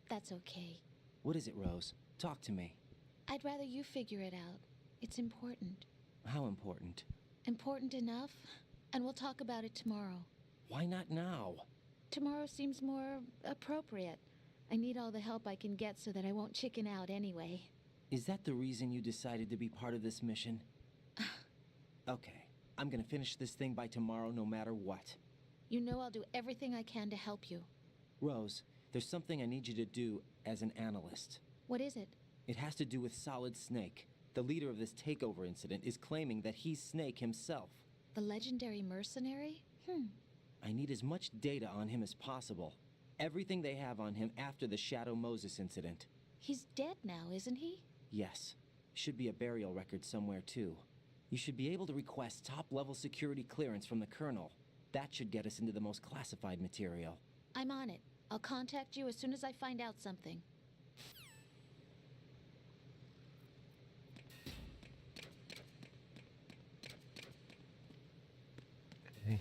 That's okay. What is it, Rose? Talk to me. I'd rather you figure it out. It's important. How important? Important enough, and we'll talk about it tomorrow. Why not now? Tomorrow seems more appropriate. I need all the help I can get so that I won't chicken out anyway. Is that the reason you decided to be part of this mission? Okay, I'm gonna finish this thing by tomorrow no matter what. You know I'll do everything I can to help you. Rose, there's something I need you to do as an analyst. What is it? It has to do with Solid Snake. The leader of this takeover incident is claiming that he's Snake himself. The legendary mercenary? I need as much data on him as possible. Everything they have on him after the Shadow Moses incident. He's dead now, isn't he? Yes. Should be a burial record somewhere, too. You should be able to request top-level security clearance from the Colonel. That should get us into the most classified material. I'm on it. I'll contact you as soon as I find out something. Okay.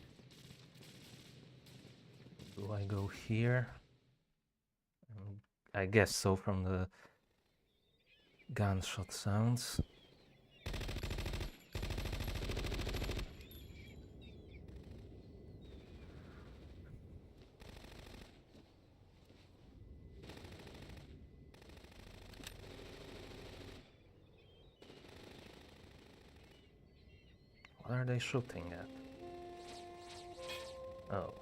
Do I go here? I guess so from the gunshot sounds. What are they shooting at? Oh.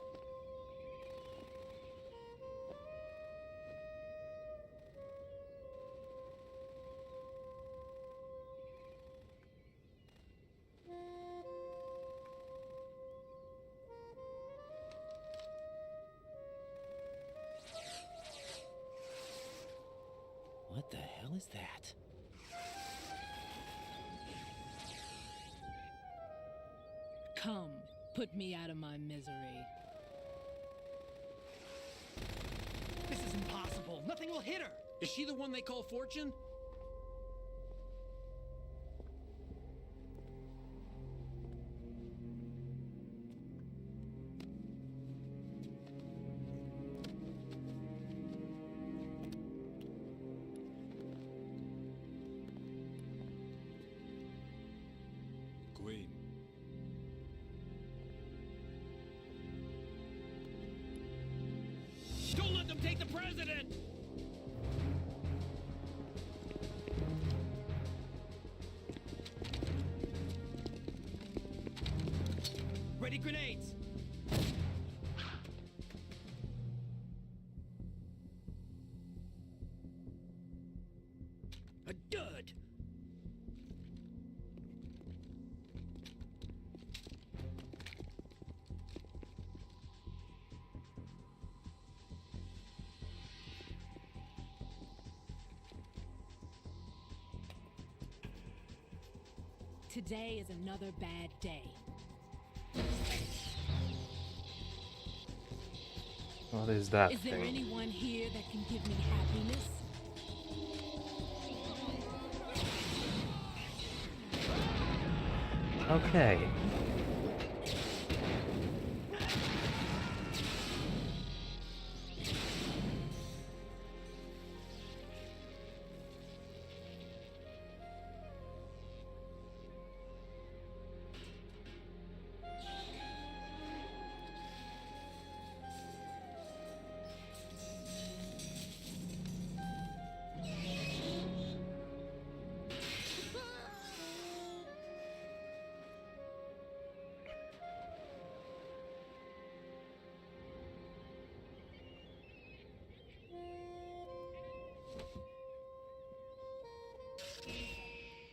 What the hell is that? Come, put me out of my misery. This is impossible. Nothing will hit her. Is she the one they call Fortune? Queen. Don't let them take the president! Ready grenades! A dud! Today is another bad day. What is that Is there thing? anyone here that can give me happiness? Okay.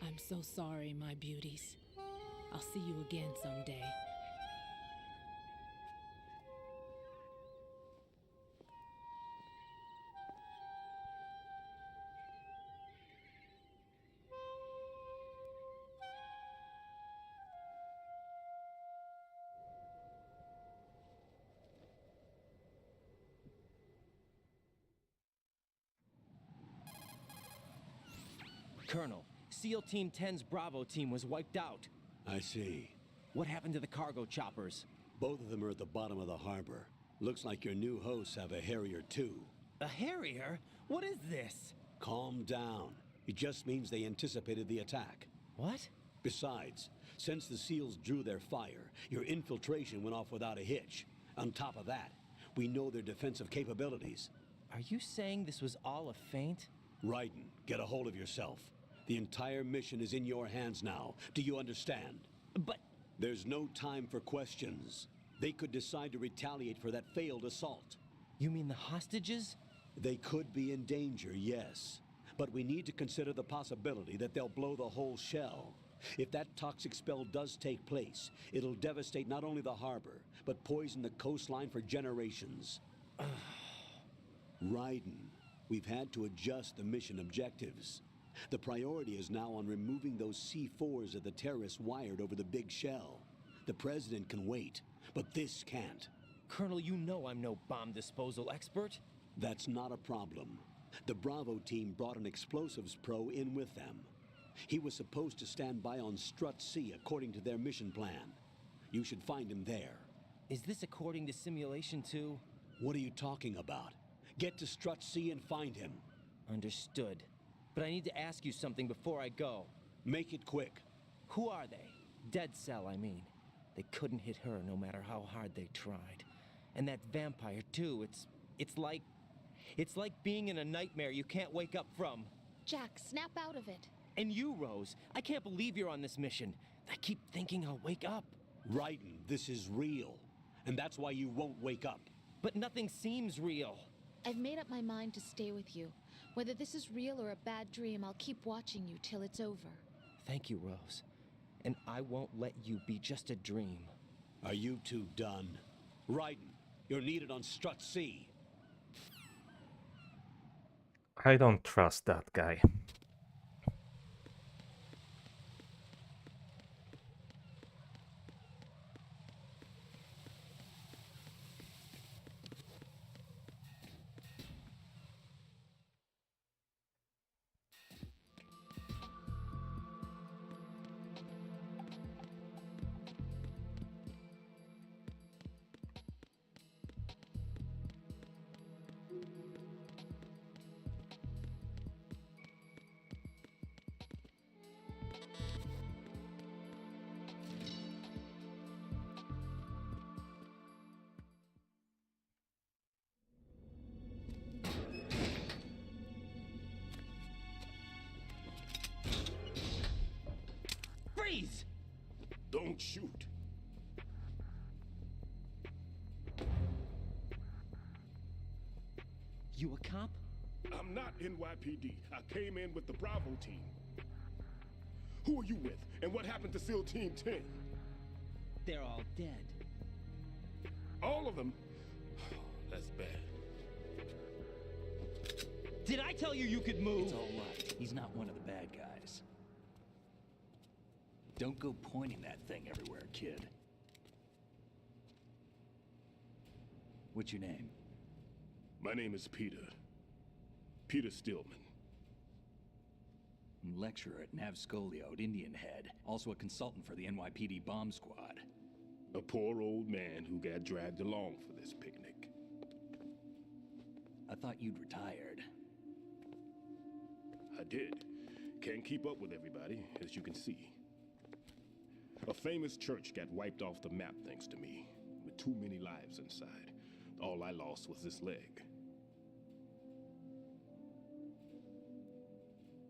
I'm so sorry, my beauties. I'll see you again someday. Colonel, SEAL Team 10's Bravo team was wiped out. I see. What happened to the cargo choppers? Both of them are at the bottom of the harbor. Looks like your new hosts have a Harrier too. A Harrier? What is this? Calm down. It just means they anticipated the attack. What? Besides, since the SEALs drew their fire, your infiltration went off without a hitch. On top of that, We know their defensive capabilities. Are you saying this was all a feint? Raiden, get a hold of yourself. The entire mission is in your hands now. Do you understand? But... There's no time for questions. They could decide to retaliate for that failed assault. You mean the hostages? They could be in danger, yes. But we need to consider the possibility that they'll blow the whole shell. If that toxic spell does take place, it'll devastate not only the harbor, but poison the coastline for generations. Raiden, we've had to adjust the mission objectives. The priority is now on removing those C4s that the terrorists wired over the big shell. The President can wait, but this can't. Colonel, you know I'm no bomb disposal expert. That's not a problem. The Bravo team brought an explosives pro in with them. He was supposed to stand by on Strut C according to their mission plan. You should find him there. Is this according to Simulation 2? What are you talking about? Get to Strut C and find him. Understood. But I need to ask you something before I go. Make it quick. Who are they? Dead Cell, I mean. They couldn't hit her no matter how hard they tried. And that vampire, too, it's like being in a nightmare you can't wake up from. Jack, snap out of it. And you, Rose, I can't believe you're on this mission. I keep thinking I'll wake up. Raiden, this is real. And that's why you won't wake up. But nothing seems real. I've made up my mind to stay with you. Whether this is real or a bad dream, I'll keep watching you till it's over. Thank you, Rose. And I won't let you be just a dream. Are you two done? Raiden, you're needed on Strut C. I don't trust that guy. Freeze! Don't shoot. You a cop? I'm not NYPD. I came in with the Bravo team. Who are you with? And what happened to SEAL Team 10? They're all dead. All of them? That's bad. Did I tell you you could move? It's all right. He's not one of the bad guys. Don't go pointing that thing everywhere, kid. What's your name? My name is Peter. Peter Stillman. Lecturer at Nav Scolio at Indian Head. Also a consultant for the NYPD bomb squad. A poor old man who got dragged along for this picnic. I thought you'd retired. I did. Can't keep up with everybody, as you can see. A famous church got wiped off the map thanks to me, with too many lives inside. All I lost was this leg.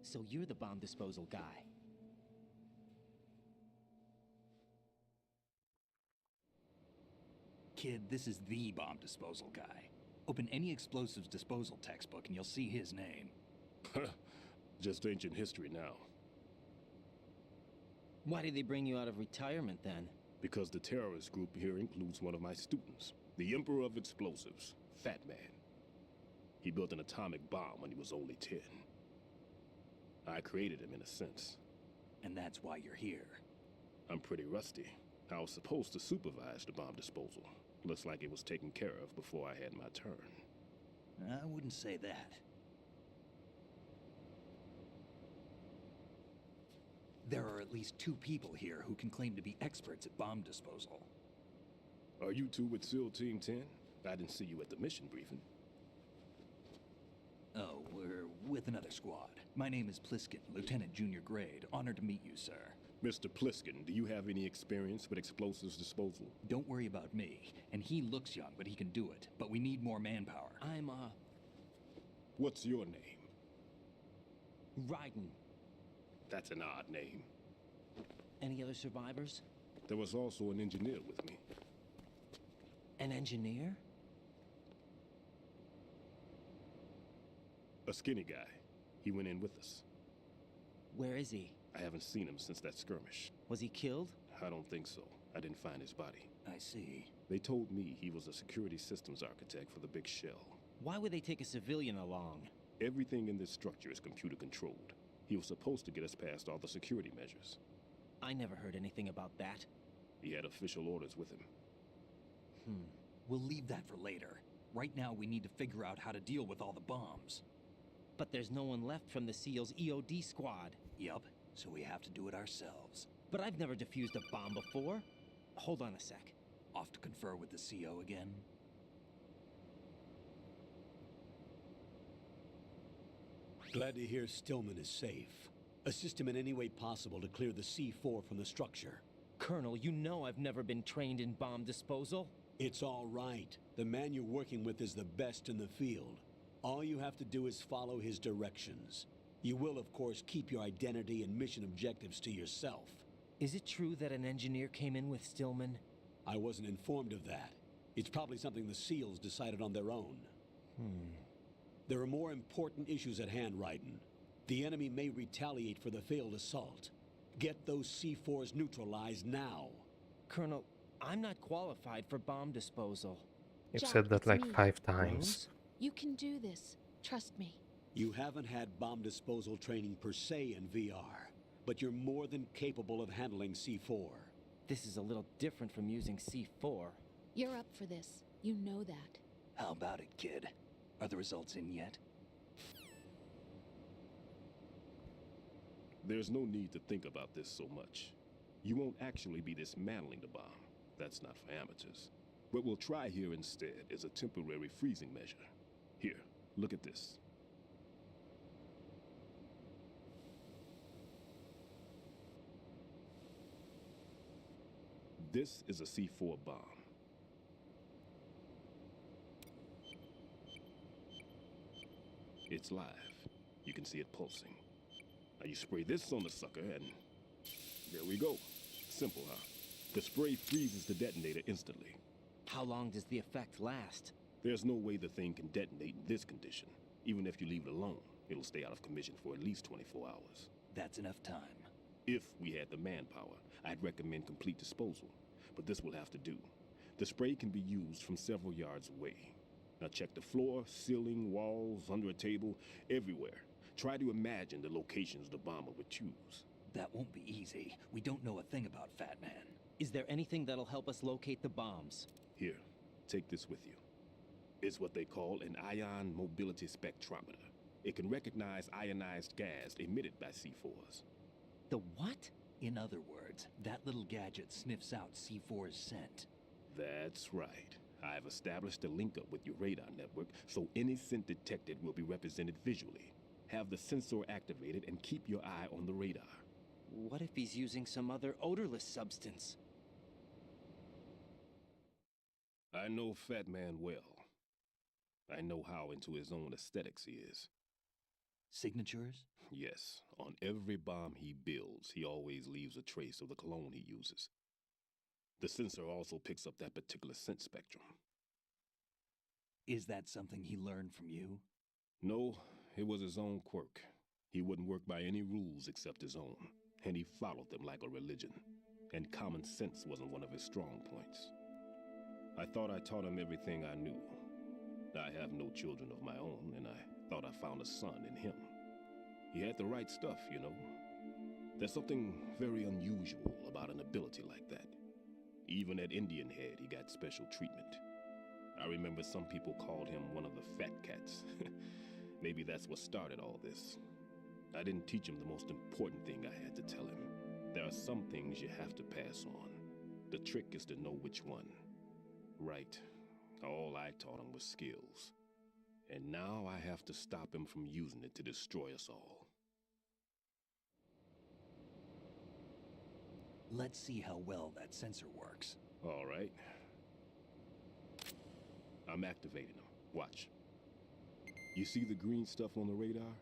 So you're the bomb disposal guy. Kid, this is the bomb disposal guy. Open any explosives disposal textbook and you'll see his name. Just ancient history now. Why did they bring you out of retirement then? Because the terrorist group here includes one of my students, the Emperor of Explosives, Fat Man. He built an atomic bomb when he was only 10. I created him in a sense. And that's why you're here. I'm pretty rusty. I was supposed to supervise the bomb disposal. Looks like it was taken care of before I had my turn. I wouldn't say that. There are at least 2 people here who can claim to be experts at bomb disposal. Are you two with SEAL Team 10? I didn't see you at the mission briefing. Oh, we're with another squad. My name is Pliskin, Lieutenant Junior Grade. Honored to meet you, sir. Mr. Pliskin, do you have any experience with explosives disposal? Don't worry about me. And he looks young, but he can do it. But we need more manpower. I'm, What's your name? Raiden. That's an odd name. Any other survivors? There was also an engineer with me. An engineer? A skinny guy. He went in with us. Where is he? I haven't seen him since that skirmish. Was he killed? I don't think so. I didn't find his body. I see. They told me he was a security systems architect for the big shell. Why would they take a civilian along? Everything in this structure is computer controlled. He was supposed to get us past all the security measures. I never heard anything about that. He had official orders with him. We'll leave that for later. Right now, we need to figure out how to deal with all the bombs. But there's no one left from the SEAL's EOD squad. Yup, so we have to do it ourselves. But I've never defused a bomb before. Hold on a sec. Off to confer with the CO again? Glad to hear Stillman is safe. Assist him in any way possible to clear the C4 from the structure. Colonel, you know I've never been trained in bomb disposal. It's all right. The man you're working with is the best in the field. All you have to do is follow his directions. You will, of course, keep your identity and mission objectives to yourself. Is it true that an engineer came in with Stillman? I wasn't informed of that. It's probably something the SEALs decided on their own. There are more important issues at hand, Raiden. The enemy may retaliate for the failed assault. Get those C4s neutralized now. Colonel, I'm not qualified for bomb disposal. You've Jack, said that it's like me. 5 times. Rose? You can do this. Trust me. You haven't had bomb disposal training per se in VR, but you're more than capable of handling C4. This is a little different from using C4. You're up for this. You know that. How about it, kid? Are the results in yet? There's no need to think about this so much. You won't actually be dismantling the bomb. That's not for amateurs. What we'll try here instead is a temporary freezing measure. Here, look at this. This is a C4 bomb. It's live. You can see it pulsing. Now you spray this on the sucker and there we go. Simple, huh? The spray freezes the detonator instantly. How long does the effect last? There's no way the thing can detonate in this condition. Even if you leave it alone, it'll stay out of commission for at least 24 hours. That's enough time. If we had the manpower, I'd recommend complete disposal. But this will have to do. The spray can be used from several yards away. Now check the floor, ceiling, walls, under a table, everywhere. Try to imagine the locations the bomber would choose. That won't be easy. We don't know a thing about Fat Man. Is there anything that'll help us locate the bombs? Here, take this with you. It's what they call an ion mobility spectrometer. It can recognize ionized gas emitted by C4s. The what? In other words, that little gadget sniffs out C4's scent. That's right. I've established a link up with your radar network, so any scent detected will be represented visually. Have the sensor activated and keep your eye on the radar. What if he's using some other odorless substance? I know Fat Man well. I know how into his own aesthetics he is. Signatures? Yes, on every bomb he builds, he always leaves a trace of the cologne he uses. The sensor also picks up that particular scent spectrum. Is that something he learned from you? No, it was his own quirk. He wouldn't work by any rules except his own, and he followed them like a religion. And common sense wasn't one of his strong points. I thought I taught him everything I knew. I have no children of my own, and I thought I found a son in him. He had the right stuff, you know. There's something very unusual about an ability like that. Even at Indian Head, he got special treatment. I remember some people called him one of the fat cats. Maybe that's what started all this. I didn't teach him the most important thing I had to tell him. There are some things you have to pass on. The trick is to know which one. Right. All I taught him was skills. And now I have to stop him from using it to destroy us all. Let's see how well that sensor works. All right. I'm activating them. Watch. You see the green stuff on the radar?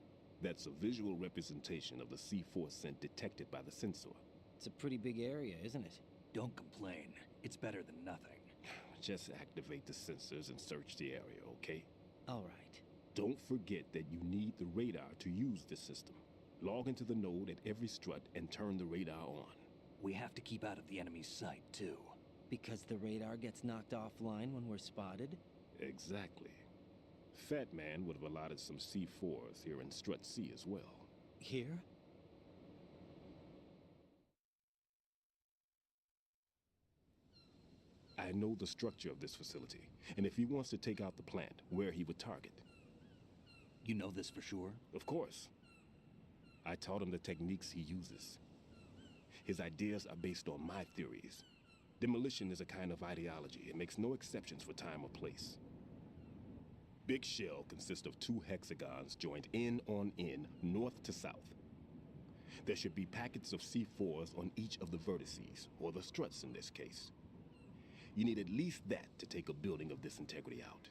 That's a visual representation of the C4 scent detected by the sensor. It's a pretty big area, isn't it? Don't complain. It's better than nothing. Just activate the sensors and search the area, okay? All right. Don't forget that you need the radar to use the system. Log into the node at every strut and turn the radar on. We have to keep out of the enemy's sight, too. Because the radar gets knocked offline when we're spotted? Exactly. Fat Man would have allotted some C4s here in Strut C as well. Here? I know the structure of this facility, and if he wants to take out the plant, where he would target. You know this for sure? Of course. I taught him the techniques he uses. His ideas are based on my theories. Demolition is a kind of ideology. It makes no exceptions for time or place. Big Shell consists of 2 hexagons joined end on end, north to south. There should be packets of C4s on each of the vertices, or the struts in this case. You need at least that to take a building of this integrity out.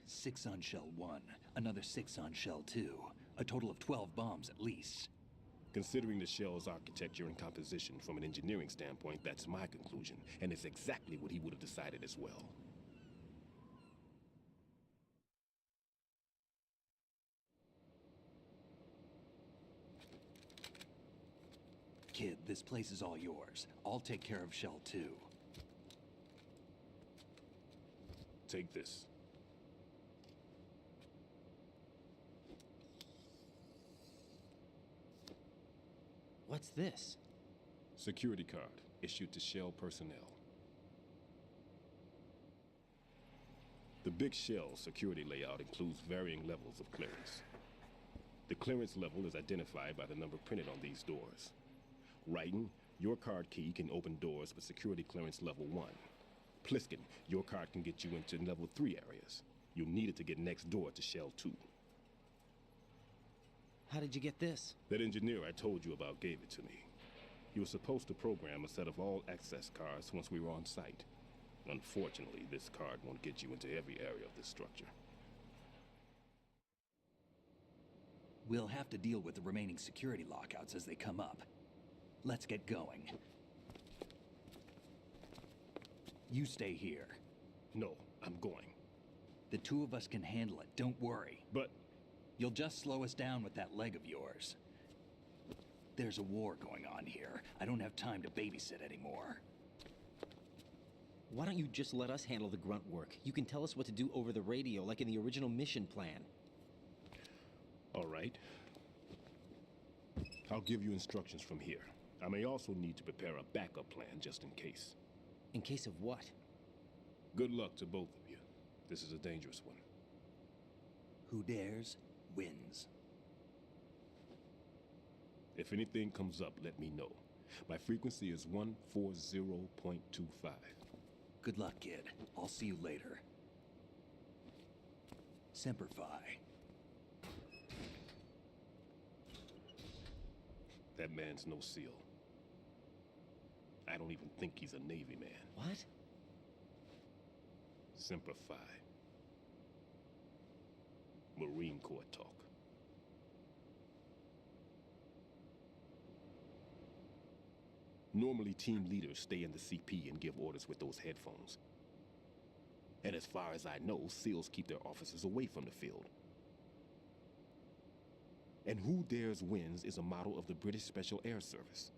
6 on Shell 1, another 6 on Shell 2. A total of 12 bombs at least. Considering the shell's architecture and composition from an engineering standpoint, that's my conclusion, and it's exactly what he would have decided as well. Kid, this place is all yours. I'll take care of Shell 2. Take this. What's this? Security card, issued to Shell personnel. The Big Shell security layout includes varying levels of clearance. The clearance level is identified by the number printed on these doors. Writing, your card key can open doors with security clearance level 1. Pliskin, your card can get you into level 3 areas. You'll need it to get next door to Shell 2. How did you get this? That engineer I told you about gave it to me. He was supposed to program a set of all access cards once we were on site. Unfortunately, this card won't get you into every area of this structure. We'll have to deal with the remaining security lockouts as they come up. Let's get going. You stay here. No, I'm going. The 2 of us can handle it, don't worry. But... You'll just slow us down with that leg of yours. There's a war going on here. I don't have time to babysit anymore. Why don't you just let us handle the grunt work? You can tell us what to do over the radio, like in the original mission plan. All right. I'll give you instructions from here. I may also need to prepare a backup plan just in case. In case of what? Good luck to both of you. This is a dangerous one. Who dares, wins. If anything comes up, let me know. My frequency is 140.25. Good luck, kid. I'll see you later. Semper Fi. That man's no SEAL. I don't even think he's a Navy man. What? Semper Fi. Marine Corps talk. Normally, team leaders stay in the CP and give orders with those headphones. And as far as I know, SEALs keep their officers away from the field. And Who Dares Wins is a model of the British Special Air Service.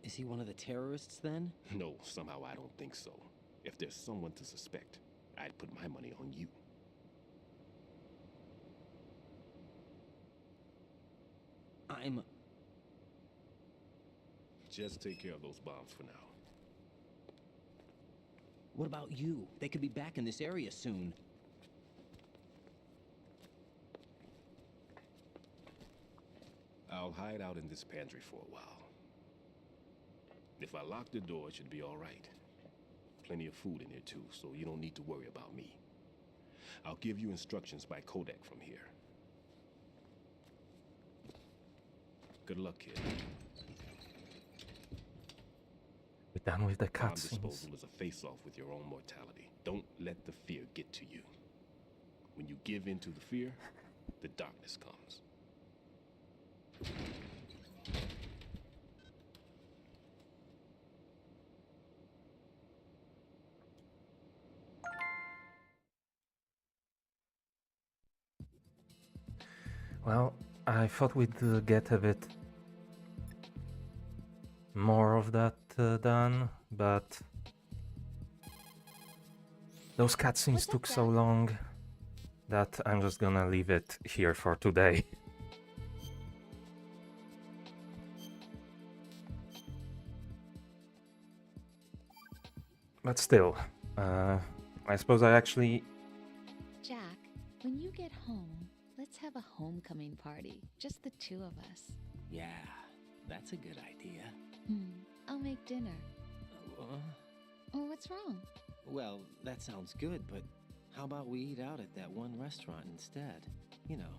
Is he one of the terrorists, then? No, somehow I don't think so. If there's someone to suspect, I'd put my money on you. Just take care of those bombs for now. What about you? They could be back in this area soon. I'll hide out in this pantry for a while. If I lock the door, it should be all right. Plenty of food in here too, so you don't need to worry about me. I'll give you instructions by codec from here. Good luck, kid. We're done with the Bomb cutscenes. disposal is a face-off with your own mortality. Don't let the fear get to you. When you give in to the fear, the darkness comes. Well, I thought we'd get a bit more of that done, but those cutscenes took so long that I'm just gonna leave it here for today. But still, I suppose I actually... Jack, when you get home, let's have a homecoming party. Just the two of us. Yeah, that's a good idea. I'll make dinner. Oh, what's wrong? Well, that sounds good, but how about we eat out at that one restaurant instead? You know,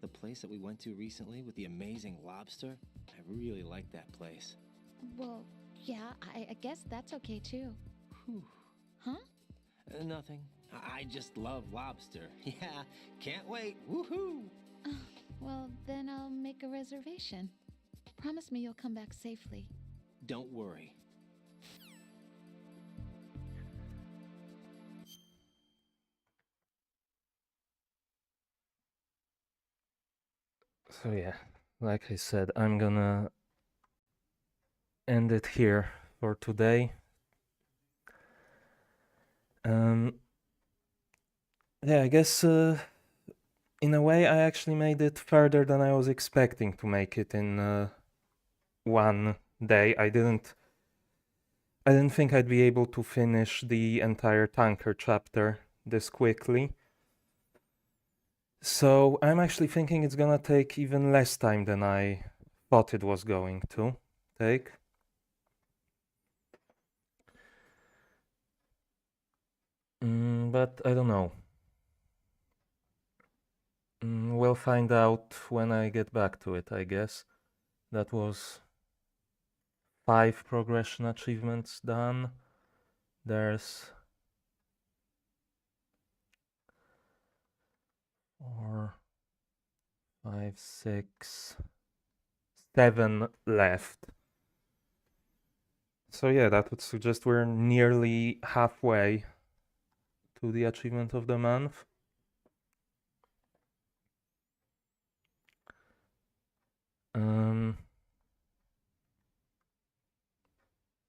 the place that we went to recently with the amazing lobster? I really like that place. Well, yeah, I guess that's okay too. Whew. Huh? Nothing. I just love lobster. Yeah, can't wait. Woohoo! Well, then I'll make a reservation. Promise me you'll come back safely. Don't worry. So yeah, like I said, I'm gonna end it here for today. Yeah, I guess in a way I actually made it further than I was expecting to make it in one day. I didn't think I'd be able to finish the entire tanker chapter this quickly. So I'm actually thinking it's gonna take even less time than I thought it was going to take. But I don't know. We'll find out when I get back to it, I guess. That was 5 progression achievements done. There's 4, 5, 6, 7 left. So yeah, that would suggest we're nearly halfway to the achievement of the month.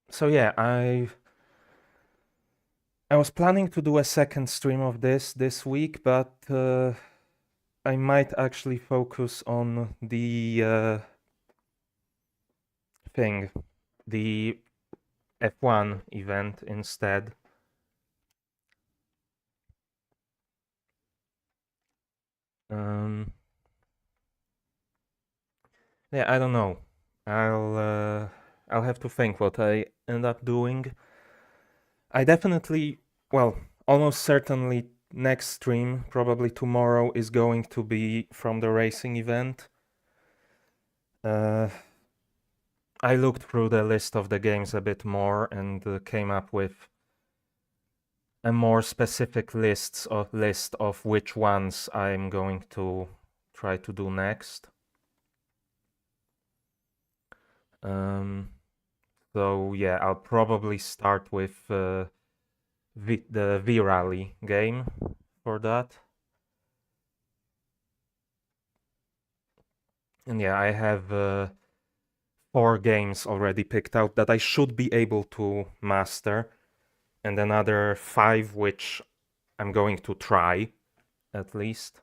So yeah, I was planning to do a second stream of this week, but I might actually focus on the thing, the F1 event instead. Yeah, I don't know. I'll have to think what I end up doing. I definitely, well, almost certainly next stream, probably tomorrow, is going to be from the racing event. I looked through the list of the games a bit more and came up with a more specific list of which ones I'm going to try to do next. So yeah, I'll probably start with the V-Rally game for that. And yeah, I have 4 games already picked out that I should be able to master, and another 5 which I'm going to try, at least.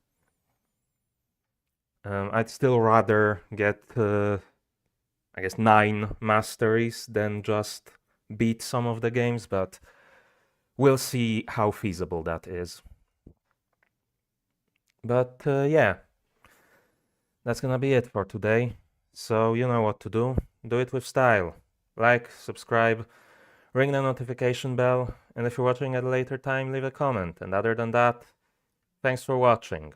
I'd still rather get, I guess, 9 masteries than just beat some of the games, but we'll see how feasible that is. But yeah, that's gonna be it for today. So you know what to do. Do it with style. Like, subscribe, ring the notification bell, and if you're watching at a later time, leave a comment. And other than that, thanks for watching.